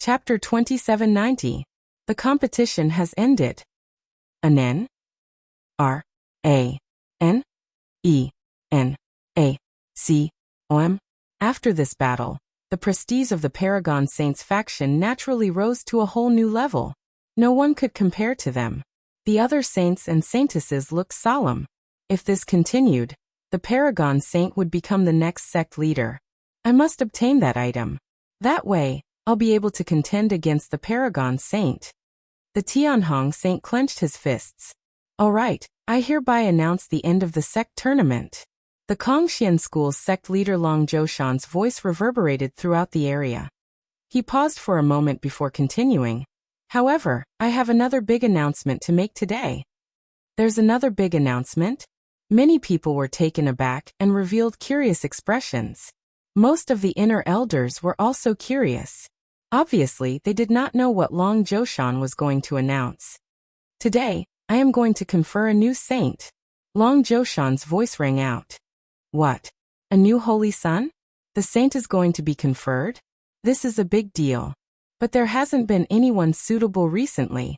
Chapter 2790. The competition has ended. Anen? R-A-N-E-N-A-C-O-M. After this battle, the prestige of the Paragon Saints faction naturally rose to a whole new level. No one could compare to them. The other saints and saintesses looked solemn. If this continued, the Paragon Saint would become the next sect leader. I must obtain that item. That way, I'll be able to contend against the Paragon Saint. The Tianhong Saint clenched his fists. All right, I hereby announce the end of the sect tournament. The Kongxian School's sect leader Long Zhoushan's voice reverberated throughout the area. He paused for a moment before continuing. However, I have another big announcement to make today. There's another big announcement? Many people were taken aback and revealed curious expressions. Most of the inner elders were also curious. Obviously, they did not know what Long Zhoushan was going to announce. Today, I am going to confer a new saint. Long Zhoushan's voice rang out. What? A new holy son? The saint is going to be conferred? This is a big deal. But there hasn't been anyone suitable recently.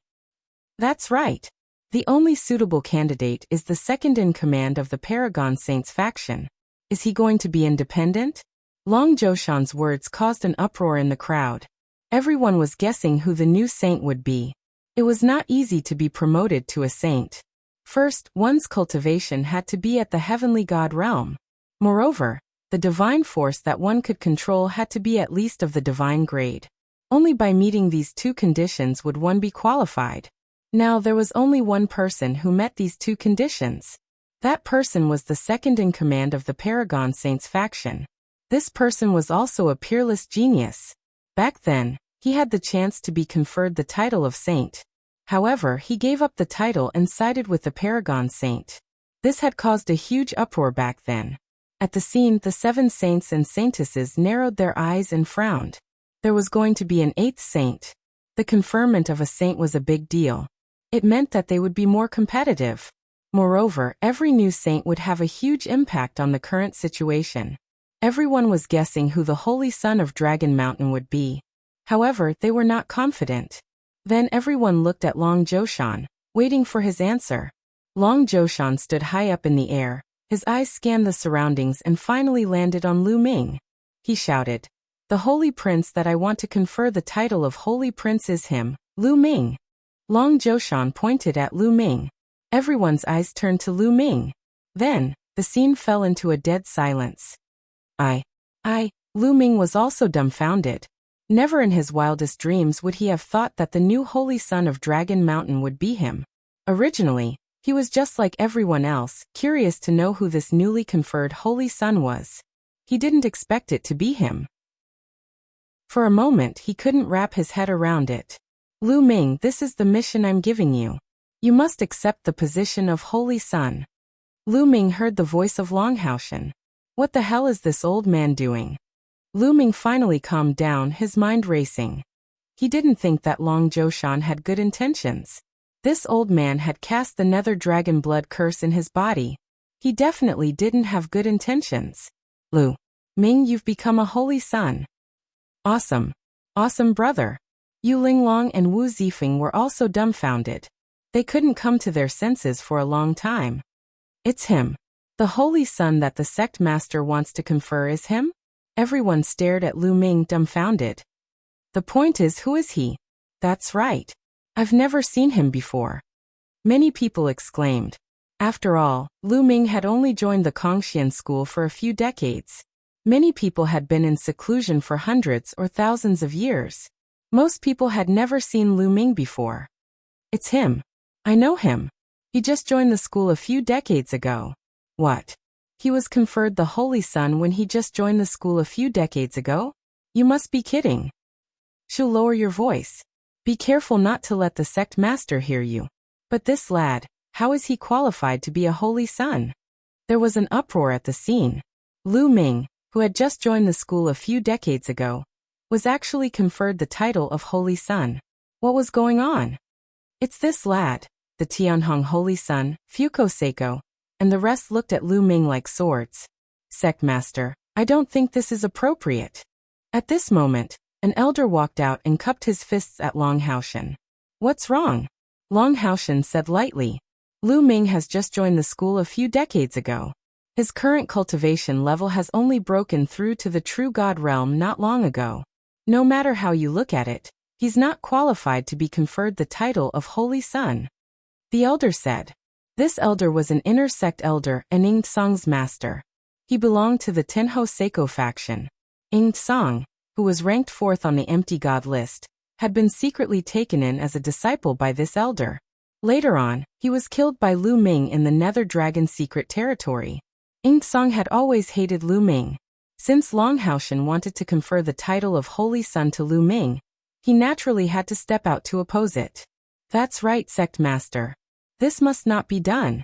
That's right. The only suitable candidate is the second in command of the Paragon Saints faction. Is he going to be independent? Long Zhoushan's words caused an uproar in the crowd. Everyone was guessing who the new saint would be. It was not easy to be promoted to a saint. First, one's cultivation had to be at the heavenly god realm. Moreover, the divine force that one could control had to be at least of the divine grade. Only by meeting these two conditions would one be qualified. Now there was only one person who met these two conditions. That person was the second in command of the Paragon Saints faction. This person was also a peerless genius. Back then, he had the chance to be conferred the title of saint. However, he gave up the title and sided with the Paragon Saint. This had caused a huge uproar back then. At the scene, the 7 saints and saintesses narrowed their eyes and frowned. There was going to be an 8th saint. The conferment of a saint was a big deal. It meant that they would be more competitive. Moreover, every new saint would have a huge impact on the current situation. Everyone was guessing who the Holy Son of Dragon Mountain would be. However, they were not confident. Then everyone looked at Long Zhoushan, waiting for his answer. Long Zhoushan stood high up in the air. His eyes scanned the surroundings and finally landed on Lu Ming. He shouted, "The Holy Prince that I want to confer the title of Holy Prince is him, Lu Ming." Long Zhoushan pointed at Lu Ming. Everyone's eyes turned to Lu Ming. Then, the scene fell into a dead silence. Lu Ming was also dumbfounded. Never in his wildest dreams would he have thought that the new Holy Son of Dragon Mountain would be him. Originally, he was just like everyone else, curious to know who this newly conferred Holy Son was. He didn't expect it to be him. For a moment he couldn't wrap his head around it. Lu Ming, this is the mission I'm giving you. You must accept the position of Holy Son. Lu Ming heard the voice of Long Zhoushan. What the hell is this old man doing? Lu Ming finally calmed down, his mind racing. He didn't think that Long Zhoushan had good intentions. This old man had cast the nether dragon blood curse in his body. He definitely didn't have good intentions. Lu Ming, you've become a holy son. Awesome. Awesome, brother. Yu Linglong and Wu Zifeng were also dumbfounded. They couldn't come to their senses for a long time. It's him. The holy son that the sect master wants to confer is him? Everyone stared at Lu Ming dumbfounded. The point is, who is he? That's right. I've never seen him before. Many people exclaimed. After all, Lu Ming had only joined the Kongxian school for a few decades. Many people had been in seclusion for hundreds or thousands of years. Most people had never seen Lu Ming before. It's him. I know him. He just joined the school a few decades ago. What? He was conferred the Holy Son when he just joined the school a few decades ago? You must be kidding. Shu, lower your voice. Be careful not to let the sect master hear you. But this lad, how is he qualified to be a holy son? There was an uproar at the scene. Lu Ming, who had just joined the school a few decades ago, was actually conferred the title of Holy Son. What was going on? It's this lad, the Tianhong Holy Son, Fuko Seiko, and the rest looked at Lu Ming like swords. Sect Master, I don't think this is appropriate. At this moment, An elder walked out and cupped his fists at Long Haoshan. What's wrong? Long Haoshan said lightly. Lu Ming has just joined the school a few decades ago. His current cultivation level has only broken through to the true God realm not long ago. No matter how you look at it, he's not qualified to be conferred the title of Holy Son. The elder said. This elder was an inner sect elder and Ing Tsang's master. He belonged to the Tenho Seiko faction. Ing Tsang, who was ranked 4th on the empty god list, had been secretly taken in as a disciple by this elder. Later on, he was killed by Lu Ming in the Nether Dragon secret territory. Ing Tsang had always hated Lu Ming. Since Long Haoshan wanted to confer the title of Holy Son to Lu Ming, he naturally had to step out to oppose it. That's right, sect master. This must not be done.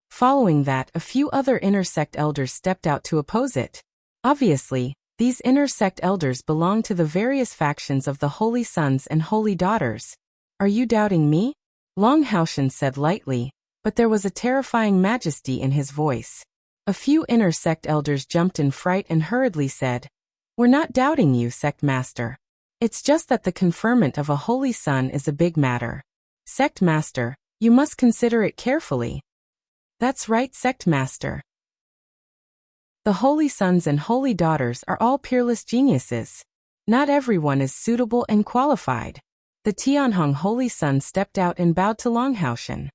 Following that, a few other inner sect elders stepped out to oppose it. Obviously, these inner sect elders belong to the various factions of the Holy Sons and Holy Daughters. Are you doubting me? Long Haoshan said lightly, but there was a terrifying majesty in his voice. A few inner sect elders jumped in fright and hurriedly said, We're not doubting you, sect master. It's just that the conferment of a holy son is a big matter. Sect master, you must consider it carefully. That's right, sect master. The holy sons and holy daughters are all peerless geniuses. Not everyone is suitable and qualified. The Tianhong holy son stepped out and bowed to Long Haoshan.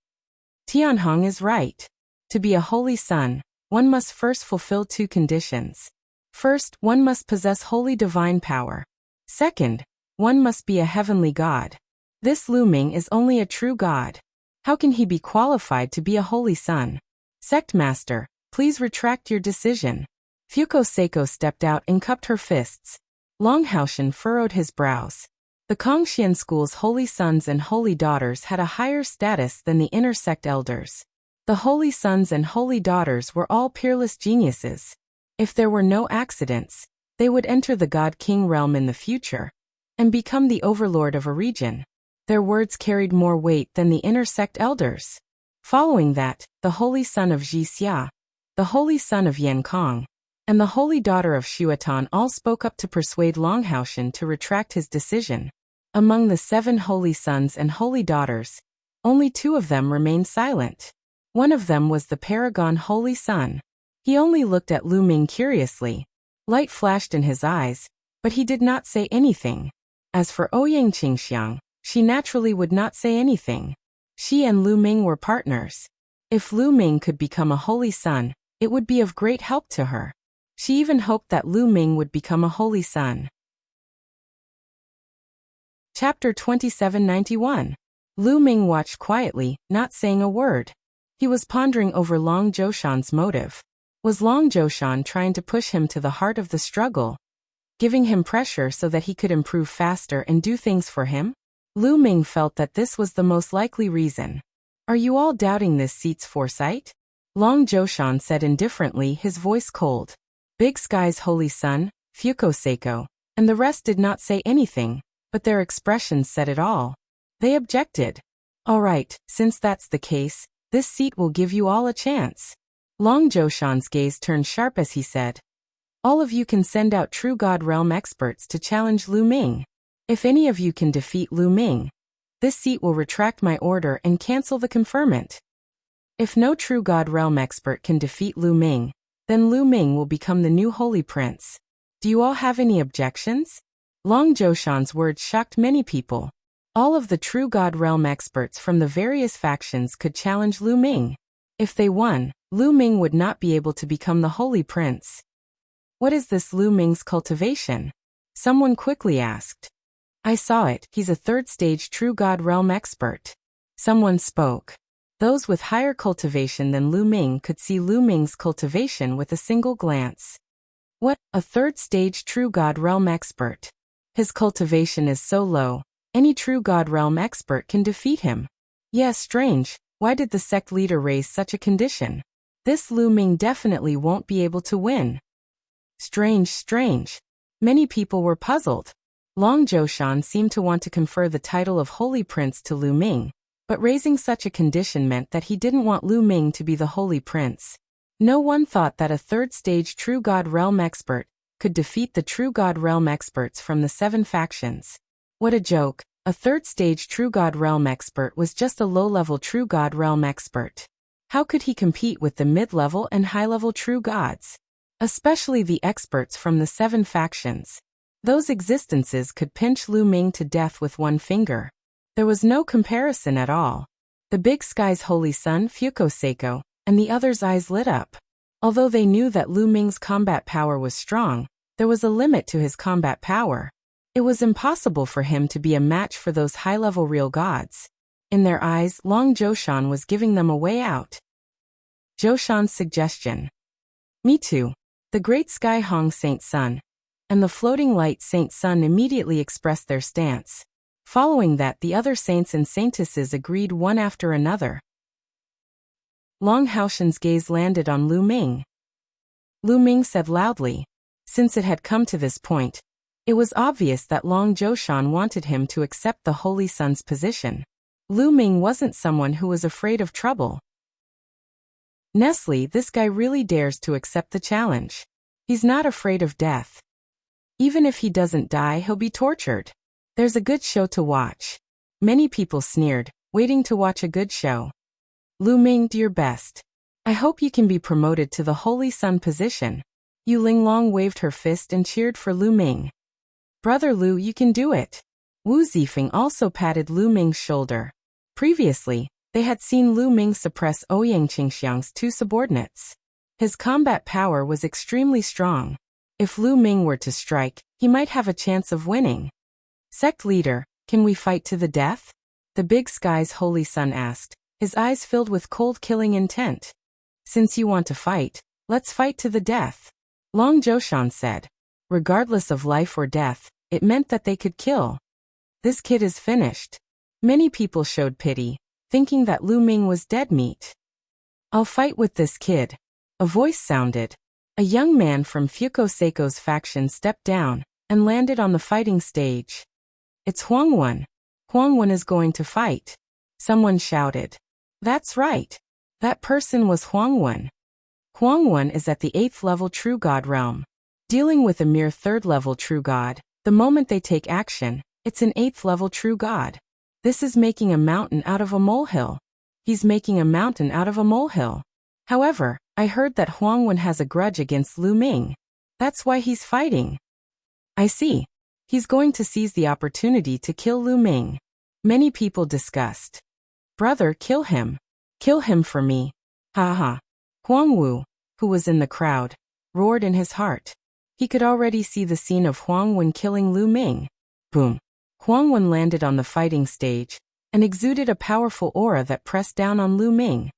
Tianhong is right. To be a holy son, one must first fulfill 2 conditions. First, one must possess holy divine power. Second, one must be a heavenly god. This Lu Ming is only a true god. How can he be qualified to be a holy son? Sect master, please retract your decision. Fuko Seiko stepped out and cupped her fists. Long Haoshan furrowed his brows. The Kongxian school's holy sons and holy daughters had a higher status than the inner sect elders. The holy sons and holy daughters were all peerless geniuses. If there were no accidents, they would enter the God-King realm in the future and become the overlord of a region. Their words carried more weight than the inner sect elders. Following that, the holy son of Jixia, the holy son of Yankong, and the holy daughter of Shuatan all spoke up to persuade Long Haoshan to retract his decision. Among the 7 holy sons and holy daughters, only 2 of them remained silent. One of them was the Paragon Holy Son. He only looked at Lu Ming curiously. Light flashed in his eyes, but he did not say anything. As for Ouyang Qingxiang, she naturally would not say anything. She and Lu Ming were partners. If Lu Ming could become a holy son, it would be of great help to her. She even hoped that Lu Ming would become a holy son. Chapter 2791. Lu Ming watched quietly, not saying a word. He was pondering over Long Zhoushan's motive. Was Long Zhoushan trying to push him to the heart of the struggle, giving him pressure so that he could improve faster and do things for him? Lu Ming felt that this was the most likely reason. Are you all doubting this seat's foresight? Long Zhoushan said indifferently, his voice cold. Big Sky's holy son, Fuko Seiko, and the rest did not say anything, but their expressions said it all. They objected. All right, since that's the case, this seat will give you all a chance. Long Zhoushan's gaze turned sharp as he said, All of you can send out true God realm experts to challenge Lu Ming. If any of you can defeat Lu Ming, this seat will retract my order and cancel the conferment. If no true God realm expert can defeat Lu Ming, then Lu Ming will become the new holy prince. Do you all have any objections? Long Zhoushan's words shocked many people. All of the true God realm experts from the various factions could challenge Lu Ming. If they won, Lu Ming would not be able to become the holy prince. What is this Lu Ming's cultivation? Someone quickly asked. I saw it, he's a 3rd stage true God realm expert. Someone spoke. Those with higher cultivation than Lu Ming could see Lu Ming's cultivation with a single glance. What, a 3rd stage true God realm expert? His cultivation is so low. Any true God realm expert can defeat him. Yes, strange, why did the sect leader raise such a condition? This Lu Ming definitely won't be able to win. Strange. Many people were puzzled. Long Zhoushan seemed to want to confer the title of Holy Prince to Lu Ming, but raising such a condition meant that he didn't want Lu Ming to be the Holy Prince. No one thought that a 3rd stage true God realm expert could defeat the True God Realm experts from the 7 factions. What a joke. A 3rd stage True God Realm expert was just a low-level True God Realm expert. How could he compete with the mid-level and high-level True Gods? Especially the experts from the 7 factions. Those existences could pinch Lu Ming to death with one finger. There was no comparison at all. The Big Sky's holy son, Fuko and the others' eyes lit up. Although they knew that Lu Ming's combat power was strong, there was a limit to his combat power. It was impossible for him to be a match for those high-level real gods. In their eyes, Long Zhoushan was giving them a way out. Zhoushan's suggestion. Me too. The Great Sky Hong Saint Sun and the Floating Light Saint Sun immediately expressed their stance. Following that, the other saints and saintesses agreed one after another. Long Haoshan's gaze landed on Lu Ming. Lu Ming said loudly. Since it had come to this point, it was obvious that Long Zhoushan wanted him to accept the Holy Sun's position. Lu Ming wasn't someone who was afraid of trouble. Nestle, this guy really dares to accept the challenge. He's not afraid of death. Even if he doesn't die, he'll be tortured. There's a good show to watch. Many people sneered, waiting to watch a good show. Lu Ming, do your best. I hope you can be promoted to the Holy Sun position. Yu Linglong waved her fist and cheered for Lu Ming. Brother Lu, you can do it. Wu Zifeng also patted Lu Ming's shoulder. Previously, they had seen Lu Ming suppress Ouyang Qingxiang's 2 subordinates. His combat power was extremely strong. If Lu Ming were to strike, he might have a chance of winning. Sect leader, can we fight to the death? The Big Sky's holy son asked, his eyes filled with cold killing intent. Since you want to fight, let's fight to the death. Long Zhoushan said. Regardless of life or death, it meant that they could kill. This kid is finished. Many people showed pity, thinking that Lu Ming was dead meat. I'll fight with this kid. A voice sounded. A young man from Fuko faction stepped down and landed on the fighting stage. It's Huangwen. Huangwen is going to fight. Someone shouted. That's right. That person was Huangwen. Huangwen is at the 8th level True God realm. Dealing with a mere 3rd level True God, the moment they take action, it's an 8th level True God. This is making a mountain out of a molehill. He's making a mountain out of a molehill. However, I heard that Huangwen has a grudge against Lu Ming. That's why he's fighting. I see. He's going to seize the opportunity to kill Lu Ming. Many people discussed. Brother, kill him. Kill him for me. Ha ha. Huang Wu, who was in the crowd, roared in his heart. He could already see the scene of Huangwen killing Lu Ming. Boom. Huangwen landed on the fighting stage and exuded a powerful aura that pressed down on Lu Ming.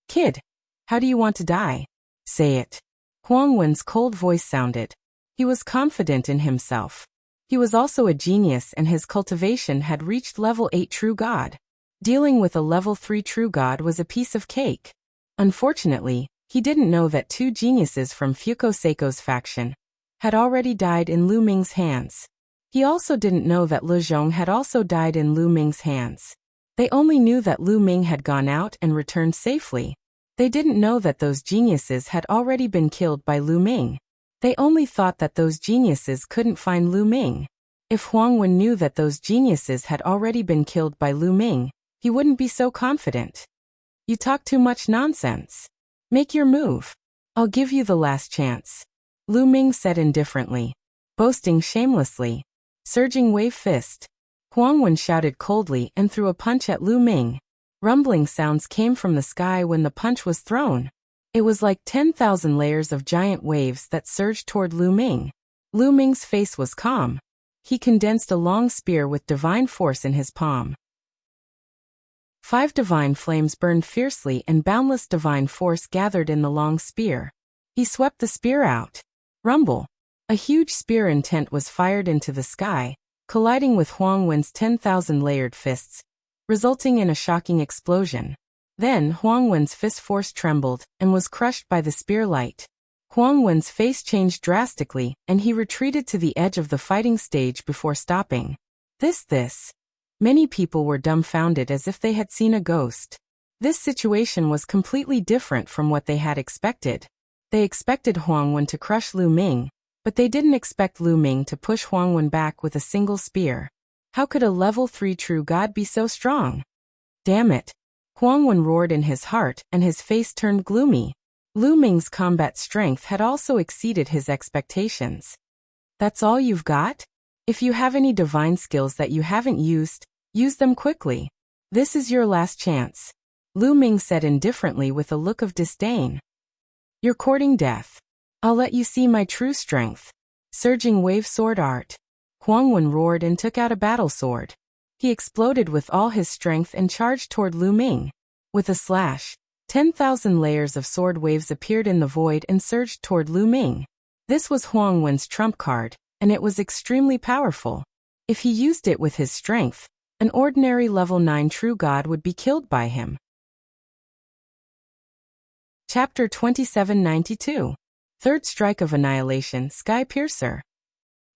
Kid, how do you want to die? Say it. Huangwen's cold voice sounded. He was confident in himself. He was also a genius and his cultivation had reached level 8 True God. Dealing with a level 3 True God was a piece of cake. Unfortunately, he didn't know that 2 geniuses from Fuko faction had already died in Lu Ming's hands. He also didn't know that Le Zhong had also died in Lu Ming's hands. They only knew that Lu Ming had gone out and returned safely. They didn't know that those geniuses had already been killed by Lu Ming. They only thought that those geniuses couldn't find Lu Ming. If Huangwen knew that those geniuses had already been killed by Lu Ming, he wouldn't be so confident. You talk too much nonsense. Make your move. I'll give you the last chance. Lu Ming said indifferently. Boasting shamelessly. Surging wave fist. Huangwen shouted coldly and threw a punch at Lu Ming. Rumbling sounds came from the sky when the punch was thrown. It was like 10,000 layers of giant waves that surged toward Lu Ming. Lu Ming's face was calm. He condensed a long spear with divine force in his palm. 5 divine flames burned fiercely and boundless divine force gathered in the long spear. He swept the spear out. Rumble. A huge spear intent was fired into the sky, colliding with Huangwen's 10,000 layered fists, resulting in a shocking explosion. Then Huangwen's fist force trembled and was crushed by the spear light. Huangwen's face changed drastically and he retreated to the edge of the fighting stage before stopping. This. Many people were dumbfounded as if they had seen a ghost. This situation was completely different from what they had expected. They expected Huangwen to crush Lu Ming, But they didn't expect Lu Ming to push Huangwen back with a single spear. How could a level 3 true god be so strong? Damn it! Huangwen roared in his heart and his face turned gloomy. Lu Ming's combat strength had also exceeded his expectations. That's all you've got? If you have any divine skills that you haven't used, use them quickly. This is your last chance. Lu Ming said indifferently with a look of disdain. You're courting death. I'll let you see my true strength. Surging wave sword art. Huangwen roared and took out a battle sword. He exploded with all his strength and charged toward Lu Ming. With a slash, 10,000 layers of sword waves appeared in the void and surged toward Lu Ming. This was Huangwen's trump card, and it was extremely powerful. If he used it with his strength, an ordinary level 9 true god would be killed by him. Chapter 2792. Third Strike of Annihilation, Sky Piercer.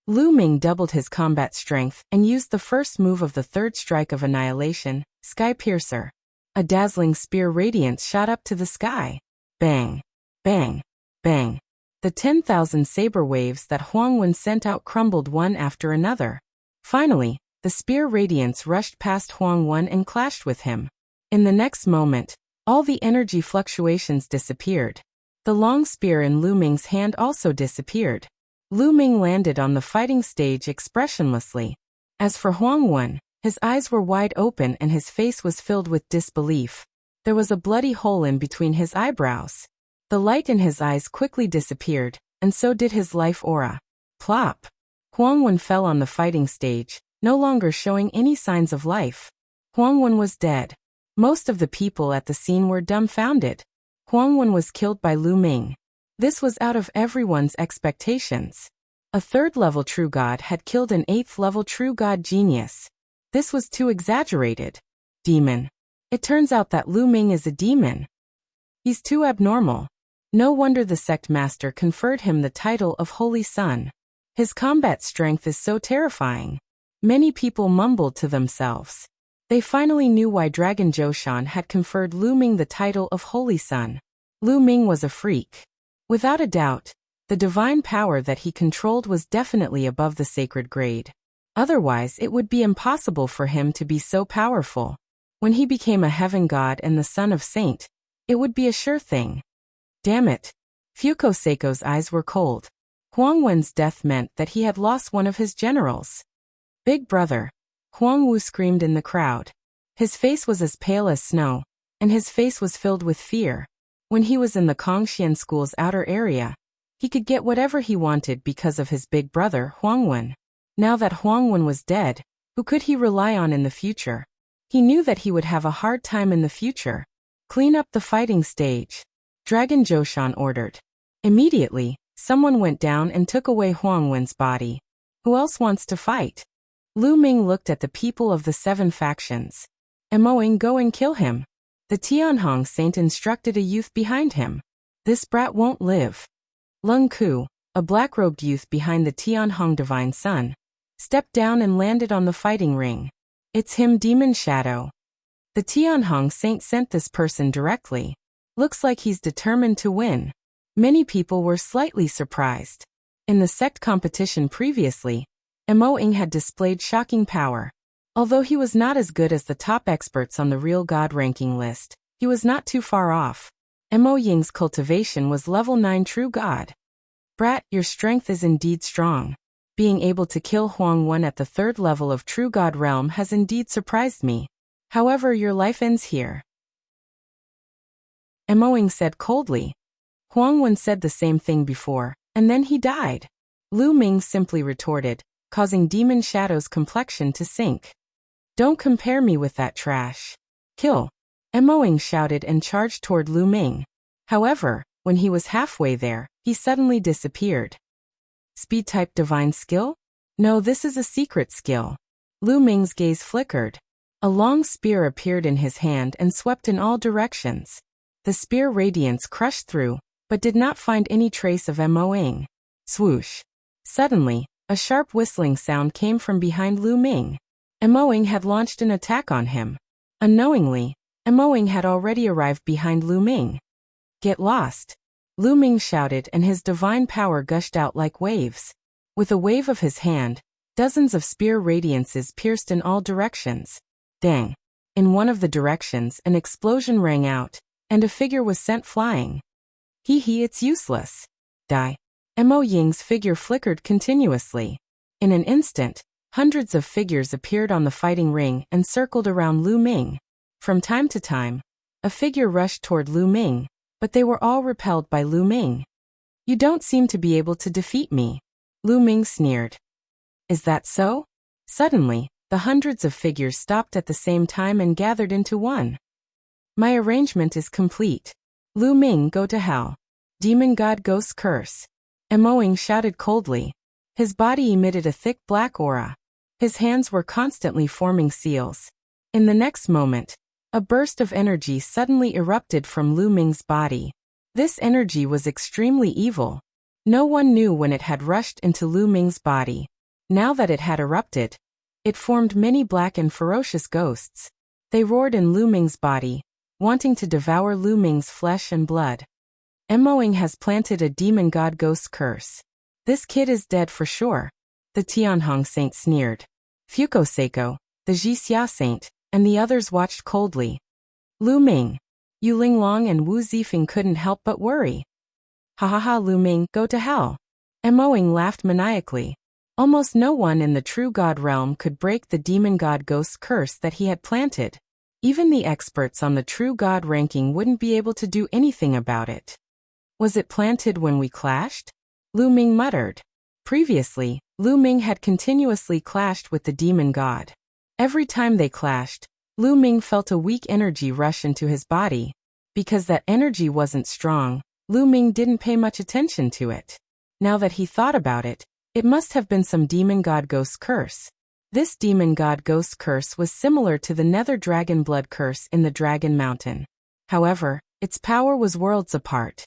Lu Ming doubled his combat strength and used the first move of the Third Strike of Annihilation, Sky Piercer. A dazzling spear radiance shot up to the sky. Bang! Bang! Bang! The 10,000 saber waves that Huangwen sent out crumbled one after another. Finally, the spear radiance rushed past Huangwen and clashed with him. In the next moment, all the energy fluctuations disappeared. The long spear in Lu Ming's hand also disappeared. Lu Ming landed on the fighting stage expressionlessly. As for Huangwen, his eyes were wide open and his face was filled with disbelief. There was a bloody hole in between his eyebrows. The light in his eyes quickly disappeared, and so did his life aura. Plop! Huangwen fell on the fighting stage, no longer showing any signs of life. Huangwen was dead. Most of the people at the scene were dumbfounded. Huangwen was killed by Lu Ming. This was out of everyone's expectations. A third-level true god had killed an eighth-level true god genius. This was too exaggerated. Demon. It turns out that Lu Ming is a demon. He's too abnormal. No wonder the sect master conferred him the title of Holy Sun. His combat strength is so terrifying. Many people mumbled to themselves. They finally knew why Dragon Zhoushan had conferred Lu Ming the title of Holy Sun. Lu Ming was a freak. Without a doubt, the divine power that he controlled was definitely above the sacred grade. Otherwise, it would be impossible for him to be so powerful. When he became a heaven god and the son of saint, it would be a sure thing. Damn it. Fuko Seiko's eyes were cold. Huangwen's death meant that he had lost one of his generals. Big brother. Huang Wu screamed in the crowd. His face was as pale as snow, and his face was filled with fear. When he was in the Kongxian school's outer area, he could get whatever he wanted because of his big brother, Huangwen. Now that Huangwen was dead, who could he rely on in the future? He knew that he would have a hard time in the future. Clean up the fighting stage. Dragon Zhoushan ordered. Immediately, someone went down and took away Huangwen's body. Who else wants to fight? Lu Ming looked at the people of the 7 factions. Emoing, go and kill him. The Tianhong saint instructed a youth behind him. This brat won't live. Lung Ku, a black-robed youth behind the Tianhong divine son, stepped down and landed on the fighting ring. It's him, Demon Shadow. The Tianhong saint sent this person directly. Looks like he's determined to win. Many people were slightly surprised. In the sect competition previously, Emoing had displayed shocking power. Although he was not as good as the top experts on the real god ranking list, he was not too far off. Mo Ying's cultivation was level 9 true god. Brat, your strength is indeed strong. Being able to kill Huangwen at the 3rd level of true god realm has indeed surprised me. However, your life ends here. Emoing said coldly. Huangwen said the same thing before, and then he died. Lu Ming simply retorted, causing Demon Shadow's complexion to sink. Don't compare me with that trash. Kill. Emoing shouted and charged toward Lu Ming. However, when he was halfway there, he suddenly disappeared. Speed-type divine skill? No, this is a secret skill. Lu Ming's gaze flickered. A long spear appeared in his hand and swept in all directions. The spear radiance crushed through, but did not find any trace of Emoing. Swoosh. Suddenly, a sharp whistling sound came from behind Lu Ming. Emoing had launched an attack on him. Unknowingly, Emoing had already arrived behind Lu Ming. Get lost. Lu Ming shouted, and his divine power gushed out like waves. With a wave of his hand, dozens of spear radiances pierced in all directions. Dang! In one of the directions, an explosion rang out, and a figure was sent flying. Hee, it's useless. Die. Mo Ying's figure flickered continuously. In an instant, hundreds of figures appeared on the fighting ring and circled around Lu Ming. From time to time, a figure rushed toward Lu Ming, but they were all repelled by Lu Ming. You don't seem to be able to defeat me. Lu Ming sneered. Is that so? Suddenly, the hundreds of figures stopped at the same time and gathered into one. My arrangement is complete. Lu Ming, go to hell. Demon God Ghost Curse. Mo Ying shouted coldly. His body emitted a thick black aura. His hands were constantly forming seals. In the next moment, a burst of energy suddenly erupted from Lu Ming's body. This energy was extremely evil. No one knew when it had rushed into Lu Ming's body. Now that it had erupted, it formed many black and ferocious ghosts. They roared in Lu Ming's body, wanting to devour Lu Ming's flesh and blood. Mo Ying has planted a demon god ghost curse. This kid is dead for sure. The Tianhong saint sneered. Fuko Seiko, the Jixia saint, and the others watched coldly. Lu Ming. Yu Linglong and Wu Zifeng couldn't help but worry. Ha ha ha, Lu Ming, go to hell. Mo Ying laughed maniacally. Almost no one in the true god realm could break the demon god ghost curse that he had planted. Even the experts on the true god ranking wouldn't be able to do anything about it. Was it planted when we clashed? Lu Ming muttered. Previously, Lu Ming had continuously clashed with the demon god. Every time they clashed, Lu Ming felt a weak energy rush into his body. Because that energy wasn't strong, Lu Ming didn't pay much attention to it. Now that he thought about it, it must have been some demon god ghost curse. This demon god ghost curse was similar to the nether dragon blood curse in the Dragon Mountain. However, its power was worlds apart.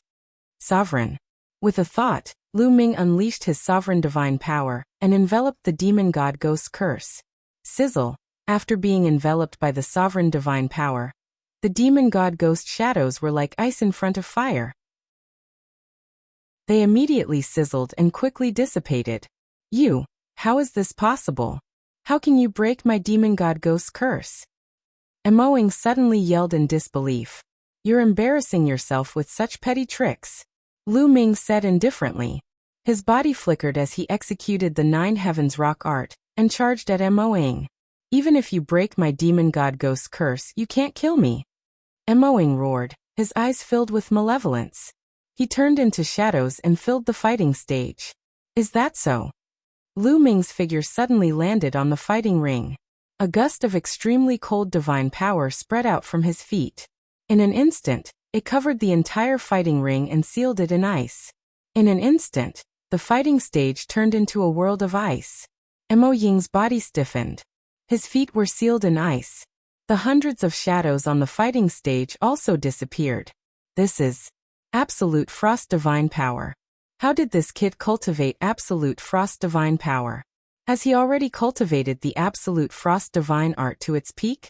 Sovereign. With a thought, Lu Ming unleashed his sovereign divine power and enveloped the demon god ghost curse. Sizzle. After being enveloped by the sovereign divine power, the demon god ghost shadows were like ice in front of fire. They immediately sizzled and quickly dissipated. You, how is this possible? How can you break my demon god ghost curse? Mo Ying suddenly yelled in disbelief. You're embarrassing yourself with such petty tricks. Lu Ming said indifferently. His body flickered as he executed the Nine Heavens rock art and charged at Mo Ying. Even if you break my demon god ghost curse, you can't kill me. Mo Ying roared, his eyes filled with malevolence. He turned into shadows and filled the fighting stage. Is that so? Lu Ming's figure suddenly landed on the fighting ring. A gust of extremely cold divine power spread out from his feet. In an instant, it covered the entire fighting ring and sealed it in ice. In an instant, the fighting stage turned into a world of ice. Mo Ying's body stiffened. His feet were sealed in ice. The hundreds of shadows on the fighting stage also disappeared. This is absolute frost divine power. How did this kid cultivate absolute frost divine power? Has he already cultivated the absolute frost divine art to its peak?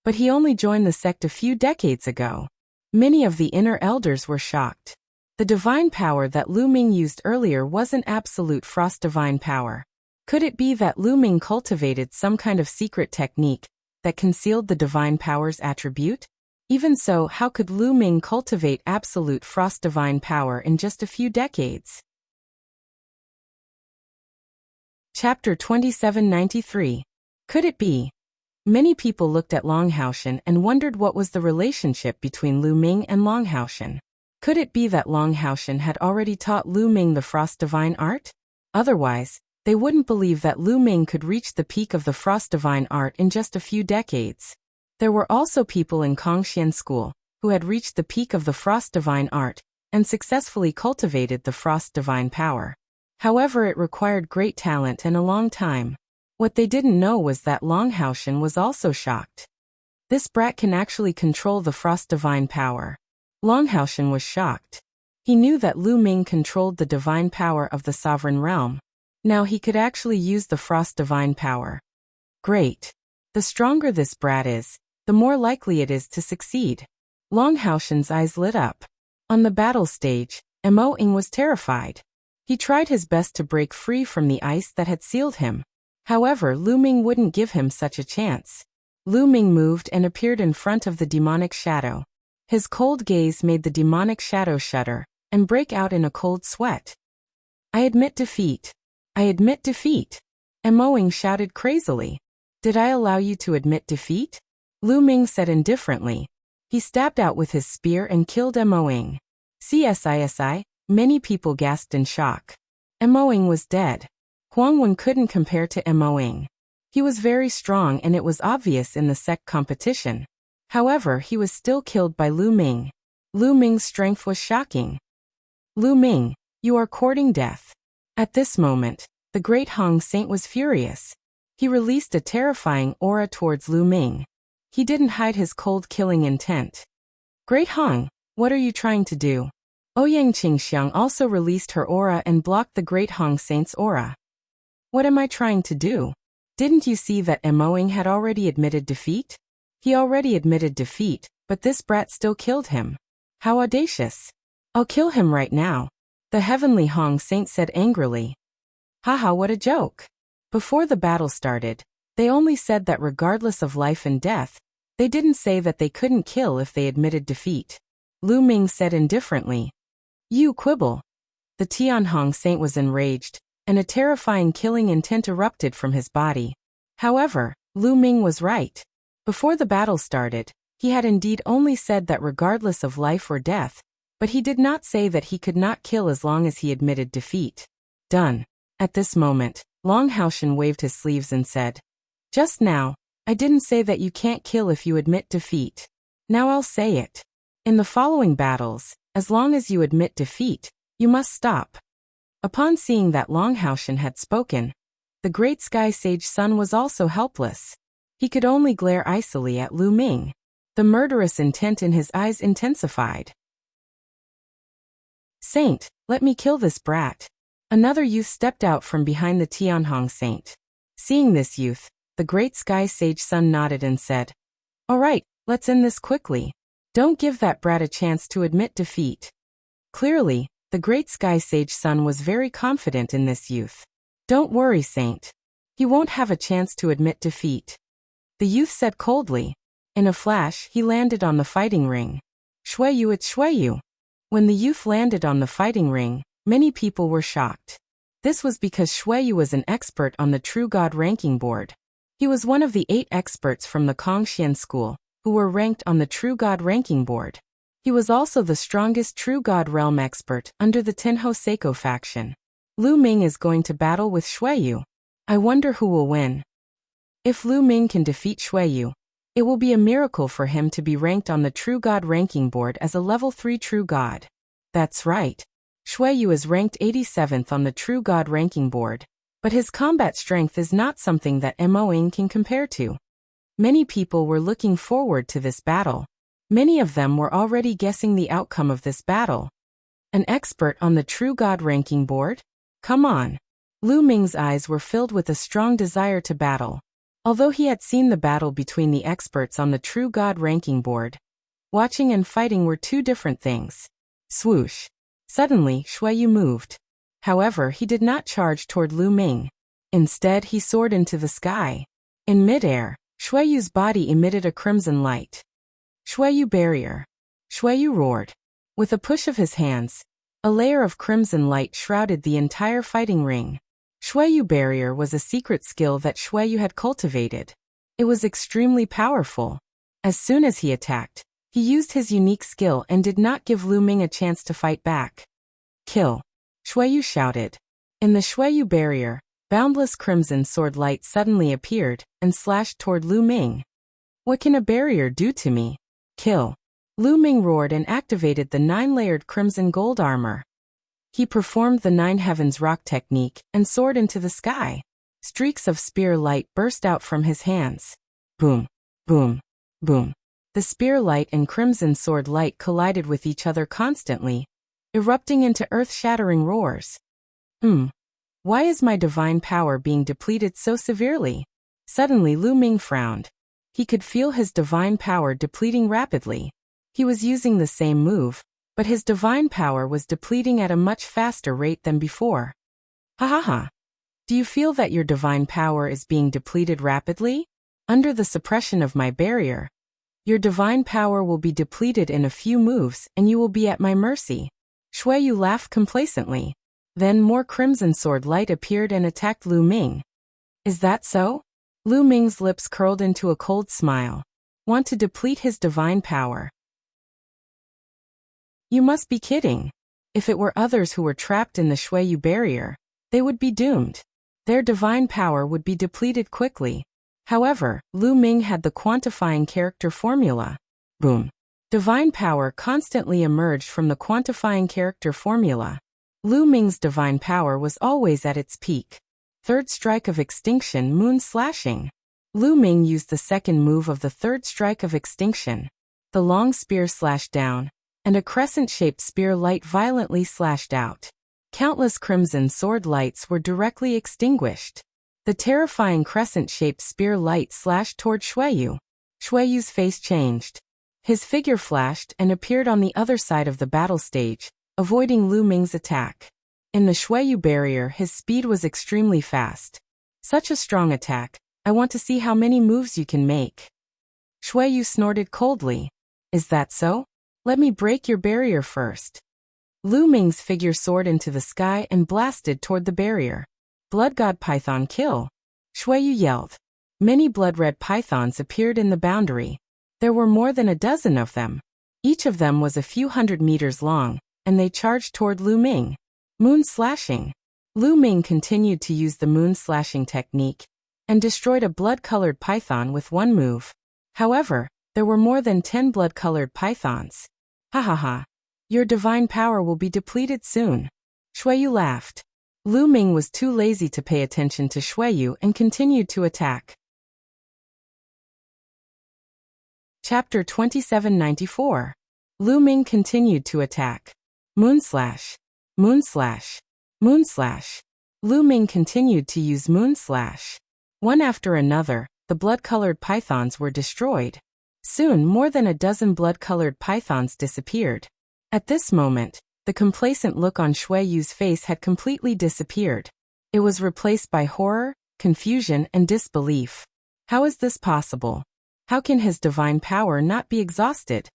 But he only joined the sect a few decades ago. Many of the inner elders were shocked. The divine power that Lu Ming used earlier wasn't absolute frost divine power. Could it be that Lu Ming cultivated some kind of secret technique that concealed the divine power's attribute? Even so, how could Lu Ming cultivate absolute frost divine power in just a few decades? Chapter 2793. Could it be? Many people looked at Longhaotian and wondered what was the relationship between Lu Ming and Longhaotian. Could it be that Longhaotian had already taught Lu Ming the frost divine art? Otherwise, they wouldn't believe that Lu Ming could reach the peak of the frost divine art in just a few decades. There were also people in Kongxian school who had reached the peak of the frost divine art and successfully cultivated the frost divine power. However, it required great talent and a long time. What they didn't know was that Longhaotian was also shocked. This brat can actually control the frost divine power. Longhaotian was shocked. He knew that Lu Ming controlled the divine power of the sovereign realm. Now he could actually use the frost divine power. Great. The stronger this brat is, the more likely it is to succeed. Longhaotian's eyes lit up. On the battle stage, Mo Ying was terrified. He tried his best to break free from the ice that had sealed him. However, Lu Ming wouldn't give him such a chance. Lu Ming moved and appeared in front of the demonic shadow. His cold gaze made the demonic shadow shudder and break out in a cold sweat. I admit defeat. I admit defeat. Mo Ying shouted crazily. Did I allow you to admit defeat? Lu Ming said indifferently. He stabbed out with his spear and killed Mo Ying. CSISI, many people gasped in shock. Mo Ying was dead. Huang Wen couldn't compare to Mo Ying. He was very strong and it was obvious in the sect competition. However, he was still killed by Lu Ming. Lu Ming's strength was shocking. Lu Ming, you are courting death. At this moment, the great Hong Saint was furious. He released a terrifying aura towards Lu Ming. He didn't hide his cold killing intent. Great Hong, what are you trying to do? Ouyang Qingxiang also released her aura and blocked the great Hong Saint's aura. What am I trying to do? Didn't you see that Mo Ying had already admitted defeat? He already admitted defeat, but this brat still killed him. How audacious. I'll kill him right now. The heavenly Hong Saint said angrily. Haha, what a joke. Before the battle started, they only said that regardless of life and death, they didn't say that they couldn't kill if they admitted defeat. Lu Ming said indifferently. You quibble. The Tian Hong Saint was enraged, and a terrifying killing intent erupted from his body. However, Lu Ming was right. Before the battle started, he had indeed only said that regardless of life or death, but he did not say that he could not kill as long as he admitted defeat. Done. At this moment, Long Haoshan waved his sleeves and said, Just now, I didn't say that you can't kill if you admit defeat. Now I'll say it. In the following battles, as long as you admit defeat, you must stop. Upon seeing that Long Haoshan had spoken, the great Sky Sage Sun was also helpless. He could only glare icily at Lu Ming. The murderous intent in his eyes intensified. Saint, let me kill this brat. Another youth stepped out from behind the Tianhong Saint. Seeing this youth, the great Sky Sage Sun nodded and said, All right, let's end this quickly. Don't give that brat a chance to admit defeat. Clearly, the great Sky Sage Sun was very confident in this youth. Don't worry, Saint. He won't have a chance to admit defeat. The youth said coldly. In a flash, he landed on the fighting ring. Shuiyu, it's Shuiyu. When the youth landed on the fighting ring, many people were shocked. This was because Shuiyu was an expert on the True God ranking board. He was one of the 8 experts from the Kongxian school, who were ranked on the True God ranking board. He was also the strongest True God realm expert under the Tenho Seiko faction. Lu Ming is going to battle with Shuiyu. I wonder who will win. If Lu Ming can defeat Shuiyu, it will be a miracle for him to be ranked on the True God ranking board as a level 3 True God. That's right. Shuiyu is ranked 87th on the True God ranking board, but his combat strength is not something that Mo Ying can compare to. Many people were looking forward to this battle. Many of them were already guessing the outcome of this battle. An expert on the True God ranking board? Come on. Lu Ming's eyes were filled with a strong desire to battle. Although he had seen the battle between the experts on the True God ranking board, watching and fighting were two different things. Swoosh. Suddenly, Shuiyu moved. However, he did not charge toward Lu Ming. Instead, he soared into the sky. In midair, Shuiyu's body emitted a crimson light. Shuiyu barrier. Shuiyu roared. With a push of his hands, a layer of crimson light shrouded the entire fighting ring. Shuiyu barrier was a secret skill that Shuiyu had cultivated. It was extremely powerful. As soon as he attacked, he used his unique skill and did not give Lu Ming a chance to fight back. Kill. Shuiyu shouted. In the Shuiyu barrier, boundless crimson sword light suddenly appeared and slashed toward Lu Ming. What can a barrier do to me? Kill. Lu Ming roared and activated the 9-layered crimson gold armor. He performed the 9 heavens rock technique and soared into the sky. Streaks of spear light burst out from his hands. Boom, boom, boom. The spear light and crimson sword light collided with each other constantly, erupting into earth-shattering roars. Why is my divine power being depleted so severely? Suddenly Lu Ming frowned. He could feel his divine power depleting rapidly. He was using the same move, but his divine power was depleting at a much faster rate than before. Ha ha ha. Do you feel that your divine power is being depleted rapidly? Under the suppression of my barrier, your divine power will be depleted in a few moves and you will be at my mercy. Shuiyu laughed complacently. Then more crimson sword light appeared and attacked Lu Ming. Is that so? Lu Ming's lips curled into a cold smile. Want to deplete his divine power? You must be kidding. If it were others who were trapped in the Shuiyu barrier, they would be doomed. Their divine power would be depleted quickly. However, Lu Ming had the quantifying character formula. Boom. Divine power constantly emerged from the quantifying character formula. Lu Ming's divine power was always at its peak. Third strike of extinction, moon slashing. Lu Ming used the second move of the third strike of extinction. The long spear slashed down, and a crescent-shaped spear light violently slashed out. Countless crimson sword lights were directly extinguished. The terrifying crescent-shaped spear light slashed toward Shuiyu. Shuiyu's face changed. His figure flashed and appeared on the other side of the battle stage, avoiding Lu Ming's attack. In the Shuiyu barrier, his speed was extremely fast. Such a strong attack, I want to see how many moves you can make. Shuiyu snorted coldly. Is that so? Let me break your barrier first. Lu Ming's figure soared into the sky and blasted toward the barrier. Blood God Python kill. Shuiyu yelled. Many blood-red pythons appeared in the boundary. There were more than a dozen of them. Each of them was a few hundred meters long, and they charged toward Lu Ming. Moon slashing. Lu Ming continued to use the moon slashing technique, and destroyed a blood-colored python with one move. However, there were more than 10 blood-colored pythons. Ha ha ha. Your divine power will be depleted soon. Shuiyu laughed. Lu Ming was too lazy to pay attention to Shuiyu and continued to attack. Chapter 2794. Lu Ming continued to attack. Moonslash. Moonslash. Moonslash. Lu Ming continued to use Moonslash. One after another, the blood-colored pythons were destroyed. Soon more than a dozen blood-colored pythons disappeared. At this moment, the complacent look on Shuiyu's face had completely disappeared. It was replaced by horror, confusion, and disbelief. How is this possible? How can his divine power not be exhausted?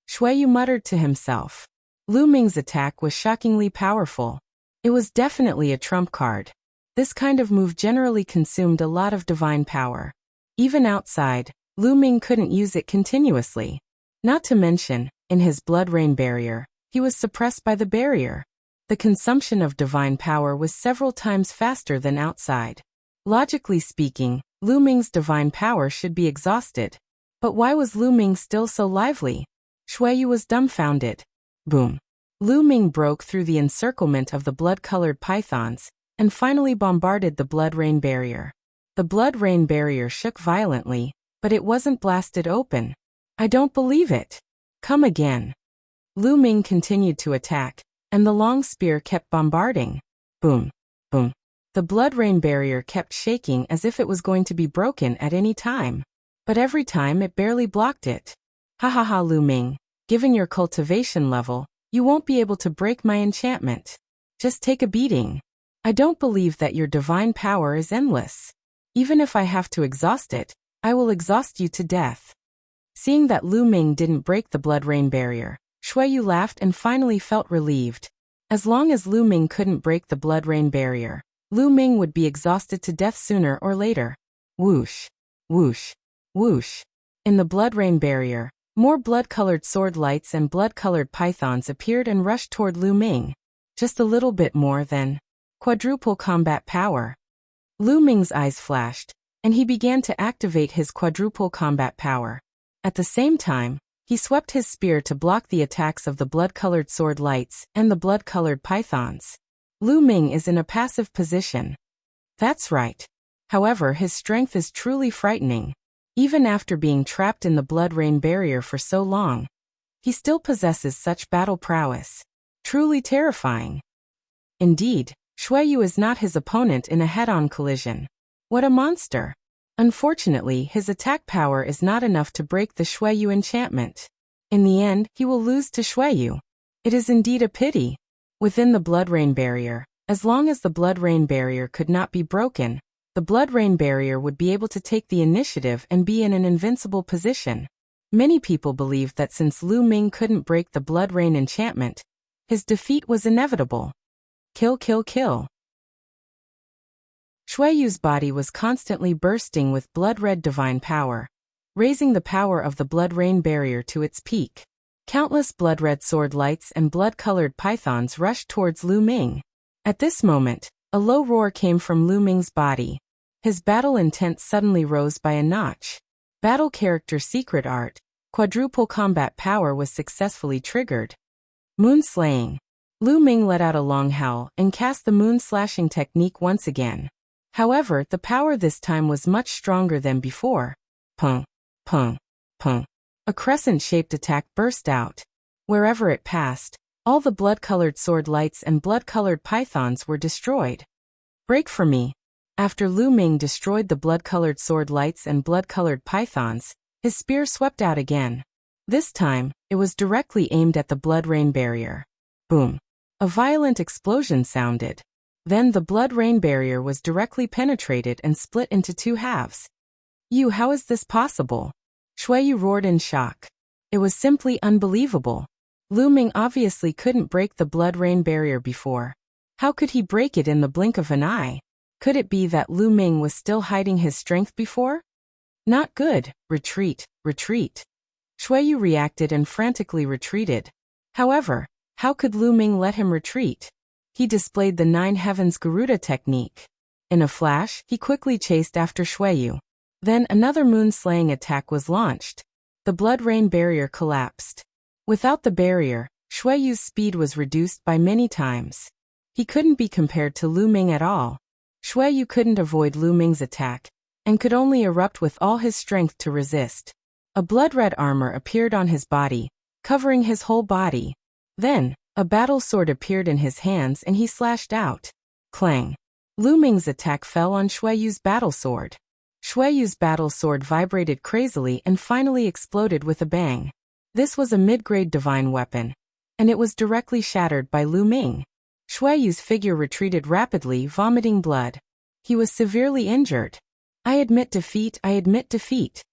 Shuiyu muttered to himself. Lu Ming's attack was shockingly powerful. It was definitely a trump card. This kind of move generally consumed a lot of divine power. Even outside, Lu Ming couldn't use it continuously. Not to mention, in his blood rain barrier, he was suppressed by the barrier. The consumption of divine power was several times faster than outside. Logically speaking, Lu Ming's divine power should be exhausted. But why was Lu Ming still so lively? Shuiyu was dumbfounded. Boom. Lu Ming broke through the encirclement of the blood-colored pythons, and finally bombarded the blood rain barrier. The blood rain barrier shook violently, but it wasn't blasted open. I don't believe it. Come again. Lu Ming continued to attack, and the long spear kept bombarding. Boom. Boom. The blood rain barrier kept shaking as if it was going to be broken at any time. But every time it barely blocked it. Ha ha ha, Lu Ming. Given your cultivation level, you won't be able to break my enchantment. Just take a beating. I don't believe that your divine power is endless. Even if I have to exhaust it, I will exhaust you to death. Seeing that Lu Ming didn't break the blood rain barrier, Shuiyu laughed and finally felt relieved. As long as Lu Ming couldn't break the blood rain barrier, Lu Ming would be exhausted to death sooner or later. Whoosh. Whoosh. Whoosh. In the blood rain barrier, more blood-colored sword lights and blood-colored pythons appeared and rushed toward Lu Ming. Just a little bit more than quadruple combat power. Lu Ming's eyes flashed, and he began to activate his quadruple combat power. At the same time, he swept his spear to block the attacks of the blood-colored sword lights and the blood-colored pythons. Lu Ming is in a passive position. That's right. However, his strength is truly frightening. Even after being trapped in the blood rain barrier for so long, he still possesses such battle prowess. Truly terrifying. Indeed, Shuiyu is not his opponent in a head-on collision. What a monster! Unfortunately, his attack power is not enough to break the Shuiyu enchantment. In the end, he will lose to Shuiyu. It is indeed a pity. Within the blood-rain barrier, as long as the blood-rain barrier could not be broken, the blood-rain barrier would be able to take the initiative and be in an invincible position. Many people believed that since Lu Ming couldn't break the blood-rain enchantment, his defeat was inevitable. Kill, kill, kill. Shueyu's body was constantly bursting with blood-red divine power, raising the power of the blood-rain barrier to its peak. Countless blood-red sword lights and blood-colored pythons rushed towards Lu Ming. At this moment, a low roar came from Lu Ming's body. His battle intent suddenly rose by a notch. Battle character secret art, quadruple combat power was successfully triggered. Moon slaying. Lu Ming let out a long howl and cast the moon slashing technique once again. However, the power this time was much stronger than before. Pung, pung, pung. A crescent-shaped attack burst out. Wherever it passed, all the blood-colored sword lights and blood-colored pythons were destroyed. Break for me. After Lu Ming destroyed the blood-colored sword lights and blood-colored pythons, his spear swept out again. This time, it was directly aimed at the blood-rain barrier. Boom. A violent explosion sounded. Then the blood-rain barrier was directly penetrated and split into two halves. How is this possible? Shueyu roared in shock. It was simply unbelievable. Lu Ming obviously couldn't break the blood-rain barrier before. How could he break it in the blink of an eye? Could it be that Lu Ming was still hiding his strength before? Not good. Retreat, retreat. Shueyu reacted and frantically retreated. However, how could Lu Ming let him retreat? He displayed the Nine Heavens Garuda technique. In a flash, he quickly chased after Shueyu. Then another moon-slaying attack was launched. The blood-rain barrier collapsed. Without the barrier, Shueyu's speed was reduced by many times. He couldn't be compared to Lu Ming at all. Shueyu couldn't avoid Lu Ming's attack, and could only erupt with all his strength to resist. A blood-red armor appeared on his body, covering his whole body. Then, a battle sword appeared in his hands and he slashed out. Clang! Lu Ming's attack fell on Shueyu's battle sword. Shueyu's battle sword vibrated crazily and finally exploded with a bang. This was a mid-grade divine weapon, and it was directly shattered by Lu Ming. Shueyu's figure retreated rapidly, vomiting blood. He was severely injured. I admit defeat, I admit defeat.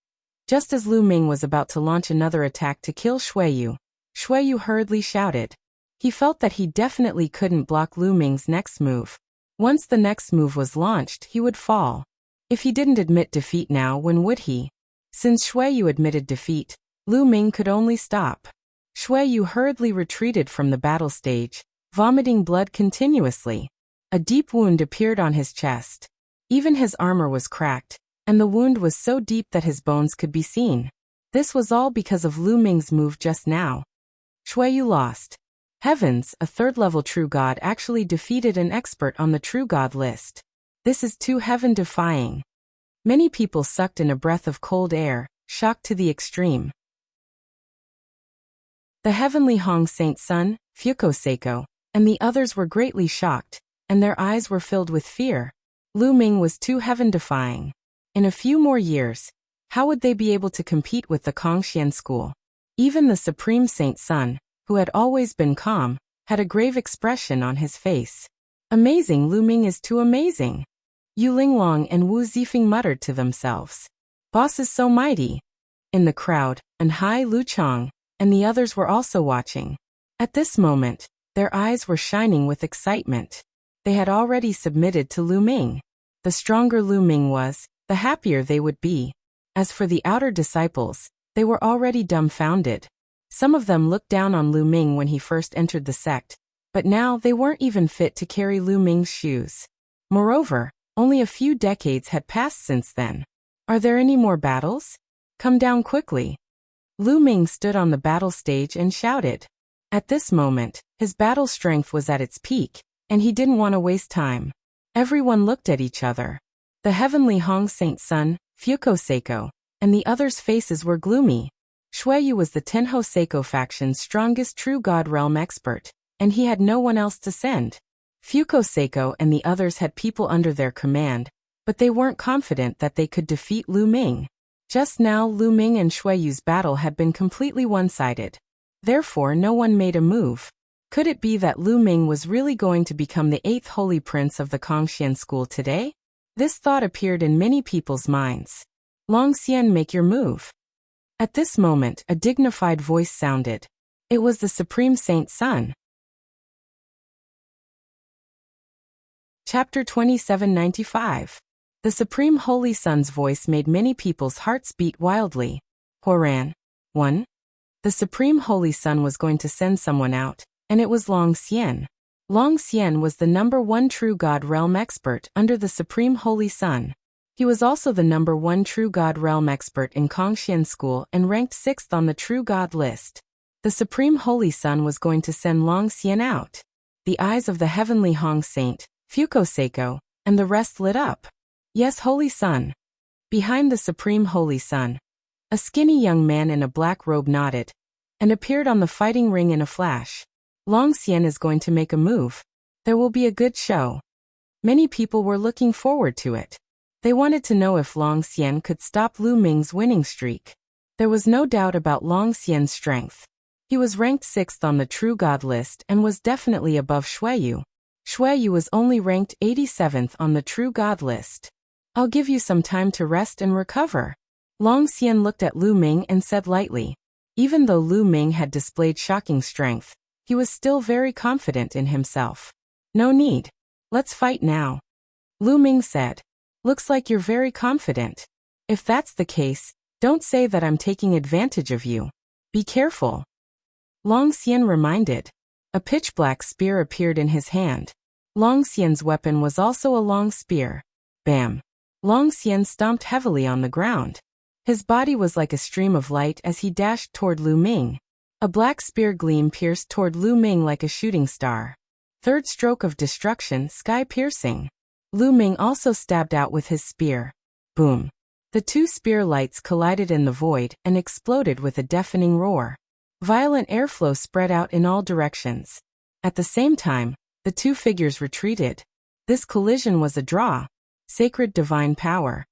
Just as Lu Ming was about to launch another attack to kill Shueyu, Shueyu hurriedly shouted. He felt that he definitely couldn't block Lu Ming's next move. Once the next move was launched, he would fall. If he didn't admit defeat now, when would he? Since Shueyu admitted defeat, Lu Ming could only stop. Shueyu hurriedly retreated from the battle stage, vomiting blood continuously. A deep wound appeared on his chest. Even his armor was cracked, and the wound was so deep that his bones could be seen. This was all because of Lu Ming's move just now. Shueyu lost. Heavens, a third-level true god actually defeated an expert on the true god list. This is too heaven-defying. Many people sucked in a breath of cold air, shocked to the extreme. The heavenly Hong Saint Sun, Fuko Seiko, and the others were greatly shocked, and their eyes were filled with fear. Lu Ming was too heaven-defying. In a few more years, how would they be able to compete with the Kongxian school? Even the Supreme Saint Sun, who had always been calm, had a grave expression on his face. Amazing, Lu Ming is too amazing. Yu Linglong and Wu Zifeng muttered to themselves. Boss is so mighty. In the crowd, and Hai Luchang, and the others were also watching. At this moment, their eyes were shining with excitement. They had already submitted to Lu Ming. The stronger Lu Ming was, the happier they would be. As for the outer disciples, they were already dumbfounded. Some of them looked down on Lu Ming when he first entered the sect, but now they weren't even fit to carry Lu Ming's shoes. Moreover, only a few decades had passed since then. Are there any more battles? Come down quickly. Lu Ming stood on the battle stage and shouted. At this moment, his battle strength was at its peak, and he didn't want to waste time. Everyone looked at each other. The heavenly Hong Saint Sun, Fuko Seiko, and the others' faces were gloomy. Shueyu was the Tenho Seiko faction's strongest true god realm expert, and he had no one else to send. Fuko Seiko and the others had people under their command, but they weren't confident that they could defeat Lu Ming. Just now Lu Ming and Shueyu's battle had been completely one-sided. Therefore no one made a move. Could it be that Lu Ming was really going to become the 8th holy prince of the Kongxian school today? This thought appeared in many people's minds. Long Xian, make your move. At this moment, a dignified voice sounded. It was the Supreme Saint's son. Chapter 2795. The Supreme Holy Son's voice made many people's hearts beat wildly. Horan. 1. The Supreme Holy Son was going to send someone out, and it was Long Xian. Long Xian was the #1 true God realm expert under the Supreme Holy Son. He was also the #1 true God realm expert in Kongxian school and ranked 6th on the true God list. The Supreme Holy Son was going to send Long Xian out. The eyes of the heavenly Hong Saint, Fuko Seiko, and the rest lit up. Yes, Holy Son. Behind the Supreme Holy Son, a skinny young man in a black robe nodded and appeared on the fighting ring in a flash. Long Xian is going to make a move. There will be a good show. Many people were looking forward to it. They wanted to know if Long Xian could stop Lu Ming's winning streak. There was no doubt about Long Xian's strength. He was ranked 6th on the True God list and was definitely above Xueyu. Xueyu was only ranked 87th on the True God list. I'll give you some time to rest and recover. Long Xian looked at Lu Ming and said lightly. Even though Lu Ming had displayed shocking strength, he was still very confident in himself. No need. Let's fight now. Lu Ming said. Looks like you're very confident. If that's the case, don't say that I'm taking advantage of you. Be careful. Long Xian reminded. A pitch-black spear appeared in his hand. Long Xian's weapon was also a long spear. Bam. Long Xian stomped heavily on the ground. His body was like a stream of light as he dashed toward Lu Ming. A black spear gleam pierced toward Lu Ming like a shooting star. Third stroke of destruction, sky-piercing. Lu Ming also stabbed out with his spear. Boom. The two spear lights collided in the void and exploded with a deafening roar. Violent airflow spread out in all directions. At the same time, the two figures retreated. This collision was a draw. Sacred divine power.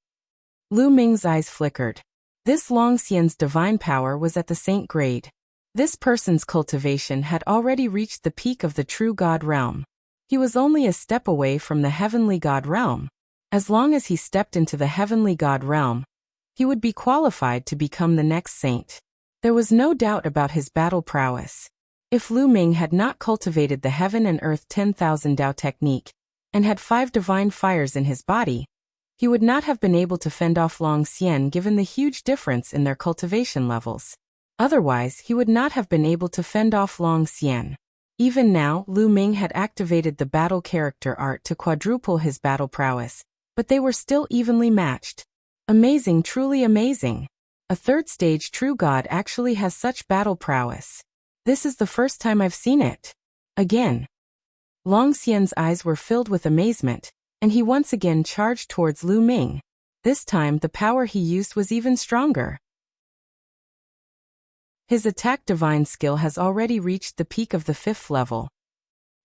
Lu Ming's eyes flickered. This Long Xian's divine power was at the saint grade. This person's cultivation had already reached the peak of the true God realm. He was only a step away from the heavenly God realm. As long as he stepped into the heavenly God realm, he would be qualified to become the next saint. There was no doubt about his battle prowess. If Lu Ming had not cultivated the Heaven and Earth 10,000 Dao technique, and had 5 divine fires in his body, he would not have been able to fend off Long Xian given the huge difference in their cultivation levels. Otherwise, he would not have been able to fend off Long Xian. Even now, Lu Ming had activated the battle character art to quadruple his battle prowess, but they were still evenly matched. Amazing, truly amazing. A third stage true God actually has such battle prowess. This is the first time I've seen it. Again. Long Xian's eyes were filled with amazement, and he once again charged towards Lu Ming. This time the power he used was even stronger. His attack divine skill has already reached the peak of the 5th level.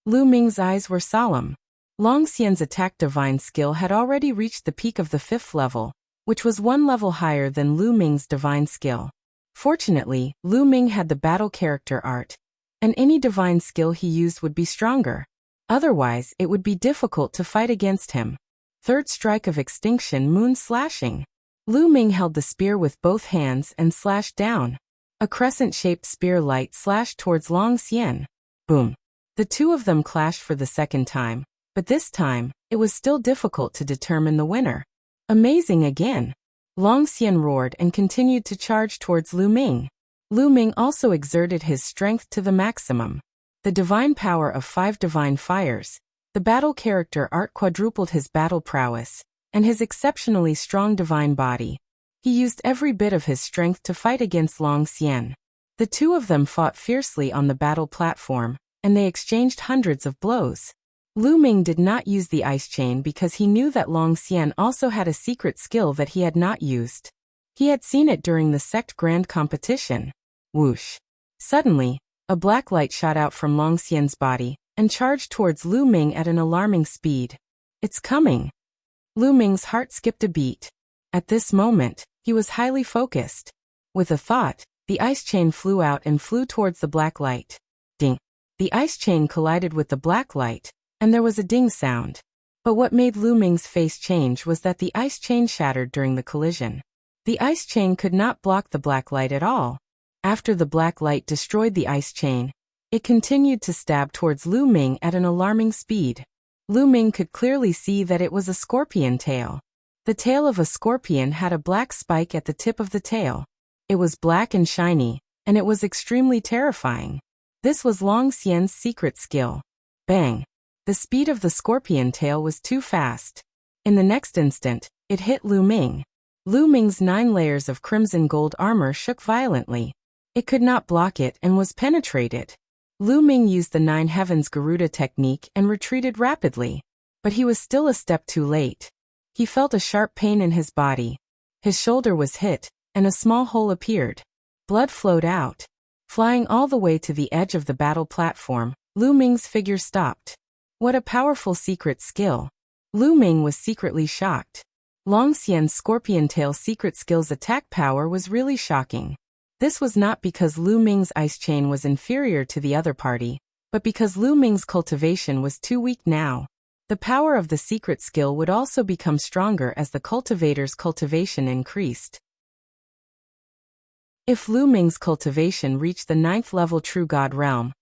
Lu Ming's eyes were solemn. Long Xian's attack divine skill had already reached the peak of the 5th level, which was 1 level higher than Lu Ming's divine skill. Fortunately, Lu Ming had the battle character art, and any divine skill he used would be stronger. Otherwise, it would be difficult to fight against him. Third strike of extinction, moon slashing. Lu Ming held the spear with both hands and slashed down. A crescent-shaped spear light slashed towards Long Xian. Boom. The two of them clashed for the second time, but this time, it was still difficult to determine the winner. Amazing again. Long Xian roared and continued to charge towards Lu Ming. Lu Ming also exerted his strength to the maximum. The divine power of 5 divine fires, the battle character art quadrupled his battle prowess, and his exceptionally strong divine body. He used every bit of his strength to fight against Long Xian. The two of them fought fiercely on the battle platform, and they exchanged hundreds of blows. Lu Ming did not use the ice chain because he knew that Long Xian also had a secret skill that he had not used. He had seen it during the sect grand competition. Whoosh. Suddenly, a black light shot out from Long Xian's body and charged towards Lu Ming at an alarming speed. It's coming. Lu Ming's heart skipped a beat. At this moment, he was highly focused. With a thought, the ice chain flew out and flew towards the black light. Ding. The ice chain collided with the black light, and there was a ding sound. But what made Lu Ming's face change was that the ice chain shattered during the collision. The ice chain could not block the black light at all. After the black light destroyed the ice chain, it continued to stab towards Lu Ming at an alarming speed. Lu Ming could clearly see that it was a scorpion tail. The tail of a scorpion had a black spike at the tip of the tail. It was black and shiny, and it was extremely terrifying. This was Long Xian's secret skill. Bang! The speed of the scorpion tail was too fast. In the next instant, it hit Lu Ming. Lu Ming's 9 layers of crimson gold armor shook violently. It could not block it and was penetrated. Lu Ming used the 9 Heavens Garuda technique and retreated rapidly. But he was still a step too late. He felt a sharp pain in his body. His shoulder was hit, and a small hole appeared. Blood flowed out. Flying all the way to the edge of the battle platform, Lu Ming's figure stopped. What a powerful secret skill. Lu Ming was secretly shocked. Long Xian's scorpion tail secret skill's attack power was really shocking. This was not because Lu Ming's ice chain was inferior to the other party, but because Lu Ming's cultivation was too weak now. The power of the secret skill would also become stronger as the cultivator's cultivation increased. If Lu Ming's cultivation reached the 9th level True God realm,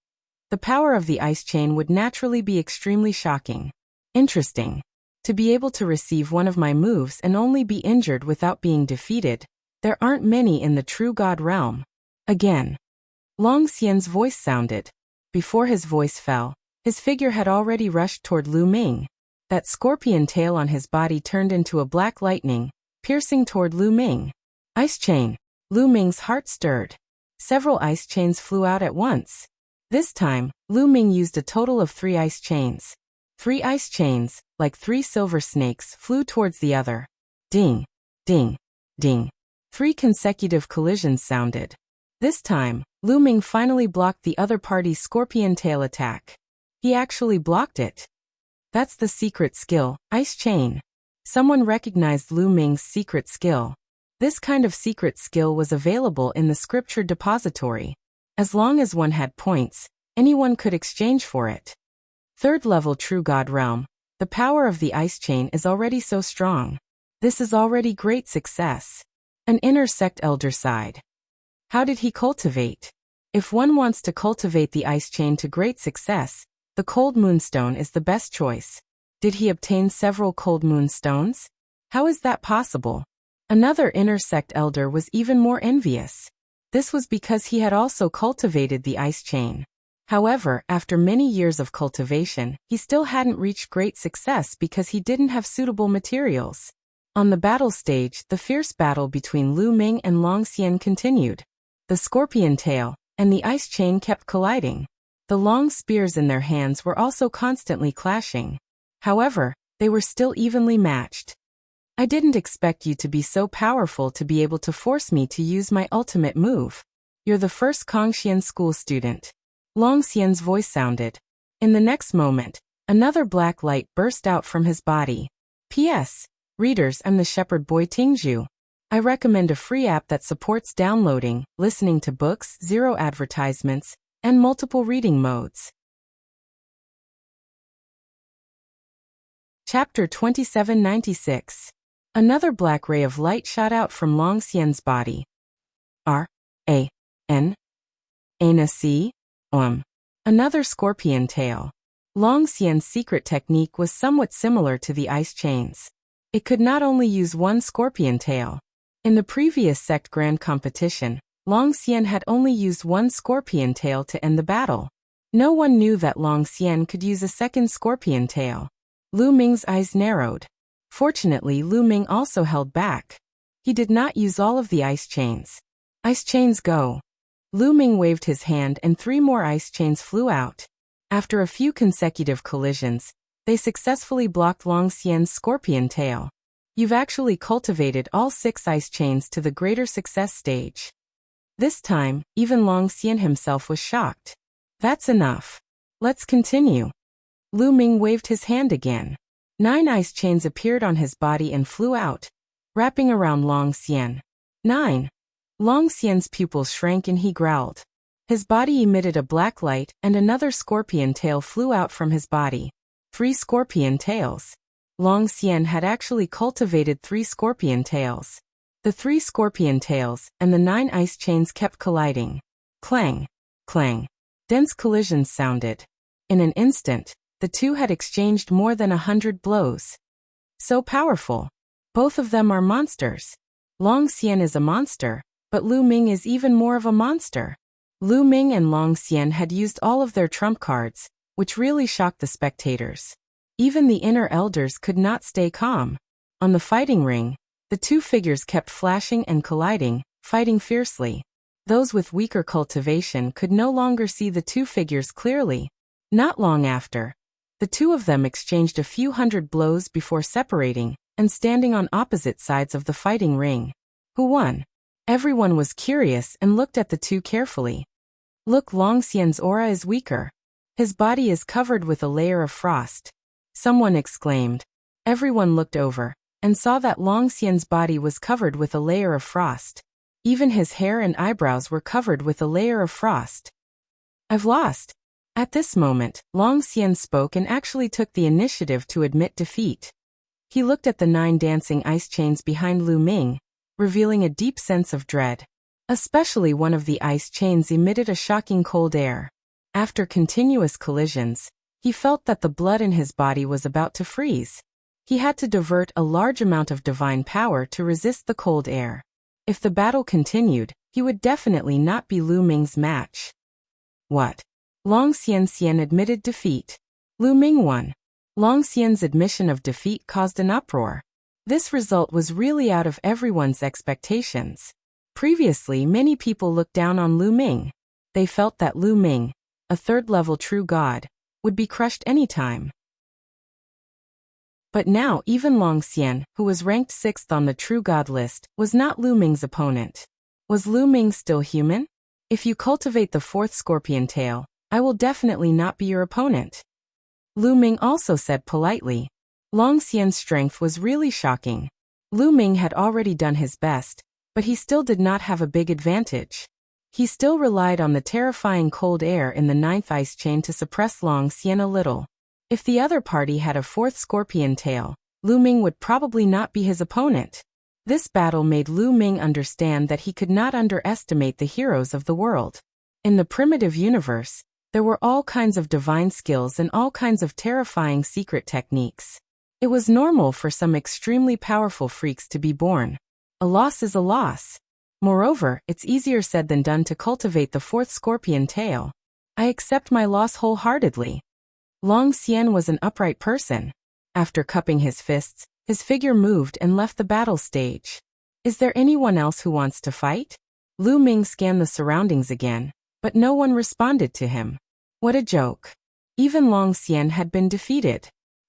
the power of the ice chain would naturally be extremely shocking. Interesting. To be able to receive one of my moves and only be injured without being defeated, there aren't many in the True God realm. Again. Long Xian's voice sounded. Before his voice fell, his figure had already rushed toward Lu Ming. That scorpion tail on his body turned into a black lightning, piercing toward Lu Ming. Ice chain. Lu Ming's heart stirred. Several ice chains flew out at once. This time, Lu Ming used a total of 3 ice chains. 3 ice chains, like 3 silver snakes, flew towards the other. Ding, ding, ding. 3 consecutive collisions sounded. This time, Lu Ming finally blocked the other party's scorpion tail attack. He actually blocked it. That's the secret skill, ice chain. Someone recognized Lu Ming's secret skill. This kind of secret skill was available in the scripture depository. As long as one had points, anyone could exchange for it. 3rd level True God realm, the power of the ice chain is already so strong. This is already great success. An inner sect elder sighed. How did he cultivate? If one wants to cultivate the ice chain to great success, the cold moonstone is the best choice. Did he obtain several cold moonstones? How is that possible? Another inner sect elder was even more envious. This was because he had also cultivated the ice chain. However, after many years of cultivation, he still hadn't reached great success because he didn't have suitable materials. On the battle stage, the fierce battle between Lu Ming and Long Xian continued. The scorpion tail and the ice chain kept colliding. The long spears in their hands were also constantly clashing. However, they were still evenly matched. I didn't expect you to be so powerful to be able to force me to use my ultimate move. You're the first Kongxian school student. Long Xian's voice sounded. In the next moment, another black light burst out from his body. P.S. Readers, I'm the shepherd boy Tingzhu. I recommend a free app that supports downloading, listening to books, 0 advertisements, and multiple reading modes. Chapter 2796. Another black ray of light shot out from Long Xian's body. R-A-N. Ana-C. Another scorpion tail. Long Xian's secret technique was somewhat similar to the ice chains. It could not only use one scorpion tail. In the previous sect grand competition, Long Xian had only used one scorpion tail to end the battle. No one knew that Long Xian could use a second scorpion tail. Lu Ming's eyes narrowed. Fortunately, Lu Ming also held back. He did not use all of the ice chains. Ice chains go. Lu Ming waved his hand and 3 more ice chains flew out. After a few consecutive collisions, they successfully blocked Long Xian's scorpion tail. You've actually cultivated all 6 ice chains to the greater success stage. This time, even Long Xian himself was shocked. That's enough. Let's continue. Lu Ming waved his hand again. 9 ice chains appeared on his body and flew out, wrapping around Long Xian. 9. Long Xian's pupils shrank and he growled. His body emitted a black light and another scorpion tail flew out from his body. 3 scorpion tails. Long Xian had actually cultivated 3 scorpion tails. The 3 scorpion tails and the 9 ice chains kept colliding. Clang, clang. Dense collisions sounded. In an instant, the two had exchanged more than 100 blows. So powerful. Both of them are monsters. Long Xian is a monster, but Lu Ming is even more of a monster. Lu Ming and Long Xian had used all of their trump cards, which really shocked the spectators. Even the inner elders could not stay calm. On the fighting ring, the two figures kept flashing and colliding, fighting fiercely. Those with weaker cultivation could no longer see the two figures clearly. Not long after, the two of them exchanged a few hundred blows before separating and standing on opposite sides of the fighting ring. Who won? Everyone was curious and looked at the two carefully. Look, Long Xian's aura is weaker. His body is covered with a layer of frost. Someone exclaimed. Everyone looked over and saw that Long Xian's body was covered with a layer of frost. Even his hair and eyebrows were covered with a layer of frost. I've lost. At this moment, Long Xian spoke and actually took the initiative to admit defeat. He looked at the 9 dancing ice chains behind Lu Ming, revealing a deep sense of dread. Especially one of the ice chains emitted a shocking cold air. After continuous collisions, he felt that the blood in his body was about to freeze. He had to divert a large amount of divine power to resist the cold air. If the battle continued, he would definitely not be Lu Ming's match. What? Long Xian admitted defeat. Lu Ming won. Long Xian's admission of defeat caused an uproar. This result was really out of everyone's expectations. Previously, many people looked down on Lu Ming. They felt that Lu Ming, a third-level true god, would be crushed anytime. But now even Long Xian, who was ranked 6th on the true god list, was not Lu Ming's opponent. Was Lu Ming still human? If you cultivate the 4th scorpion tail, I will definitely not be your opponent. Lu Ming also said politely. Long Xian's strength was really shocking. Lu Ming had already done his best, but he still did not have a big advantage. He still relied on the terrifying cold air in the 9th ice chain to suppress Long Xian a little. If the other party had a 4th scorpion tail, Lu Ming would probably not be his opponent. This battle made Lu Ming understand that he could not underestimate the heroes of the world. In the primitive universe, there were all kinds of divine skills and all kinds of terrifying secret techniques. It was normal for some extremely powerful freaks to be born. A loss is a loss. Moreover, it's easier said than done to cultivate the 4th scorpion tail. I accept my loss wholeheartedly. Long Xian was an upright person. After cupping his fists, his figure moved and left the battle stage. Is there anyone else who wants to fight? Lu Ming scanned the surroundings again, but no one responded to him. What a joke. Even Long Xian had been defeated.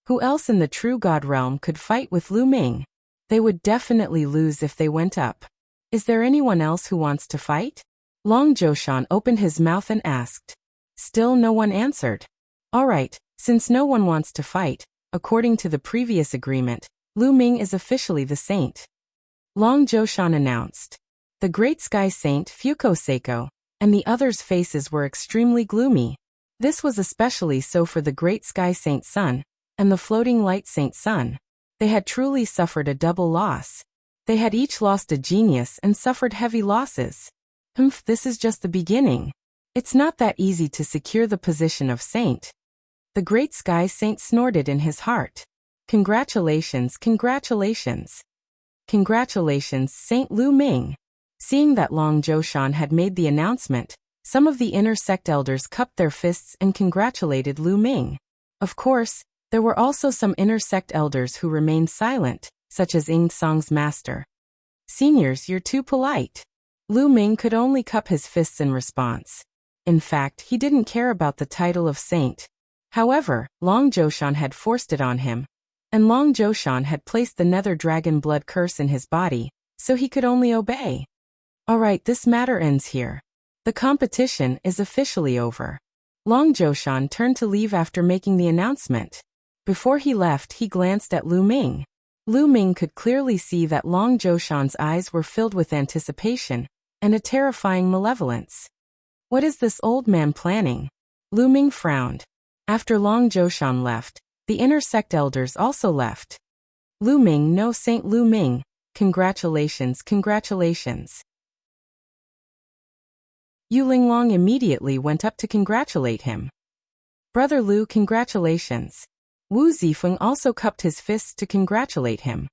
Who else in the true god realm could fight with Lu Ming? They would definitely lose if they went up. Is there anyone else who wants to fight? Long Zhoushan opened his mouth and asked. Still no one answered. All right, since no one wants to fight, according to the previous agreement, Lu Ming is officially the saint. Long Zhoushan announced. The great sky saint Fuko Seiko and the others' faces were extremely gloomy. This was especially so for the great sky saint Sun and the floating light saint Sun. They had truly suffered a double loss. They had each lost a genius and suffered heavy losses. This is just the beginning. It's not that easy to secure the position of saint. The great sky saint snorted in his heart. Congratulations, congratulations. Congratulations, Saint Lu Ming. Seeing that Long Zhoushan had made the announcement, some of the inner sect elders cupped their fists and congratulated Lu Ming. Of course, there were also some inner sect elders who remained silent, such as Ying Song's master. Seniors, you're too polite. Lu Ming could only cup his fists in response. In fact, he didn't care about the title of saint. However, Long Zhoushan had forced it on him, and Long Zhoushan had placed the nether dragon blood curse in his body, so he could only obey. Alright, this matter ends here. The competition is officially over. Long Zhoushan turned to leave after making the announcement. Before he left, he glanced at Lu Ming. Lu Ming could clearly see that Long Zhoushan's eyes were filled with anticipation and a terrifying malevolence. What is this old man planning? Lu Ming frowned. After Long Zhoushan left, the inner sect elders also left. Lu Ming, no, Saint Lu Ming. Congratulations, congratulations. Yu Linglong immediately went up to congratulate him. Brother Lu, congratulations. Wu Zifeng also cupped his fists to congratulate him.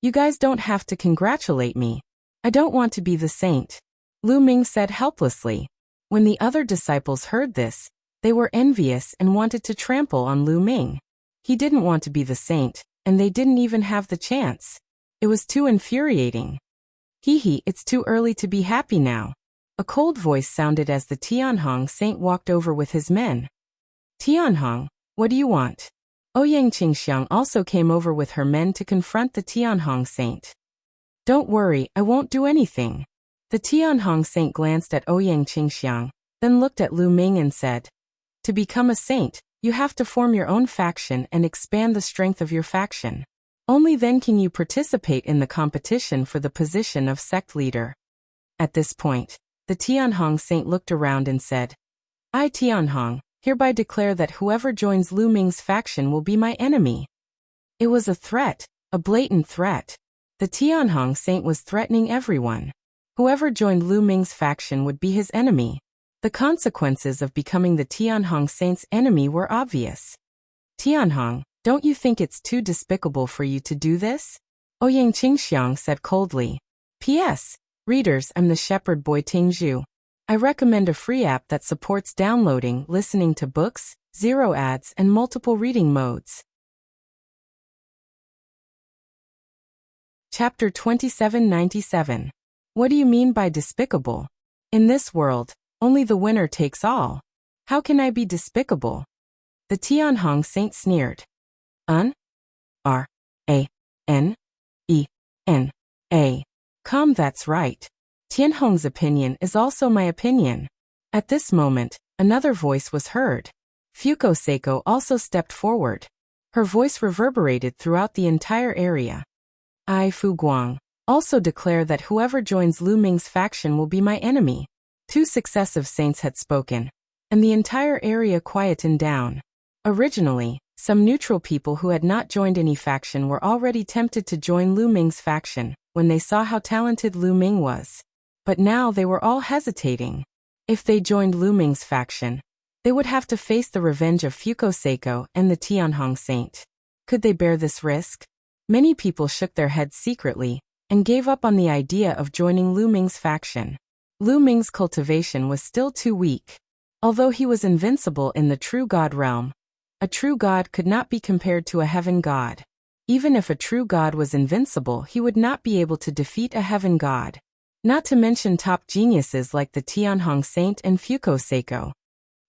You guys don't have to congratulate me. I don't want to be the saint, Lu Ming said helplessly. When the other disciples heard this, they were envious and wanted to trample on Lu Ming. He didn't want to be the saint, and they didn't even have the chance. It was too infuriating. Hee, it's too early to be happy now. A cold voice sounded as the Tianhong saint walked over with his men. Tianhong, what do you want? Ouyang Qingxiang also came over with her men to confront the Tianhong saint. Don't worry, I won't do anything. The Tianhong saint glanced at Ouyang Qingxiang, then looked at Lu Ming and said, to become a saint, you have to form your own faction and expand the strength of your faction. Only then can you participate in the competition for the position of sect leader. At this point, the Tianhong saint looked around and said, I, Tianhong, hereby declare that whoever joins Lu Ming's faction will be my enemy. It was a threat, a blatant threat. The Tianhong saint was threatening everyone. Whoever joined Lu Ming's faction would be his enemy. The consequences of becoming the Tianhong saint's enemy were obvious. Tianhong, don't you think it's too despicable for you to do this? Ouyang Qingxiang said coldly. P.S. Readers, I'm the shepherd boy Tingzhu. I recommend a free app that supports downloading, listening to books, zero ads, and multiple reading modes. Chapter 2797. What do you mean by despicable? In this world, only the winner takes all. How can I be despicable? The Tianhong saint sneered. R-A-N-E-N-A. Come, that's right. Tianhong's opinion is also my opinion. At this moment, another voice was heard. Fuko Seiko also stepped forward. Her voice reverberated throughout the entire area. I, Fu Guang, also declare that whoever joins Lu Ming's faction will be my enemy. 2 successive saints had spoken, and the entire area quietened down. Originally, some neutral people who had not joined any faction were already tempted to join Lu Ming's faction when they saw how talented Lu Ming was. But now they were all hesitating. If they joined Lu Ming's faction, they would have to face the revenge of Fuko Seiko and the Tianhong saint. Could they bear this risk? Many people shook their heads secretly and gave up on the idea of joining Lu Ming's faction. Lu Ming's cultivation was still too weak. Although he was invincible in the true god realm, a true god could not be compared to a heaven god. Even if a true god was invincible, he would not be able to defeat a heaven god. Not to mention top geniuses like the Tianhong saint and Fuko Seiko.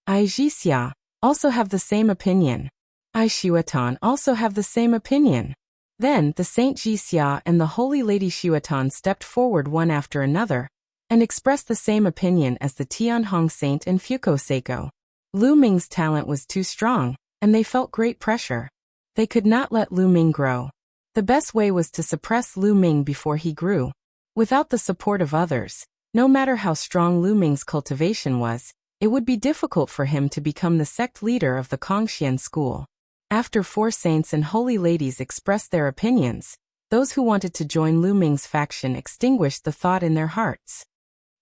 I Jixia also have the same opinion. I Xuetan also have the same opinion. Then the Saint Jixia and the Holy Lady Xuetan stepped forward one after another and expressed the same opinion as the Tianhong saint and Fuko Seiko. Lu Ming's talent was too strong, and they felt great pressure. They could not let Lu Ming grow. The best way was to suppress Lu Ming before he grew. Without the support of others, no matter how strong Lu Ming's cultivation was, it would be difficult for him to become the sect leader of the Kongxian school. After 4 saints and holy ladies expressed their opinions, those who wanted to join Lu Ming's faction extinguished the thought in their hearts.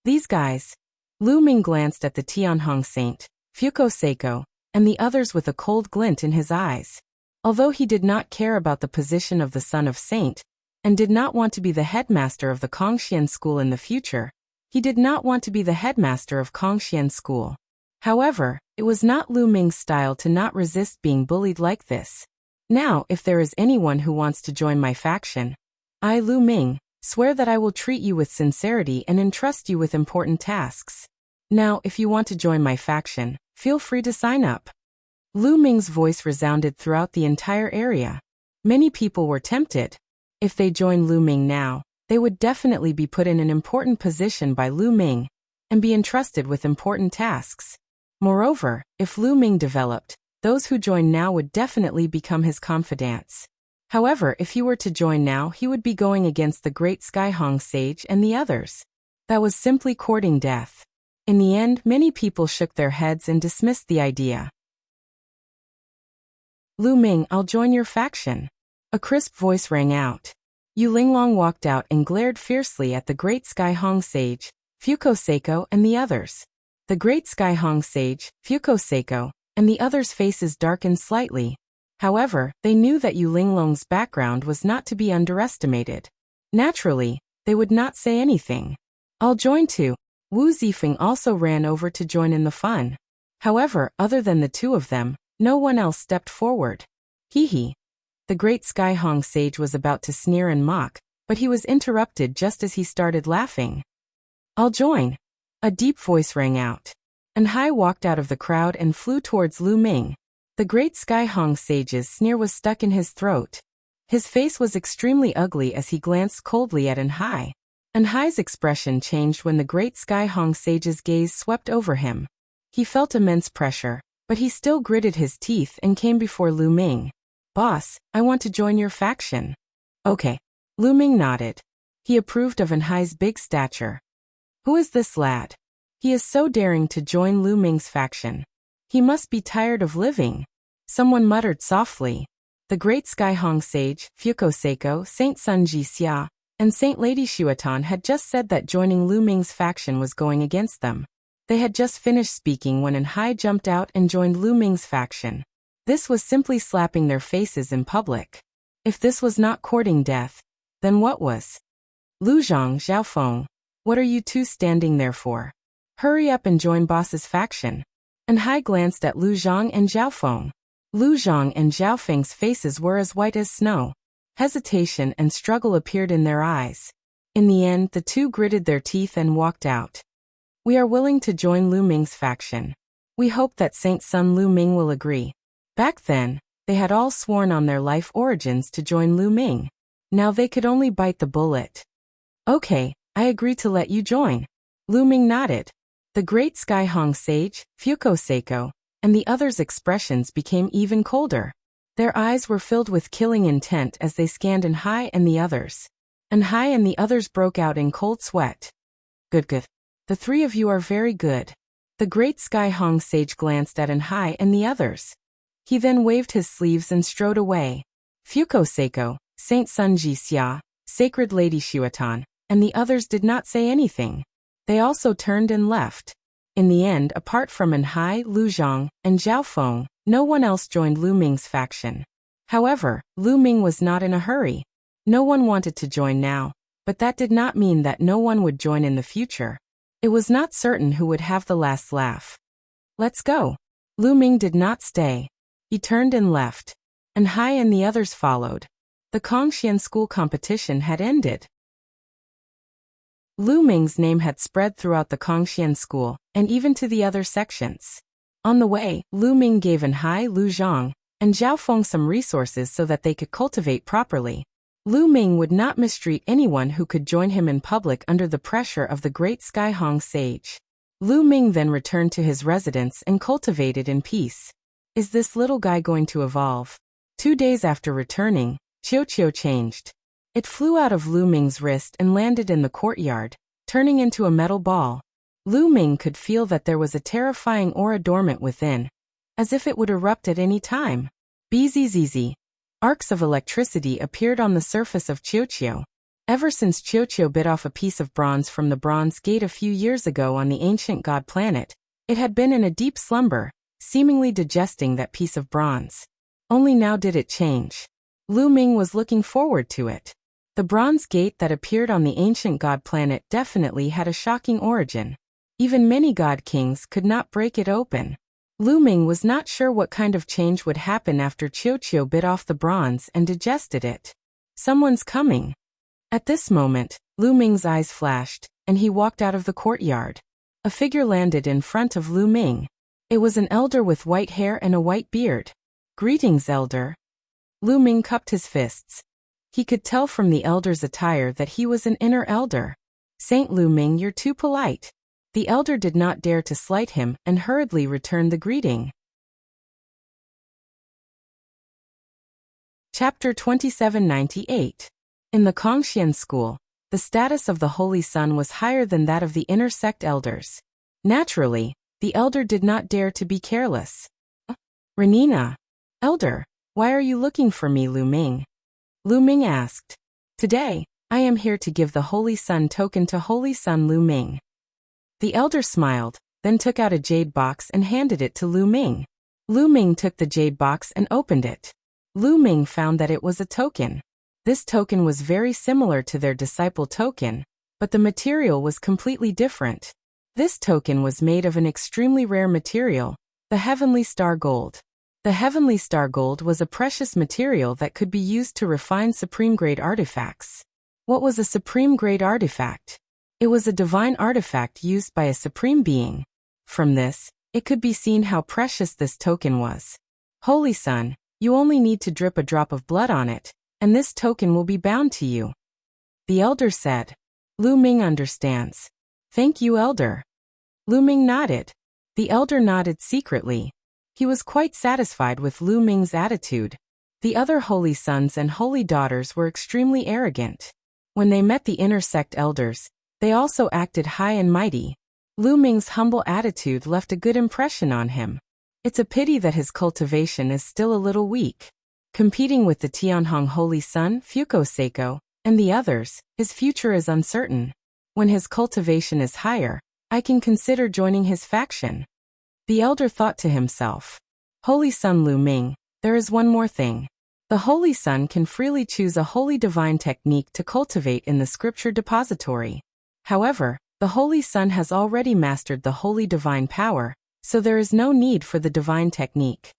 These guys. Lu Ming glanced at the Tianhong saint, Fuko Seiko, and the others with a cold glint in his eyes. Although he did not care about the position of the son of saint, and did not want to be the headmaster of the Kongxian school in the future, he did not want to be the headmaster of Kongxian school. However, it was not Lu Ming's style to not resist being bullied like this. Now, if there is anyone who wants to join my faction, I, Lu Ming, swear that I will treat you with sincerity and entrust you with important tasks. Now, if you want to join my faction, feel free to sign up. Lu Ming's voice resounded throughout the entire area. Many people were tempted. If they joined Lu Ming now, they would definitely be put in an important position by Lu Ming and be entrusted with important tasks. Moreover, if Lu Ming developed, those who join now would definitely become his confidants. However, if he were to join now, he would be going against the great Skyhong sage and the others. That was simply courting death. In the end, many people shook their heads and dismissed the idea. Lu Ming, I'll join your faction. A crisp voice rang out. Yu Linglong walked out and glared fiercely at the great Sky Hong sage, Fuko Seiko, and the others. The great Sky Hong sage, Fuko Seiko, and the others' faces darkened slightly. However, they knew that Yu Linglong's background was not to be underestimated. Naturally, they would not say anything. I'll join too. Wu Zifeng also ran over to join in the fun. However, other than the two of them, no one else stepped forward. Hee. The great Sky Hong sage was about to sneer and mock, but he was interrupted just as he started laughing. I'll join. A deep voice rang out. And Hai walked out of the crowd and flew towards Lu Ming. The great Sky Hong sage's sneer was stuck in his throat. His face was extremely ugly as he glanced coldly at Hai. Hai's expression changed when the great Sky Hong sage's gaze swept over him. He felt immense pressure, but he still gritted his teeth and came before Lu Ming. Boss, I want to join your faction. Okay. Lu Ming nodded. He approved of Hai's big stature. Who is this lad? He is so daring to join Lu Ming's faction. He must be tired of living. Someone muttered softly. The great Sky Hong sage, Fuko Seiko, Saint Sun Ji Xia, and Saint Lady Xuatan had just said that joining Lu Ming's faction was going against them. They had just finished speaking when Hai jumped out and joined Lu Ming's faction. This was simply slapping their faces in public. If this was not courting death, then what was? Lu Zhang, Xiaofeng, what are you two standing there for? Hurry up and join boss's faction. Hai glanced at Lu Zhang and Xiaofeng. Lu Zhang and Xiaofeng's faces were as white as snow. Hesitation and struggle appeared in their eyes. In the end, the two gritted their teeth and walked out. We are willing to join Lu Ming's faction. We hope that Saint Sun Lu Ming will agree. Back then, they had all sworn on their life origins to join Lu Ming. Now they could only bite the bullet. Okay, I agree to let you join. Lu Ming nodded. The great Sky Hong sage, Fuko Seiko, and the others' expressions became even colder. Their eyes were filled with killing intent as they scanned Hai and the others. Hai and the others broke out in cold sweat. Good. The three of you are very good. The great Sky Hong sage glanced at Hai and the others. He then waved his sleeves and strode away. Fuko Seiko, Saint Sun Ji Xia, Sacred Lady Xuatan, and the others did not say anything. They also turned and left. In the end, apart from Hai, Lu Zhang, and Xiaofeng, no one else joined Lu Ming's faction. However, Lu Ming was not in a hurry. No one wanted to join now, but that did not mean that no one would join in the future. It was not certain who would have the last laugh. Let's go. Lu Ming did not stay. He turned and left. Hai and the others followed. The Kongxian school competition had ended. Lu Ming's name had spread throughout the Kongxian school, and even to the other sections. On the way, Lu Ming gave Hai, Lu Zhang, and Xiaofeng some resources so that they could cultivate properly. Lu Ming would not mistreat anyone who could join him in public under the pressure of the great Sky Hong sage. Lu Ming then returned to his residence and cultivated in peace. Is this little guy going to evolve? 2 days after returning, Qiu changed. It flew out of Lu Ming's wrist and landed in the courtyard, turning into a metal ball. Lu Ming could feel that there was a terrifying aura dormant within, as if it would erupt at any time. Bzzz. Arcs of electricity appeared on the surface of Qiu. Ever since Qiu bit off a piece of bronze from the Bronze Gate a few years ago on the ancient god planet, it had been in a deep slumber, seemingly digesting that piece of bronze. Only now did it change. Lu Ming was looking forward to it. The Bronze Gate that appeared on the ancient god planet definitely had a shocking origin. Even many god kings could not break it open. Lu Ming was not sure what kind of change would happen after Qiu bit off the bronze and digested it. Someone's coming. At this moment, Lu Ming's eyes flashed, and he walked out of the courtyard. A figure landed in front of Lu Ming. It was an elder with white hair and a white beard. Greetings, elder. Lu Ming cupped his fists. He could tell from the elder's attire that he was an inner elder. Saint Lu Ming, you're too polite. The elder did not dare to slight him and hurriedly returned the greeting. Chapter 2798. In the Kongxian school, the status of the Holy Sun was higher than that of the inner sect elders. Naturally, the elder did not dare to be careless. Renina. Elder, why are you looking for me, Lu Ming? Lu Ming asked. Today, I am here to give the Holy Sun token to Holy Sun Lu Ming. The elder smiled, then took out a jade box and handed it to Lu Ming. Lu Ming took the jade box and opened it. Lu Ming found that it was a token. This token was very similar to their disciple token, but the material was completely different. This token was made of an extremely rare material, the heavenly star gold. The heavenly star gold was a precious material that could be used to refine supreme-grade artifacts. What was a supreme-grade artifact? It was a divine artifact used by a supreme being. From this, it could be seen how precious this token was. Holy Sun, you only need to drip a drop of blood on it, and this token will be bound to you. The elder said. Lu Ming understands. Thank you, elder. Lu Ming nodded. The elder nodded secretly. He was quite satisfied with Lu Ming's attitude. The other holy sons and holy daughters were extremely arrogant. When they met the inner sect elders, they also acted high and mighty. Lu Ming's humble attitude left a good impression on him. It's a pity that his cultivation is still a little weak. Competing with the Tianhong Holy Sun, Fuko Seiko, and the others, his future is uncertain. When his cultivation is higher, I can consider joining his faction. The elder thought to himself. Holy Sun Lu Ming, there is one more thing. The Holy Sun can freely choose a holy divine technique to cultivate in the scripture depository. However, the Holy Sun has already mastered the holy divine power, so there is no need for the divine technique.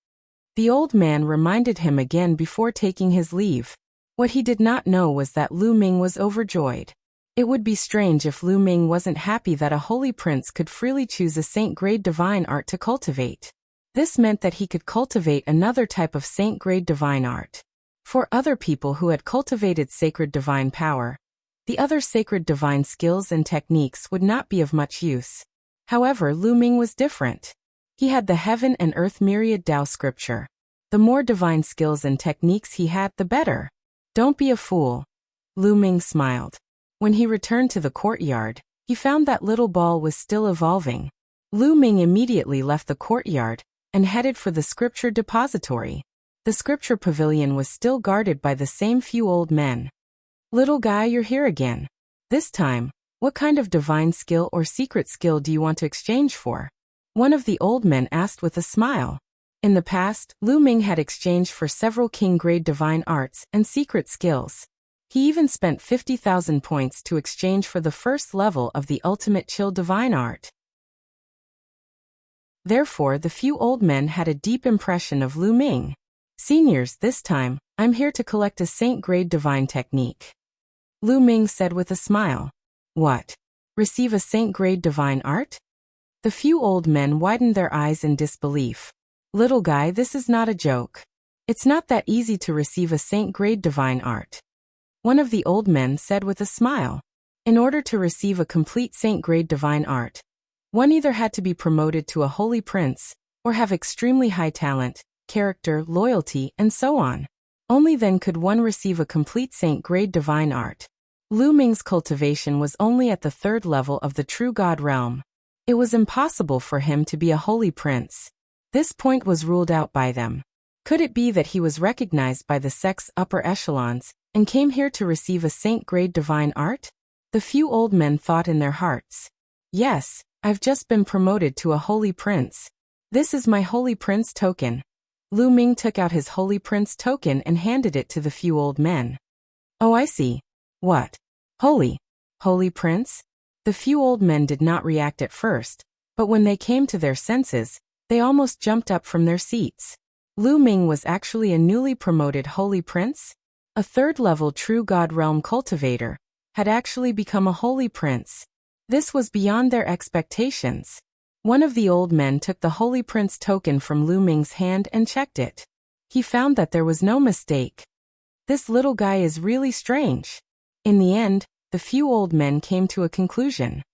The old man reminded him again before taking his leave. What he did not know was that Lu Ming was overjoyed. It would be strange if Lu Ming wasn't happy that a holy prince could freely choose a saint-grade divine art to cultivate. This meant that he could cultivate another type of saint-grade divine art. For other people who had cultivated sacred divine power, the other sacred divine skills and techniques would not be of much use. However, Lu Ming was different. He had the heaven and earth myriad Tao scripture. The more divine skills and techniques he had, the better. Don't be a fool. Lu Ming smiled. When he returned to the courtyard, he found that little ball was still evolving. Lu Ming immediately left the courtyard and headed for the scripture depository. The scripture pavilion was still guarded by the same few old men. Little guy, you're here again. This time, what kind of divine skill or secret skill do you want to exchange for? One of the old men asked with a smile. In the past, Lu Ming had exchanged for several king-grade divine arts and secret skills. He even spent 50,000 points to exchange for the first level of the ultimate chill divine art. Therefore, the few old men had a deep impression of Lu Ming. Seniors, this time, I'm here to collect a saint-grade divine technique. Lu Ming said with a smile. What? Receive a saint-grade divine art? The few old men widened their eyes in disbelief. Little guy, this is not a joke. It's not that easy to receive a saint-grade divine art. One of the old men said with a smile. In order to receive a complete saint-grade divine art, one either had to be promoted to a holy prince, or have extremely high talent, character, loyalty, and so on. Only then could one receive a complete saint-grade divine art. Lu Ming's cultivation was only at the third level of the true God realm. It was impossible for him to be a holy prince. This point was ruled out by them. Could it be that he was recognized by the sect's upper echelons, and came here to receive a saint-grade divine art? The few old men thought in their hearts. Yes, I've just been promoted to a holy prince. This is my holy prince token. Lu Ming took out his holy prince token and handed it to the few old men. Oh, I see. What? Holy prince? The few old men did not react at first, but when they came to their senses, they almost jumped up from their seats. Lu Ming was actually a newly promoted holy prince? A third-level true God realm cultivator, had actually become a holy prince. This was beyond their expectations. One of the old men took the holy prince token from Lu Ming's hand and checked it. He found that there was no mistake. This little guy is really strange. In the end, the few old men came to a conclusion.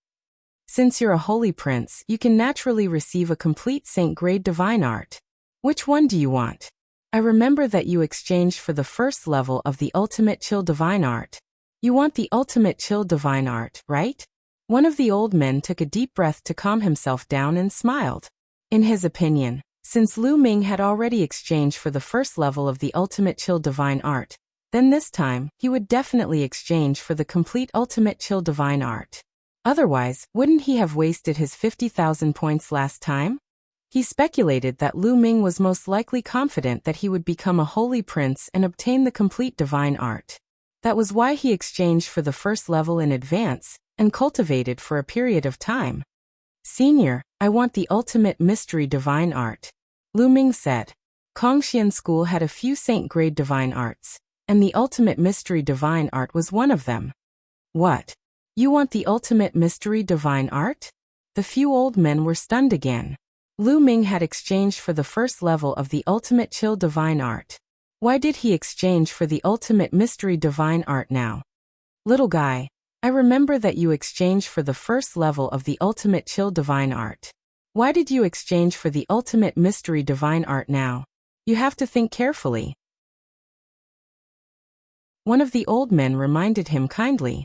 Since you're a holy prince, you can naturally receive a complete saint-grade divine art. Which one do you want? I remember that you exchanged for the first level of the ultimate chill divine art. You want the ultimate chill divine art, right? One of the old men took a deep breath to calm himself down and smiled. In his opinion, since Lu Ming had already exchanged for the first level of the ultimate chill divine art, then this time, he would definitely exchange for the complete ultimate chill divine art. Otherwise, wouldn't he have wasted his 50,000 points last time? He speculated that Lu Ming was most likely confident that he would become a holy prince and obtain the complete divine art. That was why he exchanged for the first level in advance, and cultivated for a period of time. Senior, I want the ultimate mystery divine art, Lu Ming said. Kongxian School had a few saint-grade divine arts, and the ultimate mystery divine art was one of them. What? You want the ultimate mystery divine art? The few old men were stunned again. Lu Ming had exchanged for the first level of the ultimate chill divine art. Why did he exchange for the ultimate mystery divine art now? Little guy, I remember that you exchanged for the first level of the ultimate chill divine art. Why did you exchange for the ultimate mystery divine art now? You have to think carefully. One of the old men reminded him kindly.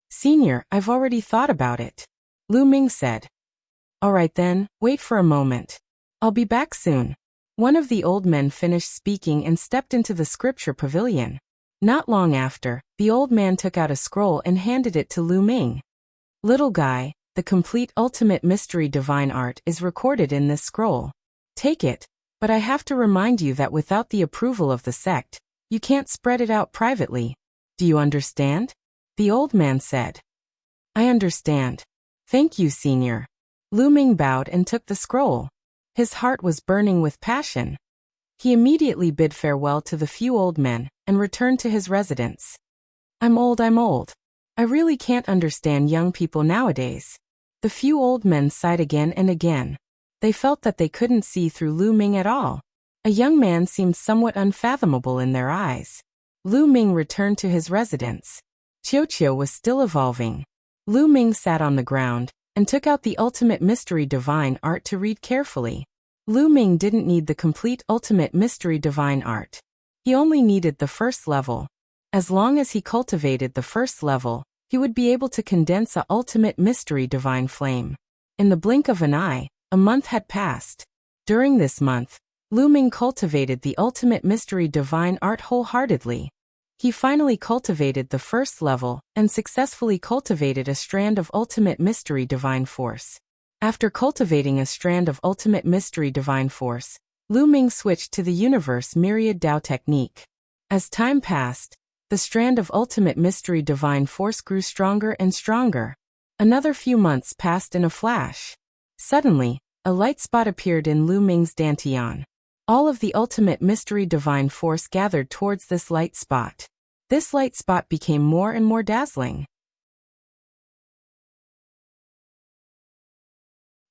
Senior, I've already thought about it, Lu Ming said. All right then, wait for a moment. I'll be back soon. One of the old men finished speaking and stepped into the scripture pavilion. Not long after, the old man took out a scroll and handed it to Lu Ming. Little guy, the complete ultimate mystery divine art is recorded in this scroll. Take it, but I have to remind you that without the approval of the sect, you can't spread it out privately. Do you understand? The old man said. I understand. Thank you, Senior. Lu Ming bowed and took the scroll. His heart was burning with passion. He immediately bid farewell to the few old men and returned to his residence. I'm old. I really can't understand young people nowadays. The few old men sighed again and again. They felt that they couldn't see through Lu Ming at all. A young man seemed somewhat unfathomable in their eyes. Lu Ming returned to his residence. Qiuqiu was still evolving. Lu Ming sat on the ground and took out the ultimate mystery divine art to read carefully. Lu Ming didn't need the complete ultimate mystery divine art. He only needed the first level. As long as he cultivated the first level, he would be able to condense a ultimate mystery divine flame. In the blink of an eye, a month had passed. During this month, Lu Ming cultivated the ultimate mystery divine art wholeheartedly. He finally cultivated the first level and successfully cultivated a strand of ultimate mystery divine force. After cultivating a strand of ultimate mystery divine force, Lu Ming switched to the universe myriad Dao technique. As time passed, the strand of ultimate mystery divine force grew stronger and stronger. Another few months passed in a flash. Suddenly, a light spot appeared in Lu Ming's dantian. All of the ultimate mystery divine force gathered towards this light spot. This light spot became more and more dazzling.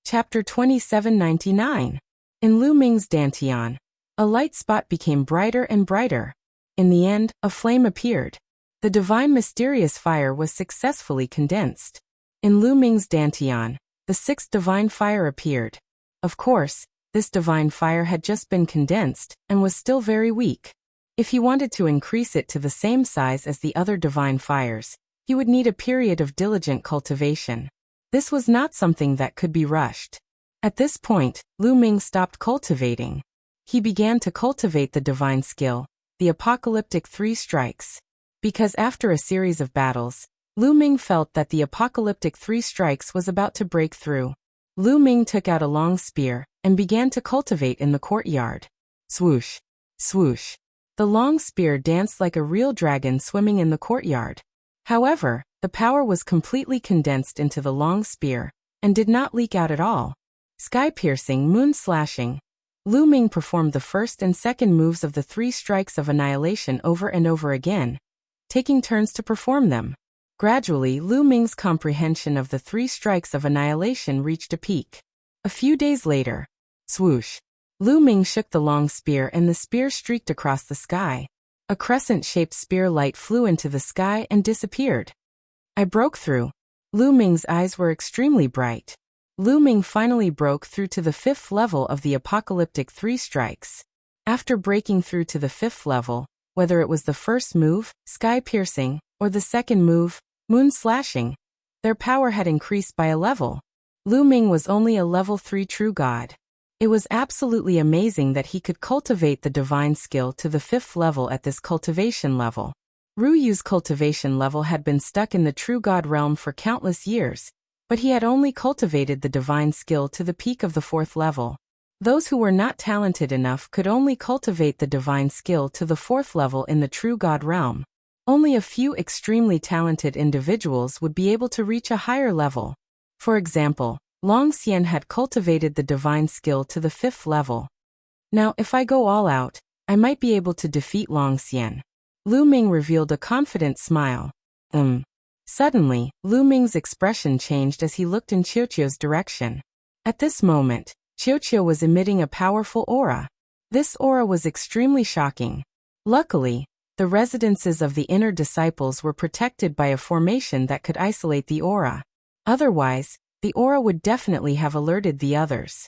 Chapter 2799. In Lu Ming's dantian, a light spot became brighter and brighter. In the end, a flame appeared. The divine mysterious fire was successfully condensed. In Lu Ming's dantian, the sixth divine fire appeared. Of course, this divine fire had just been condensed and was still very weak. If he wanted to increase it to the same size as the other divine fires, he would need a period of diligent cultivation. This was not something that could be rushed. At this point, Lu Ming stopped cultivating. He began to cultivate the divine skill, the apocalyptic 3 strikes. Because after a series of battles, Lu Ming felt that the apocalyptic 3 strikes was about to break through. Lu Ming took out a long spear and began to cultivate in the courtyard. Swoosh, swoosh. The long spear danced like a real dragon swimming in the courtyard. However, the power was completely condensed into the long spear and did not leak out at all. Sky-piercing, moon-slashing. Lu Ming performed the first and second moves of the 3 strikes of annihilation over and over again, taking turns to perform them. Gradually, Lu Ming's comprehension of the 3 strikes of annihilation reached a peak. A few days later, swoosh. Lu Ming shook the long spear and the spear streaked across the sky. A crescent-shaped spear light flew into the sky and disappeared. I broke through. Lu Ming's eyes were extremely bright. Lu Ming finally broke through to the 5th level of the apocalyptic 3 strikes. After breaking through to the 5th level, whether it was the first move, sky-piercing, or the second move, moon-slashing, Their power had increased by a level. Lu Ming was only a level 3 true god. It was absolutely amazing that he could cultivate the divine skill to the 5th level at this cultivation level. Ru Yu's cultivation level had been stuck in the true god realm for countless years, but he had only cultivated the divine skill to the peak of the 4th level. Those who were not talented enough could only cultivate the divine skill to the 4th level in the true god realm. Only a few extremely talented individuals would be able to reach a higher level. For example, Long Xian had cultivated the divine skill to the 5th level. Now, if I go all out, I might be able to defeat Long Xian. Lu Ming revealed a confident smile. Suddenly, Lu Ming's expression changed as he looked in Qiuqiu's direction. At this moment, Qiuqiu was emitting a powerful aura. This aura was extremely shocking. Luckily, the residences of the inner disciples were protected by a formation that could isolate the aura. Otherwise, the aura would definitely have alerted the others.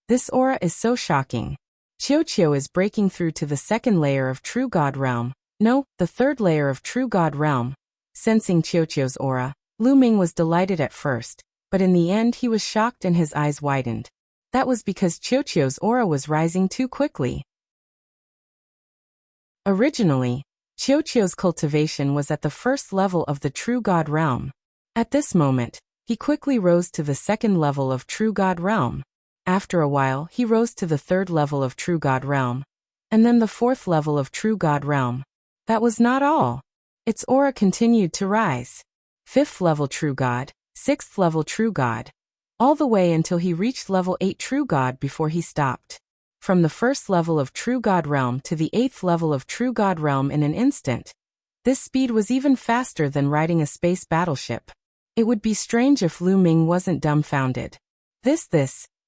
This aura is so shocking. Qiuqiu is breaking through to the 2nd layer of True God Realm. No, the 3rd layer of True God Realm. Sensing Qiuqiu's aura, Lu Ming was delighted at first, but in the end he was shocked and his eyes widened. That was because Qiuqiu's aura was rising too quickly. Originally, Qiuqiu's cultivation was at the 1st level of the True God Realm. At this moment, he quickly rose to the 2nd level of True God Realm. After a while, he rose to the 3rd level of True God Realm, and then the 4th level of True God Realm. That was not all. Its aura continued to rise. 5th level True God, 6th level True God, all the way until he reached level 8 True God before he stopped. From the 1st level of True God Realm to the 8th level of True God Realm in an instant. This speed was even faster than riding a space battleship. It would be strange if Lu Ming wasn't dumbfounded.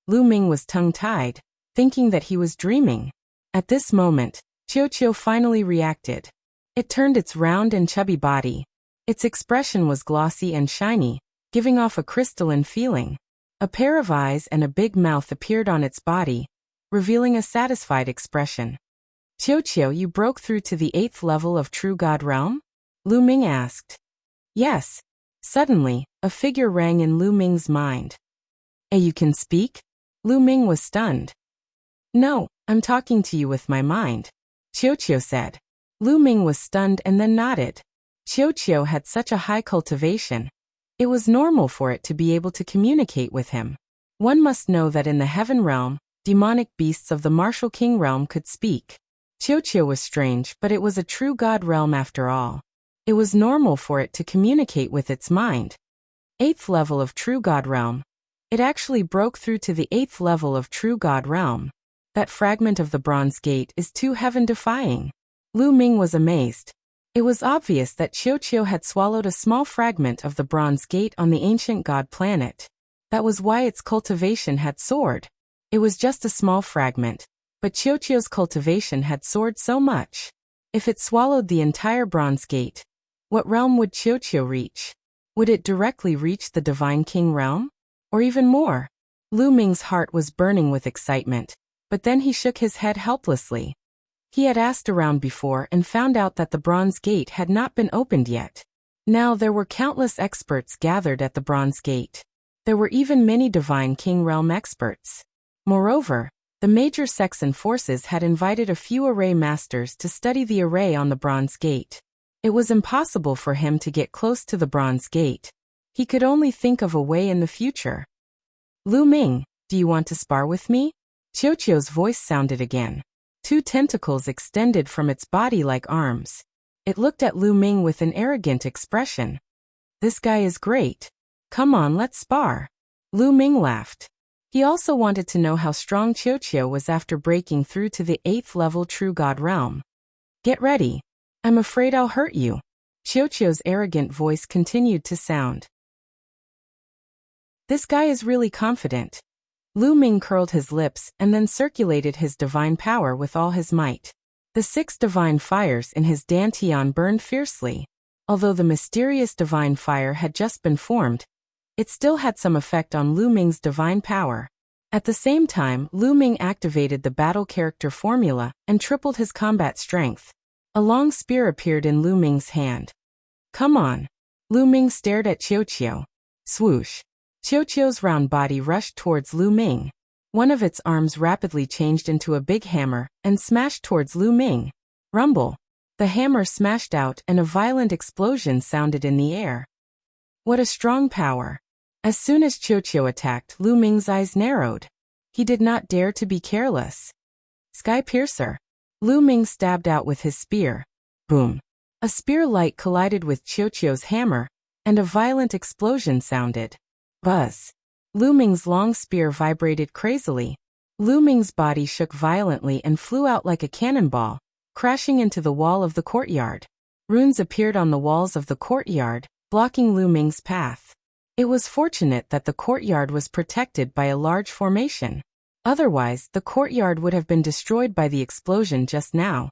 Lu Ming was tongue-tied, thinking that he was dreaming. At this moment, Qiuqiu finally reacted. It turned its round and chubby body. Its expression was glossy and shiny, giving off a crystalline feeling. A pair of eyes and a big mouth appeared on its body, revealing a satisfied expression. Qiuqiu, you broke through to the 8th level of True God Realm? Lu Ming asked. Yes. Suddenly, a figure rang in Lu Ming's mind. You can speak? Lu Ming was stunned. No, I'm talking to you with my mind, Qiuqiu said. Lu Ming was stunned and then nodded. Qiuqiu had such a high cultivation. It was normal for it to be able to communicate with him. One must know that in the heaven realm, demonic beasts of the martial king realm could speak. Qiuqiu was strange, but it was a true god realm after all. It was normal for it to communicate with its mind. 8th level of True God Realm. It actually broke through to the 8th level of True God Realm. That fragment of the Bronze Gate is too heaven-defying. Lu Ming was amazed. It was obvious that Qiuqiu had swallowed a small fragment of the Bronze Gate on the ancient god planet. That was why its cultivation had soared. It was just a small fragment, but Qiuqiu's cultivation had soared so much. If it swallowed the entire Bronze Gate, what realm would Qiuqiu reach? Would it directly reach the Divine King realm? Or even more? Lu Ming's heart was burning with excitement, but then he shook his head helplessly. He had asked around before and found out that the Bronze Gate had not been opened yet. Now there were countless experts gathered at the Bronze Gate. There were even many Divine King realm experts. Moreover, the major Saxon forces had invited a few array masters to study the array on the Bronze Gate. It was impossible for him to get close to the Bronze Gate. He could only think of a way in the future. Lu Ming, do you want to spar with me? Qiuqiu's voice sounded again. 2 tentacles extended from its body like arms. It looked at Lu Ming with an arrogant expression. This guy is great. Come on, let's spar. Lu Ming laughed. He also wanted to know how strong Qiuqiu was after breaking through to the 8th level True God Realm. Get ready. I'm afraid I'll hurt you. Qiuqiu's arrogant voice continued to sound. This guy is really confident. Lu Ming curled his lips and then circulated his divine power with all his might. The 6 divine fires in his dantian burned fiercely. Although the mysterious divine fire had just been formed, it still had some effect on Lu Ming's divine power. At the same time, Lu Ming activated the battle character formula and tripled his combat strength. A long spear appeared in Lu Ming's hand. Come on. Lu Ming stared at Qiuqiu. Swoosh. Qiuqiu's round body rushed towards Lu Ming. One of its arms rapidly changed into a big hammer and smashed towards Lu Ming. Rumble. The hammer smashed out and a violent explosion sounded in the air. What a strong power. As soon as Qiuqiu attacked, Lu Ming's eyes narrowed. He did not dare to be careless. Sky Piercer. Lu Ming stabbed out with his spear. Boom. A spear light collided with Qiuqiu's hammer, and a violent explosion sounded. Buzz. Lu Ming's long spear vibrated crazily. Lu Ming's body shook violently and flew out like a cannonball, crashing into the wall of the courtyard. Runes appeared on the walls of the courtyard, blocking Lu Ming's path. It was fortunate that the courtyard was protected by a large formation. Otherwise, the courtyard would have been destroyed by the explosion just now.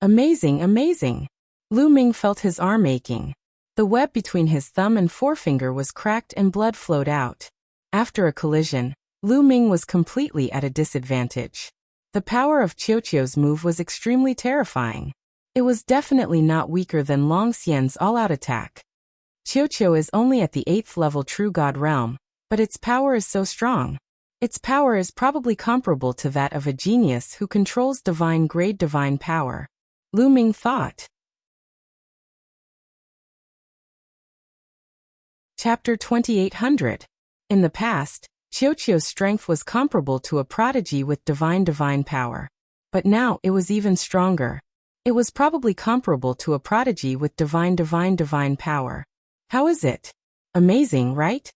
Amazing, amazing. Lu Ming felt his arm aching. The web between his thumb and forefinger was cracked and blood flowed out. After a collision, Lu Ming was completely at a disadvantage. The power of Qiuqiu's move was extremely terrifying. It was definitely not weaker than Long Xian's all-out attack. Qiuqiu is only at the 8th level True God realm, but its power is so strong. Its power is probably comparable to that of a genius who controls divine-grade divine power. Lu Ming thought. Chapter 2800. In the past, Qiuqiu's strength was comparable to a prodigy with divine power. But now it was even stronger. It was probably comparable to a prodigy with divine power. How is it? Amazing, right?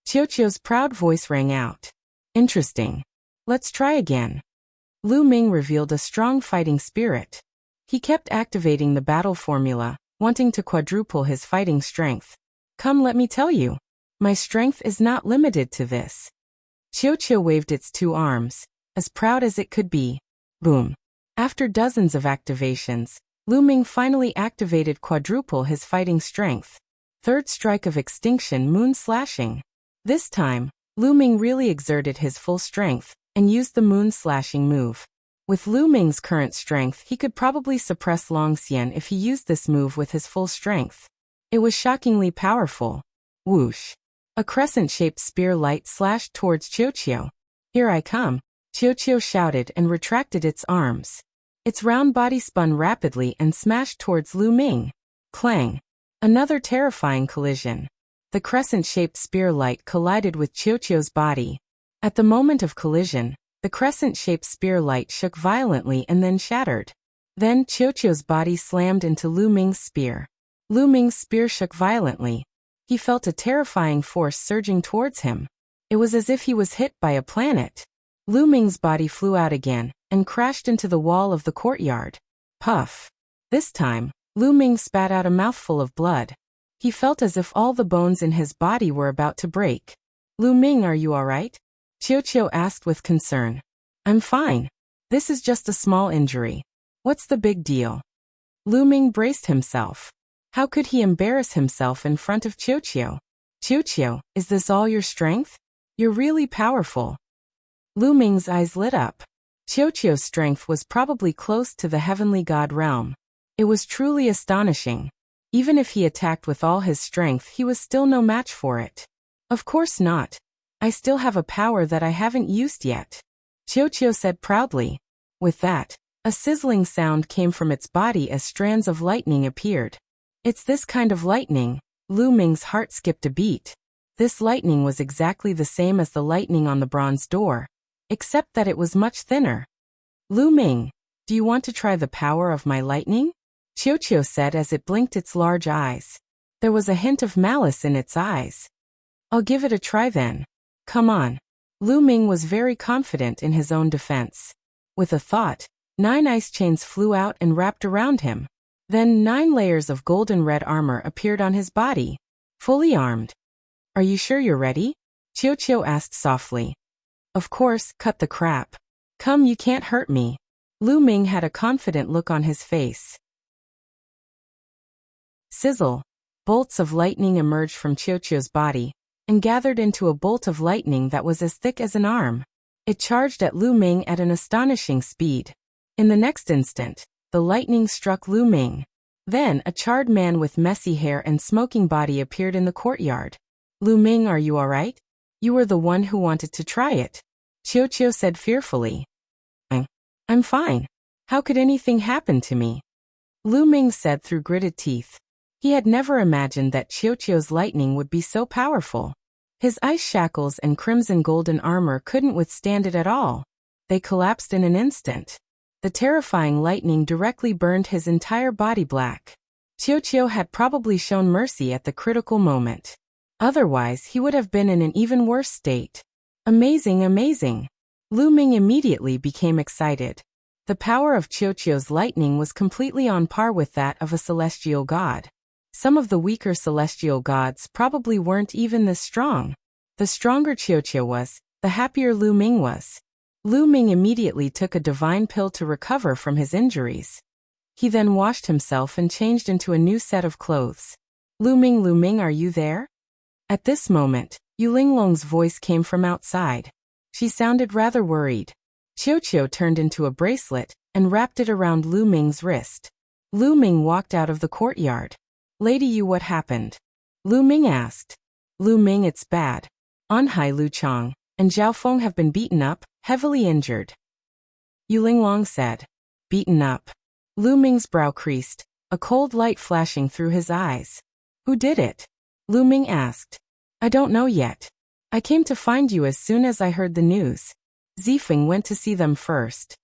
Qiuqiu's proud voice rang out. Interesting. Let's try again. Lu Ming revealed a strong fighting spirit. He kept activating the battle formula, wanting to quadruple his fighting strength. Come, let me tell you. My strength is not limited to this. Qiuqiu waved its two arms, as proud as it could be. Boom. After dozens of activations, Lu Ming finally activated quadruple his fighting strength. Third strike of extinction, moon slashing. This time, Lu Ming really exerted his full strength and used the moon slashing move. With Lu Ming's current strength, he could probably suppress Long Xian if he used this move with his full strength. It was shockingly powerful. Whoosh. A crescent-shaped spear light slashed towards Qiuqiu. Here I come, Qiuqiu shouted and retracted its arms. Its round body spun rapidly and smashed towards Lu Ming. Clang. Another terrifying collision. The crescent-shaped spear light collided with Qiuqiu's body. At the moment of collision, the crescent-shaped spear light shook violently and then shattered. Then Qiuqiu's body slammed into Lu Ming's spear. Lu Ming's spear shook violently. He felt a terrifying force surging towards him. It was as if he was hit by a planet. Lu Ming's body flew out again and crashed into the wall of the courtyard. Puff. This time, Lu Ming spat out a mouthful of blood. He felt as if all the bones in his body were about to break. Lu Ming, are you alright? Qiuqiu asked with concern. I'm fine. This is just a small injury. What's the big deal? Lu Ming braced himself. How could he embarrass himself in front of Qiuqiu? Qiuqiu, is this all your strength? You're really powerful. Lu Ming's eyes lit up. Qiuqiu's strength was probably close to the heavenly god realm. It was truly astonishing. Even if he attacked with all his strength, he was still no match for it. Of course not. I still have a power that I haven't used yet. Qiuqiu said proudly. With that, a sizzling sound came from its body as strands of lightning appeared. It's this kind of lightning. Lu Ming's heart skipped a beat. This lightning was exactly the same as the lightning on the bronze door, except that it was much thinner. Lu Ming, do you want to try the power of my lightning? Qiuqiu said as it blinked its large eyes. There was a hint of malice in its eyes. I'll give it a try then. Come on. Lu Ming was very confident in his own defense. With a thought, 9 ice chains flew out and wrapped around him. Then 9 layers of golden red armor appeared on his body. Fully armed. Are you sure you're ready? Qiuqiu asked softly. Of course, cut the crap. Come, you can't hurt me. Lu Ming had a confident look on his face. Sizzle. Bolts of lightning emerged from Qiuqiu's body and gathered into a bolt of lightning that was as thick as an arm. It charged at Lu Ming at an astonishing speed. In the next instant, the lightning struck Lu Ming. Then a charred man with messy hair and smoking body appeared in the courtyard. Lu Ming, are you alright? You were the one who wanted to try it. Qiu said fearfully. I'm fine. How could anything happen to me? Lu Ming said through gritted teeth. He had never imagined that Qiu's lightning would be so powerful. His ice shackles and crimson golden armor couldn't withstand it at all. They collapsed in an instant. The terrifying lightning directly burned his entire body black. Qiu had probably shown mercy at the critical moment. Otherwise, he would have been in an even worse state. Amazing, amazing. Lu Ming immediately became excited. The power of Qiu's lightning was completely on par with that of a celestial god. Some of the weaker celestial gods probably weren't even this strong. The stronger Qiu was, the happier Lu Ming was. Lu Ming immediately took a divine pill to recover from his injuries. He then washed himself and changed into a new set of clothes. Lu Ming, are you there? At this moment, Yu Linglong's voice came from outside. She sounded rather worried. Qiu turned into a bracelet and wrapped it around Lu Ming's wrist. Lu Ming walked out of the courtyard. Lady Yu, what happened? Lu Ming asked. Lu Ming, it's bad. Anhai Luchang and Zhao Feng have been beaten up, heavily injured. Yu Linglong said. Beaten up. Lu Ming's brow creased, a cold light flashing through his eyes. Who did it? Lu Ming asked. I don't know yet. I came to find you as soon as I heard the news. Zifeng went to see them first.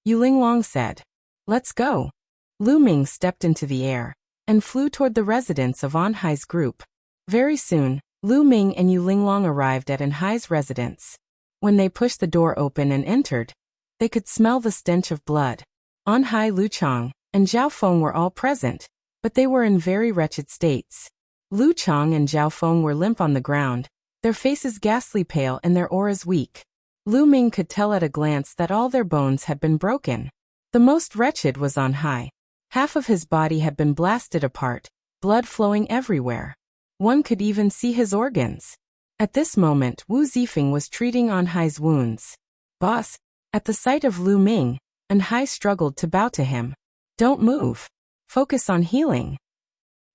Yu Linglong said. Let's go. Lu Ming stepped into the air and flew toward the residence of Anhai's group. Very soon, Lu Ming and Yu Linglong arrived at Anhai's residence. When they pushed the door open and entered, they could smell the stench of blood. Anhai Luchang and Zhao Feng were all present, but they were in very wretched states. Luchang and Zhao Feng were limp on the ground, their faces ghastly pale and their auras weak. Lu Ming could tell at a glance that all their bones had been broken. The most wretched was Anhai. Half of his body had been blasted apart, blood flowing everywhere. One could even see his organs. At this moment, Wu Zifeng was treating Anhai's wounds. Boss. At the sight of Lu Ming, Anhai struggled to bow to him. Don't move. Focus on healing.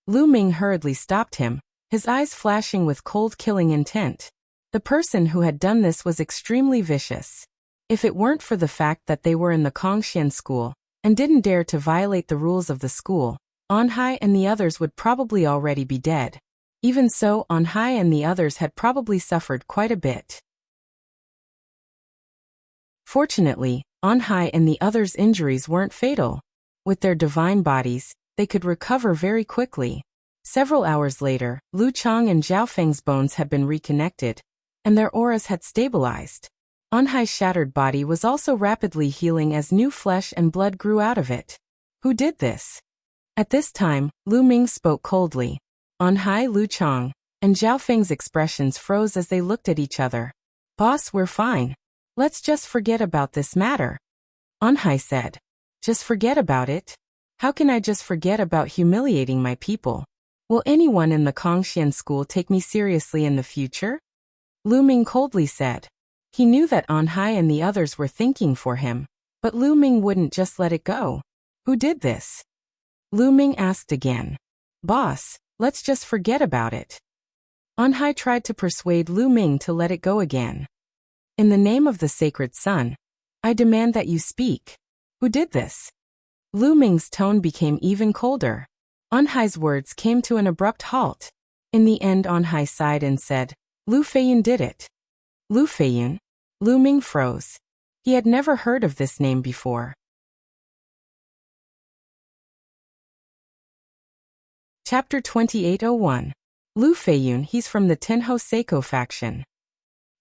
Lu Ming hurriedly stopped him, his eyes flashing with cold killing intent. The person who had done this was extremely vicious. If it weren't for the fact that they were in the Kongxian school and didn't dare to violate the rules of the school, Anhai and the others would probably already be dead. Even so, Anhai and the others had probably suffered quite a bit. Fortunately, Anhai and the others' injuries weren't fatal. With their divine bodies, they could recover very quickly. Several hours later, Lu Chang and Zhao Feng's bones had been reconnected, and their auras had stabilized. Anhai's shattered body was also rapidly healing as new flesh and blood grew out of it. Who did this? At this time, Lu Ming spoke coldly. Anhai, Lu Chang, and Zhao Feng's expressions froze as they looked at each other. Boss, we're fine. Let's just forget about this matter. Anhai said. Just forget about it? How can I just forget about humiliating my people? Will anyone in the Kongxian school take me seriously in the future? Lu Ming coldly said. He knew that Anhai and the others were thinking for him, but Lu Ming wouldn't just let it go. Who did this? Lu Ming asked again. Boss, let's just forget about it. Anhai tried to persuade Lu Ming to let it go again. In the name of the sacred sun, I demand that you speak. Who did this? Lu Ming's tone became even colder. Anhai's words came to an abrupt halt. In the end, Anhai sighed and said, Lu Feiyun did it. Lu Feiyun? Lu Ming froze. He had never heard of this name before. Chapter 2801. Lu Feiyun, he's from the Tenho Seiko faction.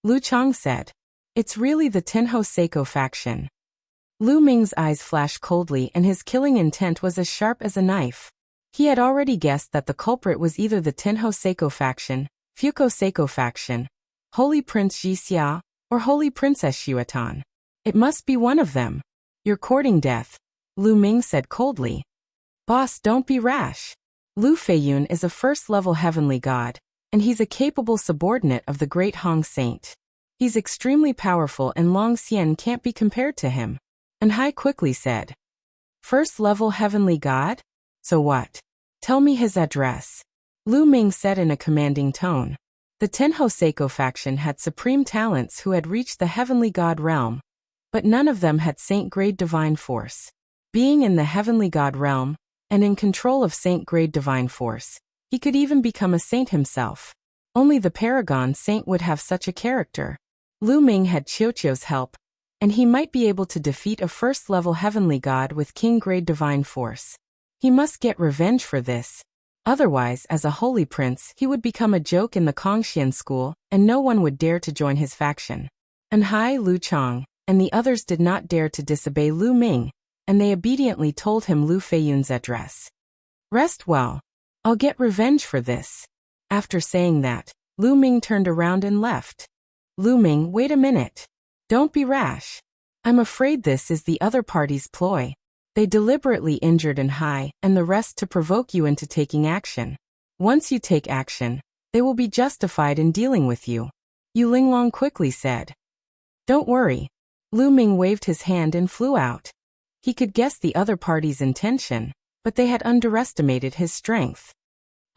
Lu Chang said. It's really the Tenho Seiko faction. Lu Ming's eyes flashed coldly and his killing intent was as sharp as a knife. He had already guessed that the culprit was either the Tenho Seiko faction, Fuko Seiko faction, Holy Prince Jixia, or Holy Princess Xuetan. It must be one of them. You're courting death, Lu Ming said coldly. Boss, don't be rash. Lu Feiyun is a first-level heavenly god, and he's a capable subordinate of the great Hong Saint. He's extremely powerful and Long Xian can't be compared to him. Anhai quickly said. First-level heavenly god? So what? Tell me his address. Lu Ming said in a commanding tone. The Tenho Seiko faction had supreme talents who had reached the heavenly god realm, but none of them had saint-grade divine force. Being in the heavenly god realm, and in control of saint-grade divine force, he could even become a saint himself. Only the Paragon Saint would have such a character. Lu Ming had Qiuqiu's help, and he might be able to defeat a first-level heavenly god with king-grade divine force. He must get revenge for this. Otherwise, as a holy prince, he would become a joke in the Kongxian school, and no one would dare to join his faction. Anhai Lu Chang and the others did not dare to disobey Lu Ming, and they obediently told him Lu Feiyun's address. Rest well. I'll get revenge for this. After saying that, Lu Ming turned around and left. Lu Ming, wait a minute. Don't be rash. I'm afraid this is the other party's ploy. They deliberately injured Anhai and the rest to provoke you into taking action. Once you take action, they will be justified in dealing with you. Yu Linglong quickly said. Don't worry. Lu Ming waved his hand and flew out. He could guess the other party's intention, but they had underestimated his strength.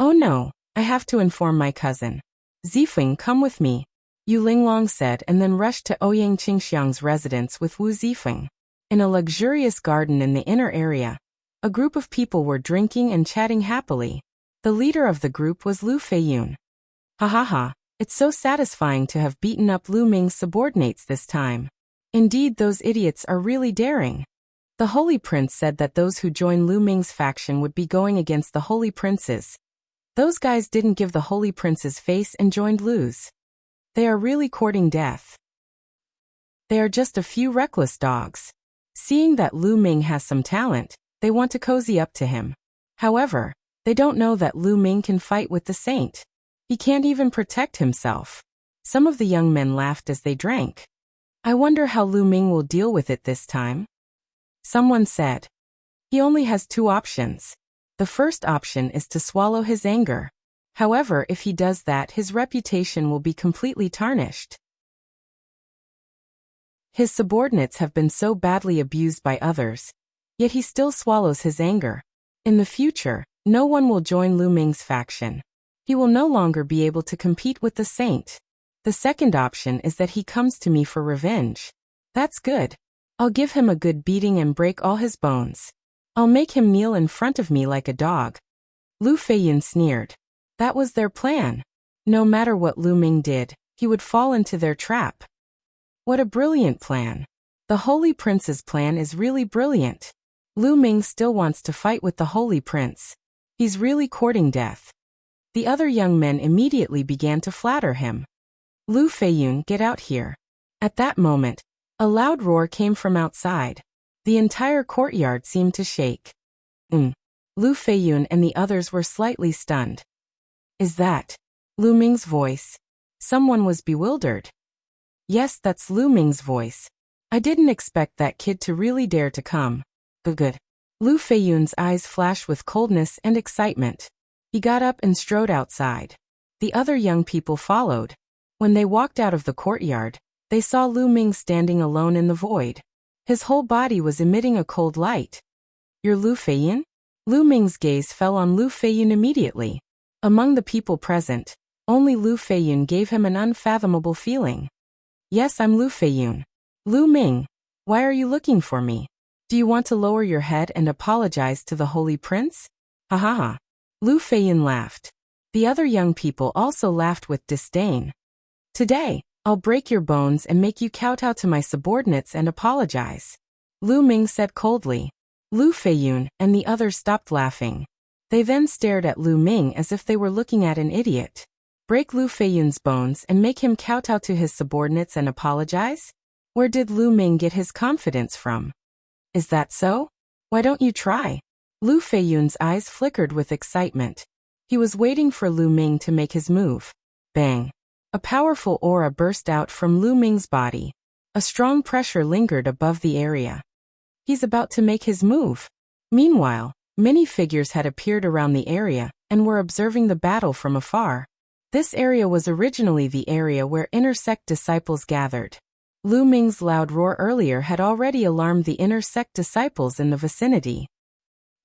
Oh no, I have to inform my cousin. Zifeng, come with me, Yu Linglong said and then rushed to Ouyang Qingxiang's residence with Wu Zifeng. In a luxurious garden in the inner area, a group of people were drinking and chatting happily. The leader of the group was Lu Feiyun. Ha ha ha, it's so satisfying to have beaten up Lu Ming's subordinates this time. Indeed, those idiots are really daring. The Holy Prince said that those who join Lu Ming's faction would be going against the Holy Princes. Those guys didn't give the Holy Prince's face and joined Lu's. They are really courting death. They are just a few reckless dogs. Seeing that Lu Ming has some talent, they want to cozy up to him. However, they don't know that Lu Ming can fight with the saint. He can't even protect himself. Some of the young men laughed as they drank. I wonder how Lu Ming will deal with it this time. Someone said. He only has two options. The first option is to swallow his anger. However, if he does that, his reputation will be completely tarnished. His subordinates have been so badly abused by others, yet he still swallows his anger. In the future, no one will join Lu Ming's faction. He will no longer be able to compete with the saint. The second option is that he comes to me for revenge. That's good. I'll give him a good beating and break all his bones. I'll make him kneel in front of me like a dog. Lu Feiyun sneered. That was their plan. No matter what Lu Ming did, he would fall into their trap. What a brilliant plan. The Holy Prince's plan is really brilliant. Lu Ming still wants to fight with the Holy Prince. He's really courting death. The other young men immediately began to flatter him. Lu Feiyun, get out here. At that moment, a loud roar came from outside. The entire courtyard seemed to shake. Lu Feiyun and the others were slightly stunned. Is that Lu Ming's voice? Someone was bewildered. Yes, that's Lu Ming's voice. I didn't expect that kid to really dare to come. Good. Lu Feiyun's eyes flashed with coldness and excitement. He got up and strode outside. The other young people followed. When they walked out of the courtyard, they saw Lu Ming standing alone in the void. His whole body was emitting a cold light. You're Lu Feiyun? Lu Ming's gaze fell on Lu Feiyun immediately. Among the people present, only Lu Feiyun gave him an unfathomable feeling. Yes, I'm Lu Feiyun. Lu Ming, why are you looking for me? Do you want to lower your head and apologize to the Holy Prince? Ha ha ha. Lu Feiyun laughed. The other young people also laughed with disdain. Today, I'll break your bones and make you kowtow to my subordinates and apologize. Lu Ming said coldly. Lu Feiyun and the others stopped laughing. They then stared at Lu Ming as if they were looking at an idiot. Break Lu Feiyun's bones and make him kowtow to his subordinates and apologize? Where did Lu Ming get his confidence from? Is that so? Why don't you try? Lu Feiyun's eyes flickered with excitement. He was waiting for Lu Ming to make his move. Bang! A powerful aura burst out from Lu Ming's body. A strong pressure lingered above the area. He's about to make his move. Meanwhile, many figures had appeared around the area and were observing the battle from afar. This area was originally the area where inner sect disciples gathered. Lu Ming's loud roar earlier had already alarmed the inner sect disciples in the vicinity.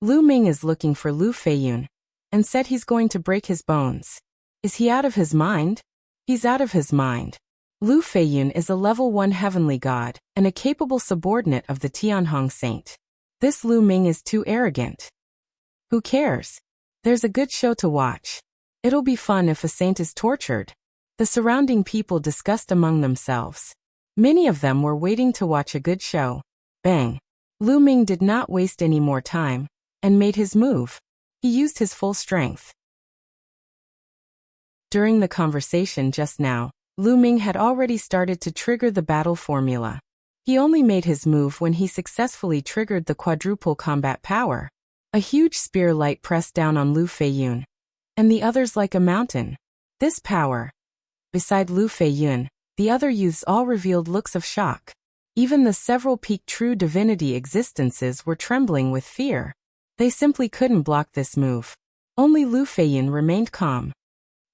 Lu Ming is looking for Lu Feiyun and said he's going to break his bones. Is he out of his mind? He's out of his mind. Lu Feiyun is a level 1 heavenly god, and a capable subordinate of the Tianhong saint. This Lu Ming is too arrogant. Who cares? There's a good show to watch. It'll be fun if a saint is tortured. The surrounding people discussed among themselves. Many of them were waiting to watch a good show. Bang! Lu Ming did not waste any more time, and made his move. He used his full strength. During the conversation just now, Lu Ming had already started to trigger the battle formula. He only made his move when he successfully triggered the quadruple combat power. A huge spear light pressed down on Lu Feiyun, and the others like a mountain. This power. Beside Lu Feiyun, the other youths all revealed looks of shock. Even the several peak true divinity existences were trembling with fear. They simply couldn't block this move. Only Lu Feiyun remained calm.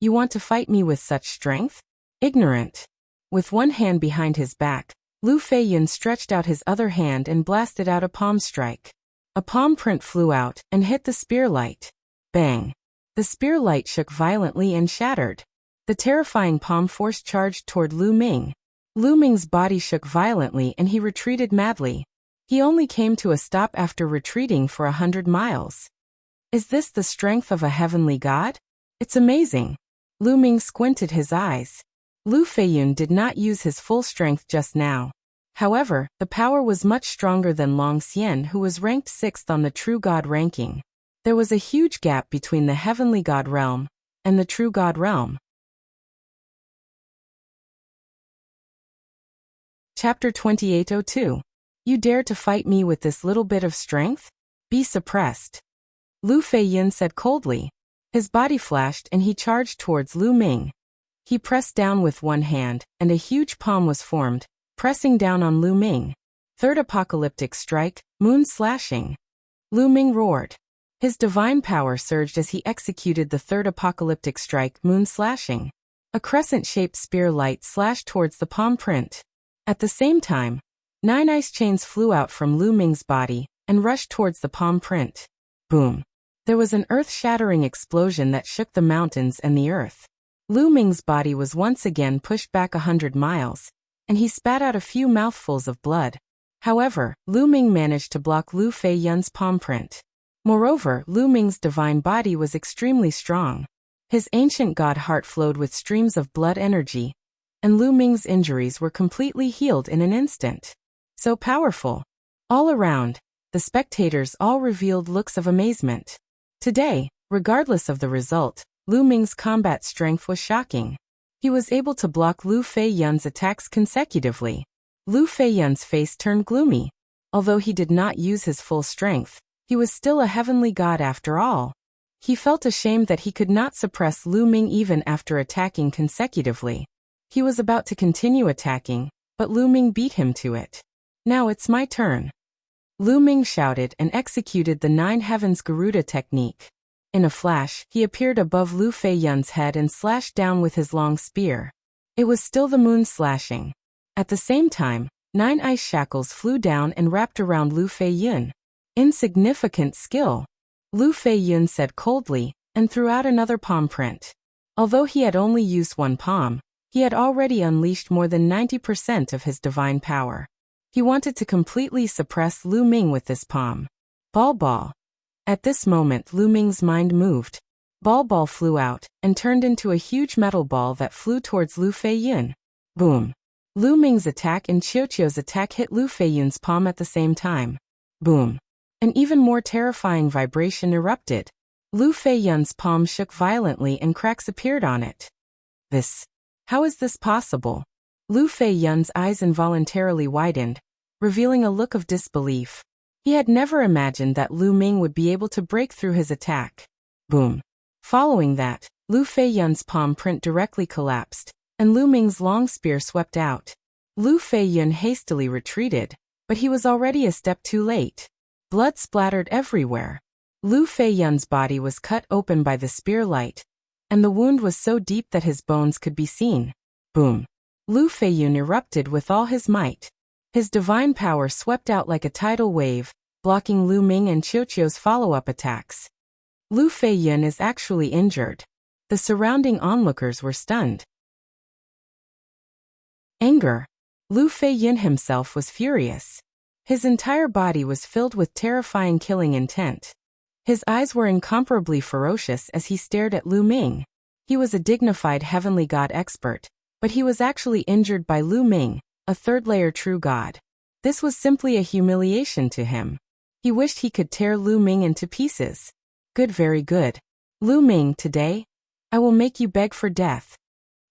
You want to fight me with such strength? Ignorant. With one hand behind his back, Lu Feiyun stretched out his other hand and blasted out a palm strike. A palm print flew out and hit the spear light. Bang! The spear light shook violently and shattered. The terrifying palm force charged toward Lu Ming. Lu Ming's body shook violently and he retreated madly. He only came to a stop after retreating for 100 miles. Is this the strength of a heavenly god? It's amazing. Lu Ming squinted his eyes. Lu Feiyun did not use his full strength just now. However, the power was much stronger than Long Xian, who was ranked 6th on the true god ranking. There was a huge gap between the heavenly god realm and the true god realm. Chapter 2802. You dare to fight me with this little bit of strength? Be suppressed. Lu Feiyun said coldly. His body flashed and he charged towards Lu Ming. He pressed down with one hand, and a huge palm was formed, pressing down on Lu Ming. Third apocalyptic strike, moon slashing. Lu Ming roared. His divine power surged as he executed the third apocalyptic strike, moon slashing. A crescent-shaped spear light slashed towards the palm print. At the same time, 9 ice chains flew out from Lu Ming's body and rushed towards the palm print. Boom! There was an earth-shattering explosion that shook the mountains and the earth. Lu Ming's body was once again pushed back 100 miles, and he spat out a few mouthfuls of blood. However, Lu Ming managed to block Lu Feiyun's palm print. Moreover, Lu Ming's divine body was extremely strong. His ancient god heart flowed with streams of blood energy, and Lu Ming's injuries were completely healed in an instant. So powerful. All around, the spectators all revealed looks of amazement. Today, regardless of the result, Lu Ming's combat strength was shocking. He was able to block Lu Feiyun's attacks consecutively. Lu Feiyun's face turned gloomy. Although he did not use his full strength, he was still a heavenly god after all. He felt ashamed that he could not suppress Lu Ming even after attacking consecutively. He was about to continue attacking, but Lu Ming beat him to it. Now it's my turn. Lu Ming shouted and executed the 9 Heavens Garuda technique. In a flash, he appeared above Lu Feiyun's head and slashed down with his long spear. It was still the moon slashing. At the same time, 9 ice shackles flew down and wrapped around Lu Feiyun. Insignificant skill. Lu Feiyun said coldly, and threw out another palm print. Although he had only used one palm, he had already unleashed more than 90% of his divine power. He wanted to completely suppress Lu Ming with this palm. Ball. At this moment Lu Ming's mind moved. Ball flew out, and turned into a huge metal ball that flew towards Lu Feiyun. Boom. Lu Ming's attack and Qiuqiu's attack hit Lu Feiyun's palm at the same time. Boom. An even more terrifying vibration erupted. Lu Feiyun's palm shook violently and cracks appeared on it. How is this possible? Lu Feiyun's eyes involuntarily widened, revealing a look of disbelief. He had never imagined that Lu Ming would be able to break through his attack. Boom. Following that, Lu Feiyun's palm print directly collapsed, and Lu Ming's long spear swept out. Lu Feiyun hastily retreated, but he was already a step too late. Blood splattered everywhere. Lu Feiyun's body was cut open by the spear light, and the wound was so deep that his bones could be seen. Boom. Lu Feiyun erupted with all his might. His divine power swept out like a tidal wave, blocking Lu Ming and Qiuqiu's follow-up attacks. Lu Feiyun is actually injured. The surrounding onlookers were stunned. Anger. Lu Feiyun himself was furious. His entire body was filled with terrifying killing intent. His eyes were incomparably ferocious as he stared at Lu Ming. He was a dignified heavenly god expert, but he was actually injured by Lu Ming, a third-layer true god. This was simply a humiliation to him. He wished he could tear Lu Ming into pieces. Good, very good. Lu Ming, today, I will make you beg for death.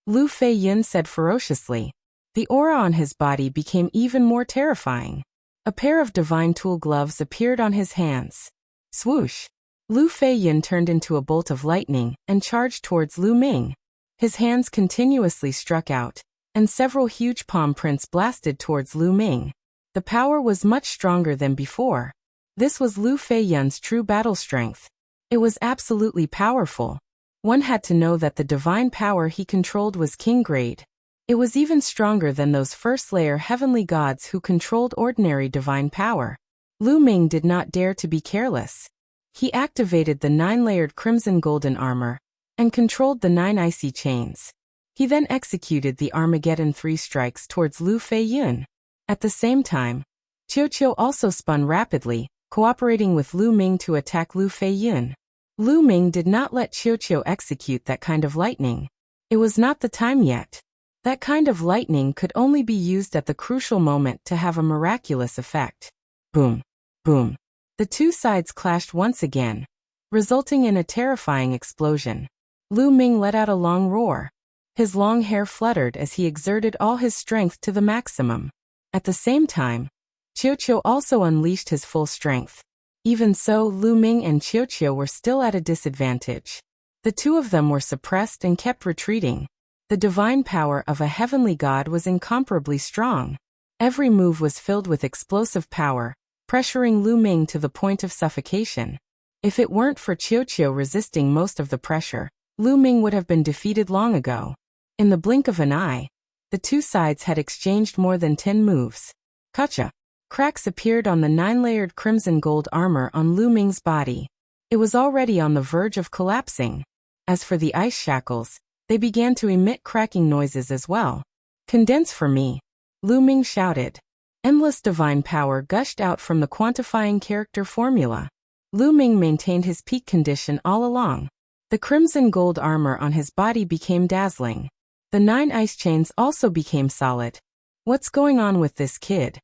Lu Feiyun said ferociously. The aura on his body became even more terrifying. A pair of divine tool gloves appeared on his hands. Swoosh! Lu Feiyun turned into a bolt of lightning and charged towards Lu Ming. His hands continuously struck out, and several huge palm prints blasted towards Lu Ming. The power was much stronger than before. This was Lu Feiyun's true battle strength. It was absolutely powerful. One had to know that the divine power he controlled was king grade. It was even stronger than those first-layer heavenly gods who controlled ordinary divine power. Lu Ming did not dare to be careless. He activated the 9-layered crimson golden armor and controlled the 9 icy chains. He then executed the Armageddon 3 strikes towards Lu Feiyun. At the same time, Qiu also spun rapidly, cooperating with Lu Ming to attack Lu Feiyun. Lu Ming did not let Qiu execute that kind of lightning. It was not the time yet. That kind of lightning could only be used at the crucial moment to have a miraculous effect. Boom. Boom. The two sides clashed once again, resulting in a terrifying explosion. Lu Ming let out a long roar. His long hair fluttered as he exerted all his strength to the maximum. At the same time, Qiu also unleashed his full strength. Even so, Lu Ming and Qiu were still at a disadvantage. The two of them were suppressed and kept retreating. The divine power of a heavenly god was incomparably strong. Every move was filled with explosive power, pressuring Lu Ming to the point of suffocation. If it weren't for Qiu resisting most of the pressure, Lu Ming would have been defeated long ago. In the blink of an eye, the two sides had exchanged more than 10 moves. Gotcha! Cracks appeared on the 9-layered crimson gold armor on Lu Ming's body. It was already on the verge of collapsing. As for the ice shackles, they began to emit cracking noises as well. Condense for me, Lu Ming shouted. Endless divine power gushed out from the quantifying character formula. Lu Ming maintained his peak condition all along. The crimson gold armor on his body became dazzling. The 9 ice chains also became solid. What's going on with this kid?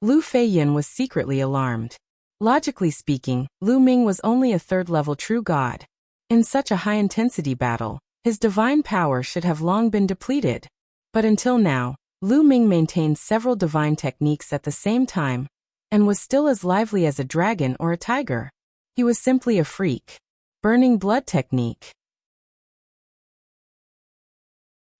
Lu Feiyun was secretly alarmed. Logically speaking, Lu Ming was only a 3rd-level true god. In such a high-intensity battle, his divine power should have long been depleted. But until now, Lu Ming maintained several divine techniques at the same time, and was still as lively as a dragon or a tiger. He was simply a freak. Burning blood technique.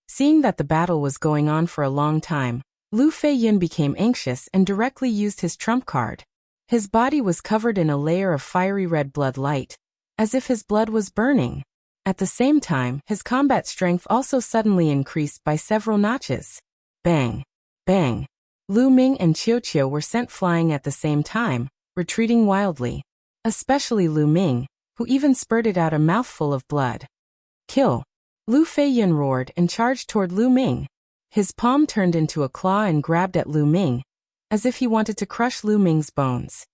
Seeing that the battle was going on for a long time, Lu Feiyun became anxious and directly used his trump card. His body was covered in a layer of fiery red blood light, as if his blood was burning. At the same time, his combat strength also suddenly increased by several notches. Bang! Bang! Lu Ming and Qiu were sent flying at the same time, retreating wildly. Especially Lu Ming, who even spurted out a mouthful of blood. Kill! Lu Feiyun roared and charged toward Lu Ming. His palm turned into a claw and grabbed at Lu Ming, as if he wanted to crush Lu Ming's bones.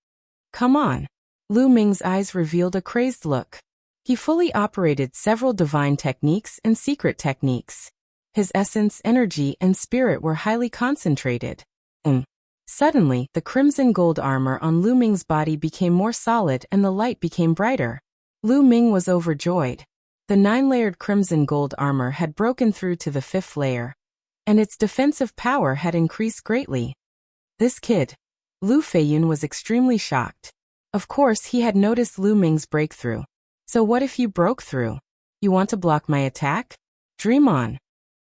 Come on! Lu Ming's eyes revealed a crazed look. He fully operated several divine techniques and secret techniques. His essence, energy, and spirit were highly concentrated. Suddenly, the crimson gold armor on Lu Ming's body became more solid and the light became brighter. Lu Ming was overjoyed. The 9-layered crimson gold armor had broken through to the 5th layer, and its defensive power had increased greatly. This kid. Lu Feiyun was extremely shocked. Of course, he had noticed Lu Ming's breakthrough. So what if you broke through? You want to block my attack? Dream on.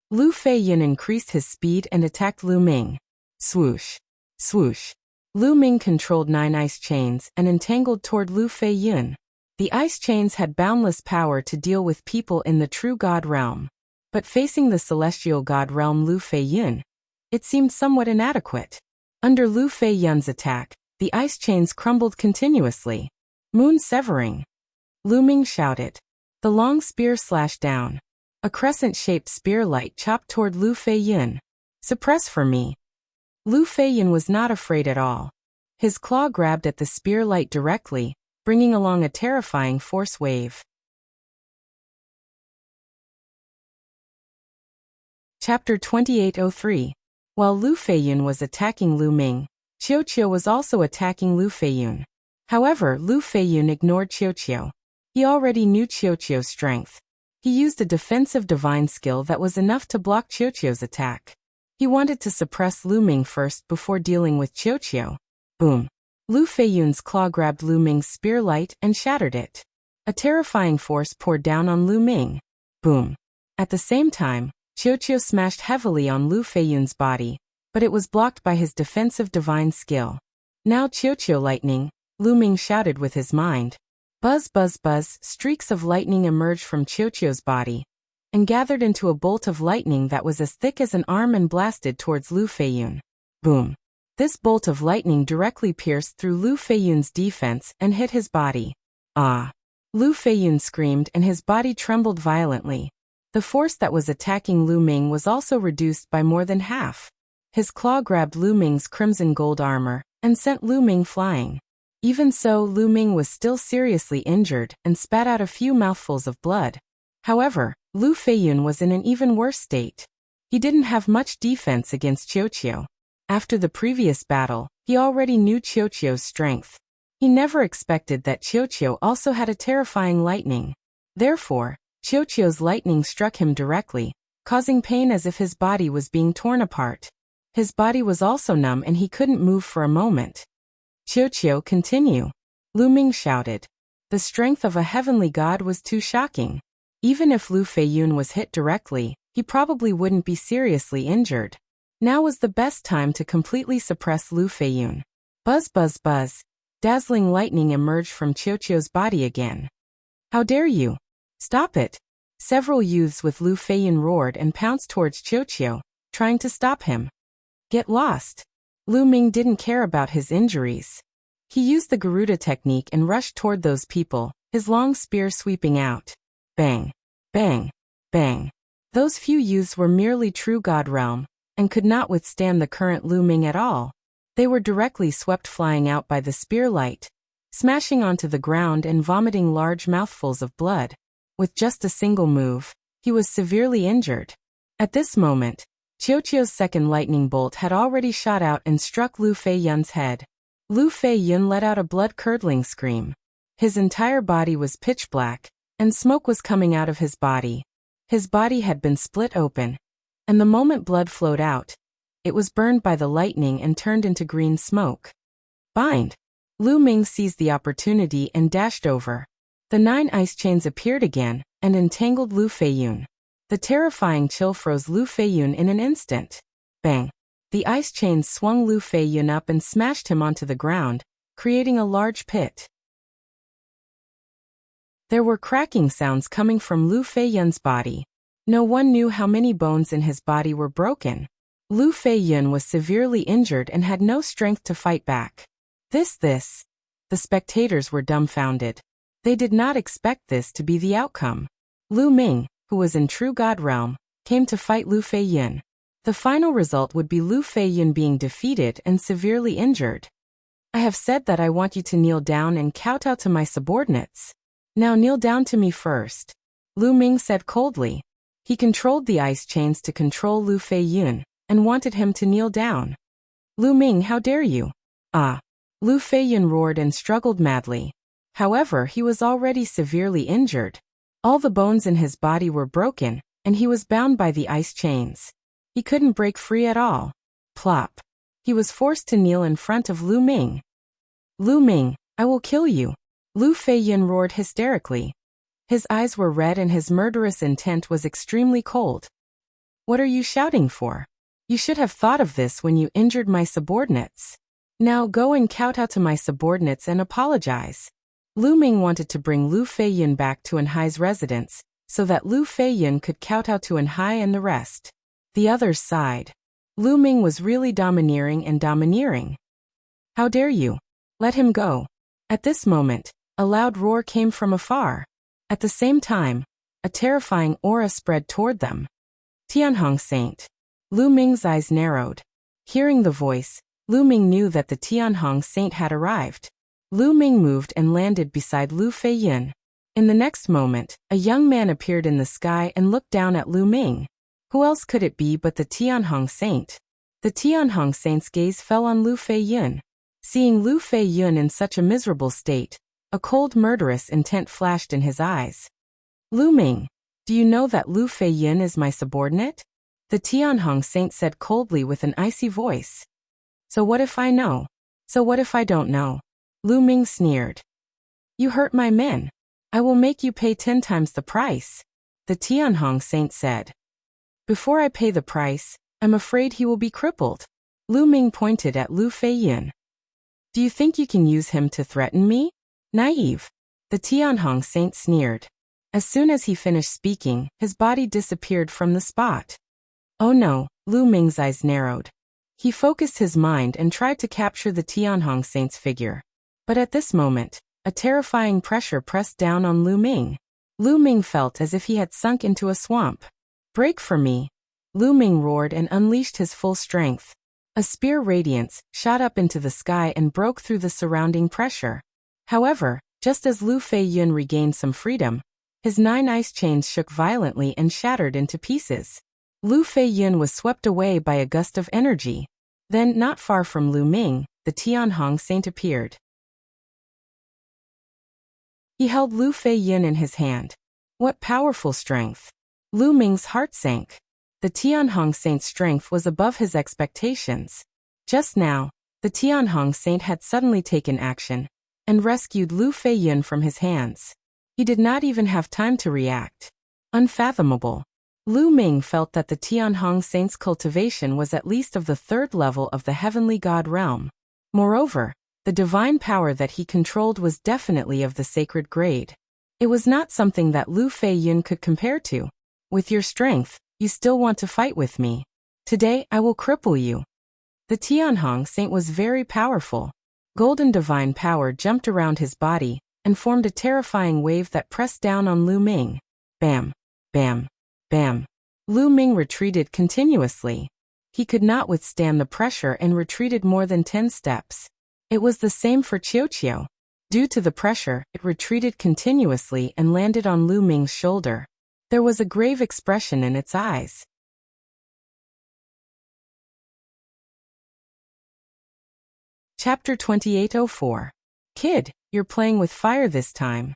Lu Feiyun increased his speed and attacked Lu Ming. Swoosh. Swoosh. Lu Ming controlled 9 ice chains and entangled toward Lu Feiyun. The ice chains had boundless power to deal with people in the true god realm. But facing the celestial god realm Lu Feiyun, it seemed somewhat inadequate. Under Lu Feiyun's attack, the ice chains crumbled continuously. Moon severing. Lu Ming shouted. The long spear slashed down. A crescent-shaped spear light chopped toward Lu Feiyun. Suppress for me. Lu Feiyun was not afraid at all. His claw grabbed at the spear light directly, bringing along a terrifying force wave. Chapter 2803. While Lu Feiyun was attacking Lu Ming, Qiuqiu was also attacking Lu Feiyun. However, Lu Feiyun ignored Qiuqiu. He already knew Qiuqiu's strength. He used a defensive divine skill that was enough to block Qiuqiu's attack. He wanted to suppress Lu Ming first before dealing with Qiuqiu. Boom. Lu Feiyun's claw grabbed Lu Ming's spear light and shattered it. A terrifying force poured down on Lu Ming. Boom. At the same time, Qiuqiu smashed heavily on Lu Feiyun's body, but it was blocked by his defensive divine skill. Now Qiuqiu lightning, Lu Ming shouted with his mind. Buzz buzz buzz, streaks of lightning emerged from Qiuqiu's body and gathered into a bolt of lightning that was as thick as an arm and blasted towards Lu Feiyun. Boom. This bolt of lightning directly pierced through Lu Feiyun's defense and hit his body. Ah! Lu Feiyun screamed and his body trembled violently. The force that was attacking Lu Ming was also reduced by more than half. His claw grabbed Lu Ming's crimson gold armor and sent Lu Ming flying. Even so, Lu Ming was still seriously injured and spat out a few mouthfuls of blood. However, Lu Feiyun was in an even worse state. He didn't have much defense against Qiuqiu. After the previous battle, he already knew Qiuqiu's strength. He never expected that Qiuqiu also had a terrifying lightning. Therefore, Qiuqiu's lightning struck him directly, causing pain as if his body was being torn apart. His body was also numb and he couldn't move for a moment. Qiuqiu, continue. Lu Ming shouted. The strength of a heavenly god was too shocking. Even if Lu Feiyun was hit directly, he probably wouldn't be seriously injured. Now was the best time to completely suppress Lu Feiyun. Buzz buzz buzz. Dazzling lightning emerged from Qiuqiu's body again. How dare you? Stop it. Several youths with Lu Feiyun roared and pounced towards Qiuqiu, trying to stop him. Get lost. Lu Ming didn't care about his injuries. He used the Garuda technique and rushed toward those people, his long spear sweeping out. Bang. Bang. Bang. Those few youths were merely true god realm, and could not withstand the current Lu Ming at all. They were directly swept flying out by the spear light, smashing onto the ground and vomiting large mouthfuls of blood. With just a single move, he was severely injured. At this moment, Qiuqiu's second lightning bolt had already shot out and struck Lu Feiyun's head. Lu Feiyun let out a blood-curdling scream. His entire body was pitch black, and smoke was coming out of his body. His body had been split open, and the moment blood flowed out, it was burned by the lightning and turned into green smoke. Bind! Lu Ming seized the opportunity and dashed over. The 9 ice chains appeared again, and entangled Lu Feiyun. The terrifying chill froze Lu Feiyun in an instant. Bang! The ice chains swung Lu Feiyun up and smashed him onto the ground, creating a large pit. There were cracking sounds coming from Lu Feiyun's body. No one knew how many bones in his body were broken. Lu Feiyun was severely injured and had no strength to fight back. This. The spectators were dumbfounded. They did not expect this to be the outcome. Lu Ming, who was in true god realm, came to fight Lu Feiyun. The final result would be Lu Feiyun being defeated and severely injured. I have said that I want you to kneel down and kowtow to my subordinates. Now kneel down to me first. Lu Ming said coldly. He controlled the ice chains to control Lu Feiyun, and wanted him to kneel down. Lu Ming, how dare you? Ah! Lu Feiyun roared and struggled madly. However, he was already severely injured. All the bones in his body were broken, and he was bound by the ice chains. He couldn't break free at all. Plop. He was forced to kneel in front of Lu Ming. Lu Ming, I will kill you. Lu Feiyun roared hysterically. His eyes were red and his murderous intent was extremely cold. What are you shouting for? You should have thought of this when you injured my subordinates. Now go and kowtow to my subordinates and apologize. Lu Ming wanted to bring Lu Feiyun back to Enhai's residence, so that Lu Feiyun could kowtow to Enhai and the rest. The others sighed. Lu Ming was really domineering. How dare you? Let him go. At this moment, a loud roar came from afar. At the same time, a terrifying aura spread toward them. Tianhong Saint. Lu Ming's eyes narrowed. Hearing the voice, Lu Ming knew that the Tianhong saint had arrived. Lu Ming moved and landed beside Lu Feiyun. In the next moment, a young man appeared in the sky and looked down at Lu Ming. Who else could it be but the Tianhong saint? The Tianhong saint's gaze fell on Lu Feiyun. Seeing Lu Feiyun in such a miserable state, a cold murderous intent flashed in his eyes. Lu Ming, do you know that Lu Feiyun is my subordinate? The Tianhong saint said coldly with an icy voice. So what if I know? So what if I don't know? Lu Ming sneered. You hurt my men. I will make you pay 10 times the price. The Tianhong saint said. Before I pay the price, I'm afraid he will be crippled. Lu Ming pointed at Lu Feiyun. Do you think you can use him to threaten me? Naive. The Tianhong saint sneered. As soon as he finished speaking, his body disappeared from the spot. Oh no, Lu Ming's eyes narrowed. He focused his mind and tried to capture the Tianhong saint's figure. But at this moment, a terrifying pressure pressed down on Lu Ming. Lu Ming felt as if he had sunk into a swamp. Break for me. Lu Ming roared and unleashed his full strength. A spear radiance shot up into the sky and broke through the surrounding pressure. However, just as Lu Feiyun regained some freedom, his 9 ice chains shook violently and shattered into pieces. Lu Feiyun was swept away by a gust of energy. Then, not far from Lu Ming, the Tianhong saint appeared. He held Lu Feiyun in his hand. What powerful strength! Lu Ming's heart sank. The Tianhong saint's strength was above his expectations. Just now, the Tianhong saint had suddenly taken action and rescued Lu Feiyun from his hands. He did not even have time to react. Unfathomable. Lu Ming felt that the Tianhong saint's cultivation was at least of the 3rd level of the heavenly god realm. Moreover, the divine power that he controlled was definitely of the sacred grade. It was not something that Lu Feiyun could compare to. With your strength, you still want to fight with me. Today I will cripple you. The Tianhong saint was very powerful. Golden divine power jumped around his body and formed a terrifying wave that pressed down on Lu Ming. Bam, bam, bam. Lu Ming retreated continuously. He could not withstand the pressure and retreated more than 10 steps. It was the same for Qiuqiu. Due to the pressure, it retreated continuously and landed on Lu Ming's shoulder. There was a grave expression in its eyes. Chapter 2804. Kid, you're playing with fire this time.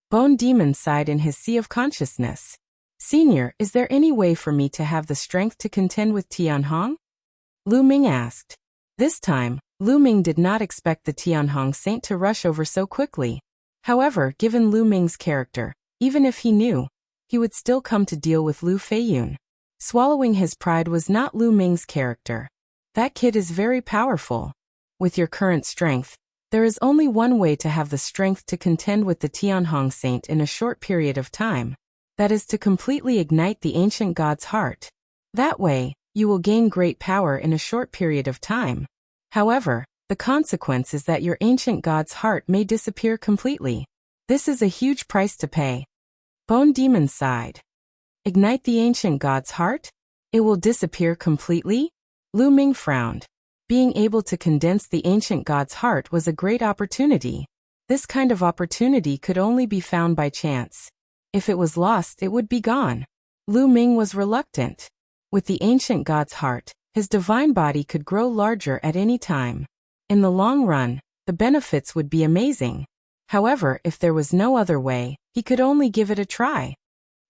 Bone Demon sighed in his sea of consciousness. Senior, is there any way for me to have the strength to contend with Tianhong? Lu Ming asked. This time, Lu Ming did not expect the Tianhong saint to rush over so quickly. However, given Lu Ming's character, even if he knew, he would still come to deal with Lu Feiyun. Swallowing his pride was not Lu Ming's character. That kid is very powerful. With your current strength, there is only one way to have the strength to contend with the Tianhong saint in a short period of time. That is to completely ignite the ancient god's heart. That way, you will gain great power in a short period of time. However, the consequence is that your ancient god's heart may disappear completely. This is a huge price to pay. Bone Demon sighed. Ignite the ancient god's heart? It will disappear completely? Lu Ming frowned. Being able to condense the ancient god's heart was a great opportunity. This kind of opportunity could only be found by chance. If it was lost, it would be gone. Lu Ming was reluctant. With the ancient god's heart, his divine body could grow larger at any time. In the long run, the benefits would be amazing. However, if there was no other way, he could only give it a try.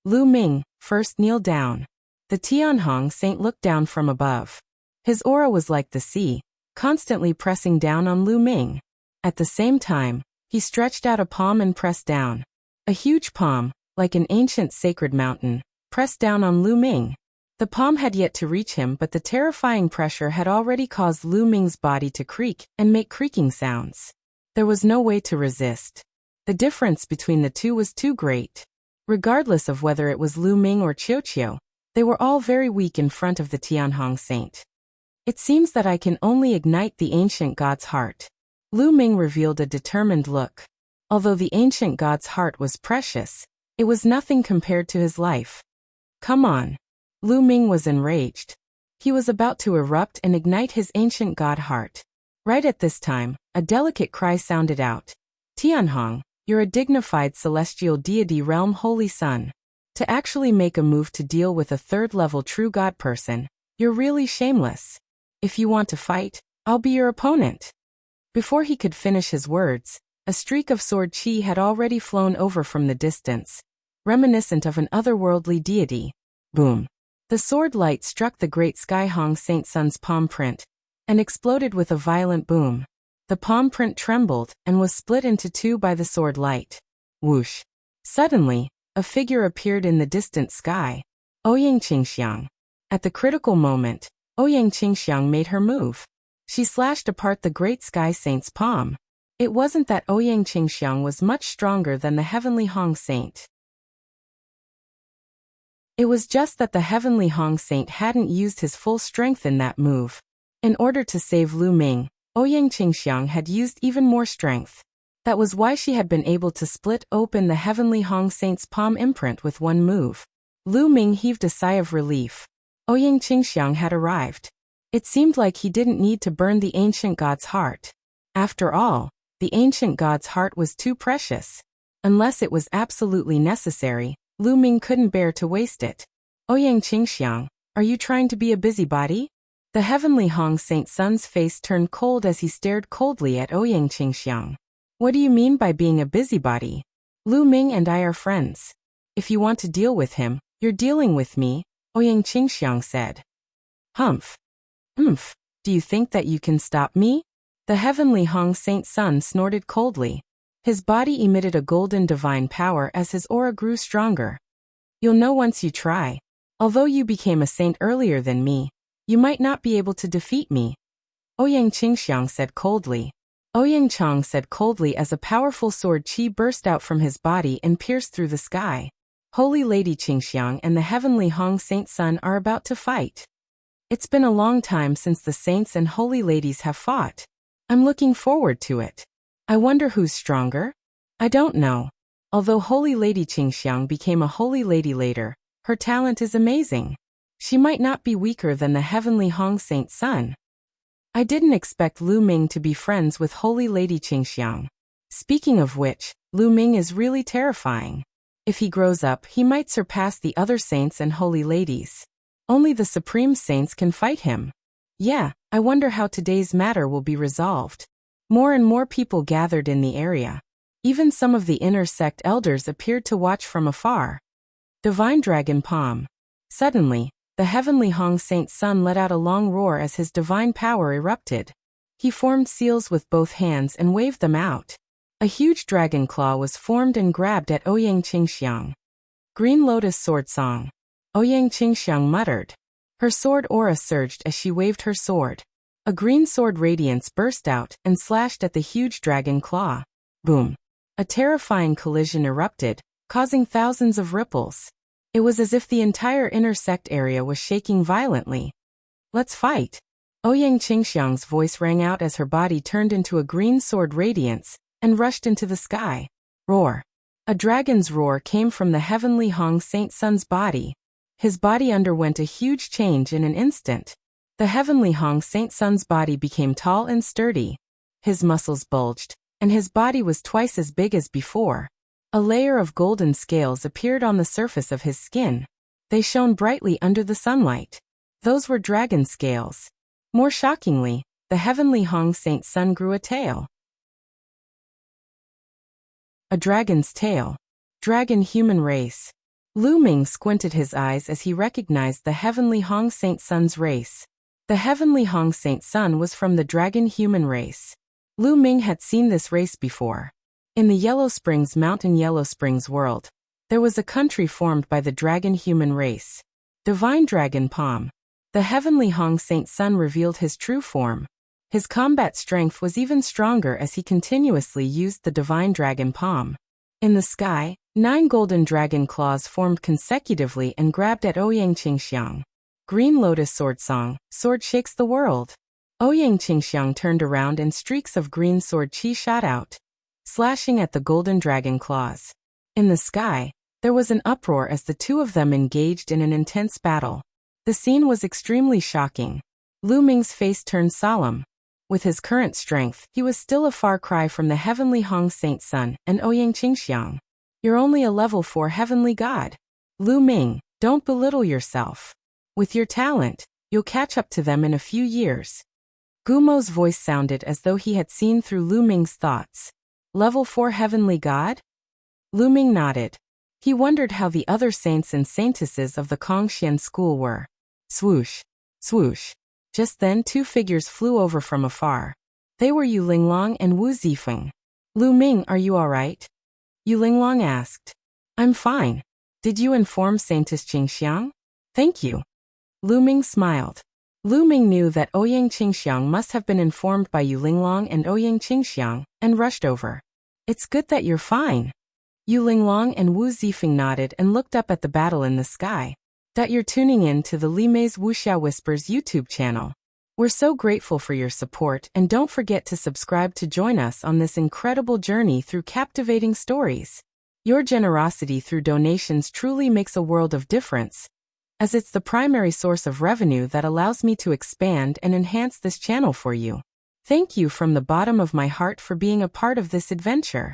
Lu Ming, first kneel down. The Tianhong saint looked down from above. His aura was like the sea, constantly pressing down on Lu Ming. At the same time, he stretched out a palm and pressed down. A huge palm, like an ancient sacred mountain, pressed down on Lu Ming. The palm had yet to reach him, but the terrifying pressure had already caused Lu Ming's body to creak and make creaking sounds. There was no way to resist. The difference between the two was too great. Regardless of whether it was Lu Ming or Qiuqiu, they were all very weak in front of the Tianhong saint. It seems that I can only ignite the ancient god's heart. Lu Ming revealed a determined look. Although the ancient god's heart was precious, it was nothing compared to his life. Come on. Lu Ming was enraged. He was about to erupt and ignite his ancient god heart. Right at this time, a delicate cry sounded out. Tianhong, you're a dignified celestial deity realm holy son. To actually make a move to deal with a third-level true god person, you're really shameless. If you want to fight, I'll be your opponent. Before he could finish his words, a streak of sword chi had already flown over from the distance, reminiscent of an otherworldly deity. Boom. The sword light struck the great Sky Hong Saint Sun's palm print, and exploded with a violent boom. The palm print trembled and was split into two by the sword light. Whoosh. Suddenly, a figure appeared in the distant sky. Ouyang Qingxiang. At the critical moment, Ouyang Qingxiang made her move. She slashed apart the great Sky Saint's palm. It wasn't that Ouyang Qingxiang was much stronger than the Heavenly Hong Saint. It was just that the Heavenly Hong Saint hadn't used his full strength in that move. In order to save Lu Ming, Ouyang Qingxiang had used even more strength. That was why she had been able to split open the Heavenly Hong Saint's palm imprint with one move. Lu Ming heaved a sigh of relief. Ouyang Qingxiang had arrived. It seemed like he didn't need to burn the ancient god's heart. After all, the ancient god's heart was too precious. Unless it was absolutely necessary, Lu Ming couldn't bear to waste it. Ouyang Qingxiang, are you trying to be a busybody? The Heavenly Hong Saint Sun's face turned cold as he stared coldly at Ouyang Qingxiang. What do you mean by being a busybody? Lu Ming and I are friends. If you want to deal with him, you're dealing with me, Ouyang Qingxiang said. Humph. Do you think that you can stop me? The Heavenly Hong Saint Sun snorted coldly. His body emitted a golden divine power as his aura grew stronger. You'll know once you try. Although you became a saint earlier than me, you might not be able to defeat me. Ouyang Qingxiang said coldly. Ouyang Chang said coldly as a powerful sword chi burst out from his body and pierced through the sky. Holy Lady Qingxiang and the Heavenly Hong Saint Sun are about to fight. It's been a long time since the saints and holy ladies have fought. I'm looking forward to it. I wonder who's stronger? I don't know. Although Holy Lady Qingxiang became a holy lady later, her talent is amazing. She might not be weaker than the Heavenly Hong Saint Sun. I didn't expect Lu Ming to be friends with Holy Lady Qingxiang. Speaking of which, Lu Ming is really terrifying. If he grows up, he might surpass the other saints and holy ladies. Only the supreme saints can fight him. Yeah, I wonder how today's matter will be resolved. More and more people gathered in the area. Even some of the inner sect elders appeared to watch from afar. Divine Dragon Palm. Suddenly, the Heavenly Hong Saint Sun let out a long roar as his divine power erupted. He formed seals with both hands and waved them out. A huge dragon claw was formed and grabbed at Ouyang Qingxiang. Green Lotus Sword Song. Ouyang Qingxiang muttered. Her sword aura surged as she waved her sword. A green sword radiance burst out and slashed at the huge dragon claw. Boom. A terrifying collision erupted, causing thousands of ripples. It was as if the entire inner sect area was shaking violently. Let's fight. Ouyang Qingxiang's voice rang out as her body turned into a green sword radiance and rushed into the sky. Roar. A dragon's roar came from the Heavenly Hong Saint Sun's body. His body underwent a huge change in an instant. The Heavenly Hong Saint Sun's body became tall and sturdy. His muscles bulged, and his body was twice as big as before. A layer of golden scales appeared on the surface of his skin. They shone brightly under the sunlight. Those were dragon scales. More shockingly, the Heavenly Hong Saint Sun grew a tail. A dragon's tail. Dragon human race. Lu Ming squinted his eyes as he recognized the Heavenly Hong Saint Sun's race. The Heavenly Hong Saint Sun was from the dragon human race. Lu Ming had seen this race before. In the Yellow Springs Mountain Yellow Springs world, there was a country formed by the dragon human race. Divine Dragon Palm. The Heavenly Hong Saint Sun revealed his true form. His combat strength was even stronger as he continuously used the Divine Dragon Palm. In the sky, 9 golden dragon claws formed consecutively and grabbed at Ouyang Qingxiang. Green Lotus Sword Song, Sword Shakes the World. Ouyang Qingxiang turned around and streaks of green sword chi shot out, slashing at the golden dragon claws. In the sky, there was an uproar as the two of them engaged in an intense battle. The scene was extremely shocking. Lu Ming's face turned solemn. With his current strength, he was still a far cry from the heavenly Hong Saint Sun and Ouyang Qingxiang. You're only a level 4 heavenly god. Lu Ming, don't belittle yourself. With your talent, you'll catch up to them in a few years. Gumo's voice sounded as though he had seen through Lu Ming's thoughts. Level 4 heavenly god? Lu Ming nodded. He wondered how the other saints and saintesses of the Kongxian school were. Swoosh, swoosh. Just then 2 figures flew over from afar. They were Yu Linglong and Wu Zifeng. Lu Ming, are you all right? Yu Linglong asked. I'm fine. Did you inform Saintess Qingxiang? Thank you. Lu Ming smiled. Lu Ming knew that Ouyang Qingxiang must have been informed by Yu Linglong and Ouyang Qingxiang, and rushed over. It's good that you're fine. Yu Linglong and Wu Zifeng nodded and looked up at the battle in the sky. That you're tuning in to the Li Mei's Wuxia Whispers YouTube channel. We're so grateful for your support, and don't forget to subscribe to join us on this incredible journey through captivating stories. Your generosity through donations truly makes a world of difference, as it's the primary source of revenue that allows me to expand and enhance this channel for you. Thank you from the bottom of my heart for being a part of this adventure.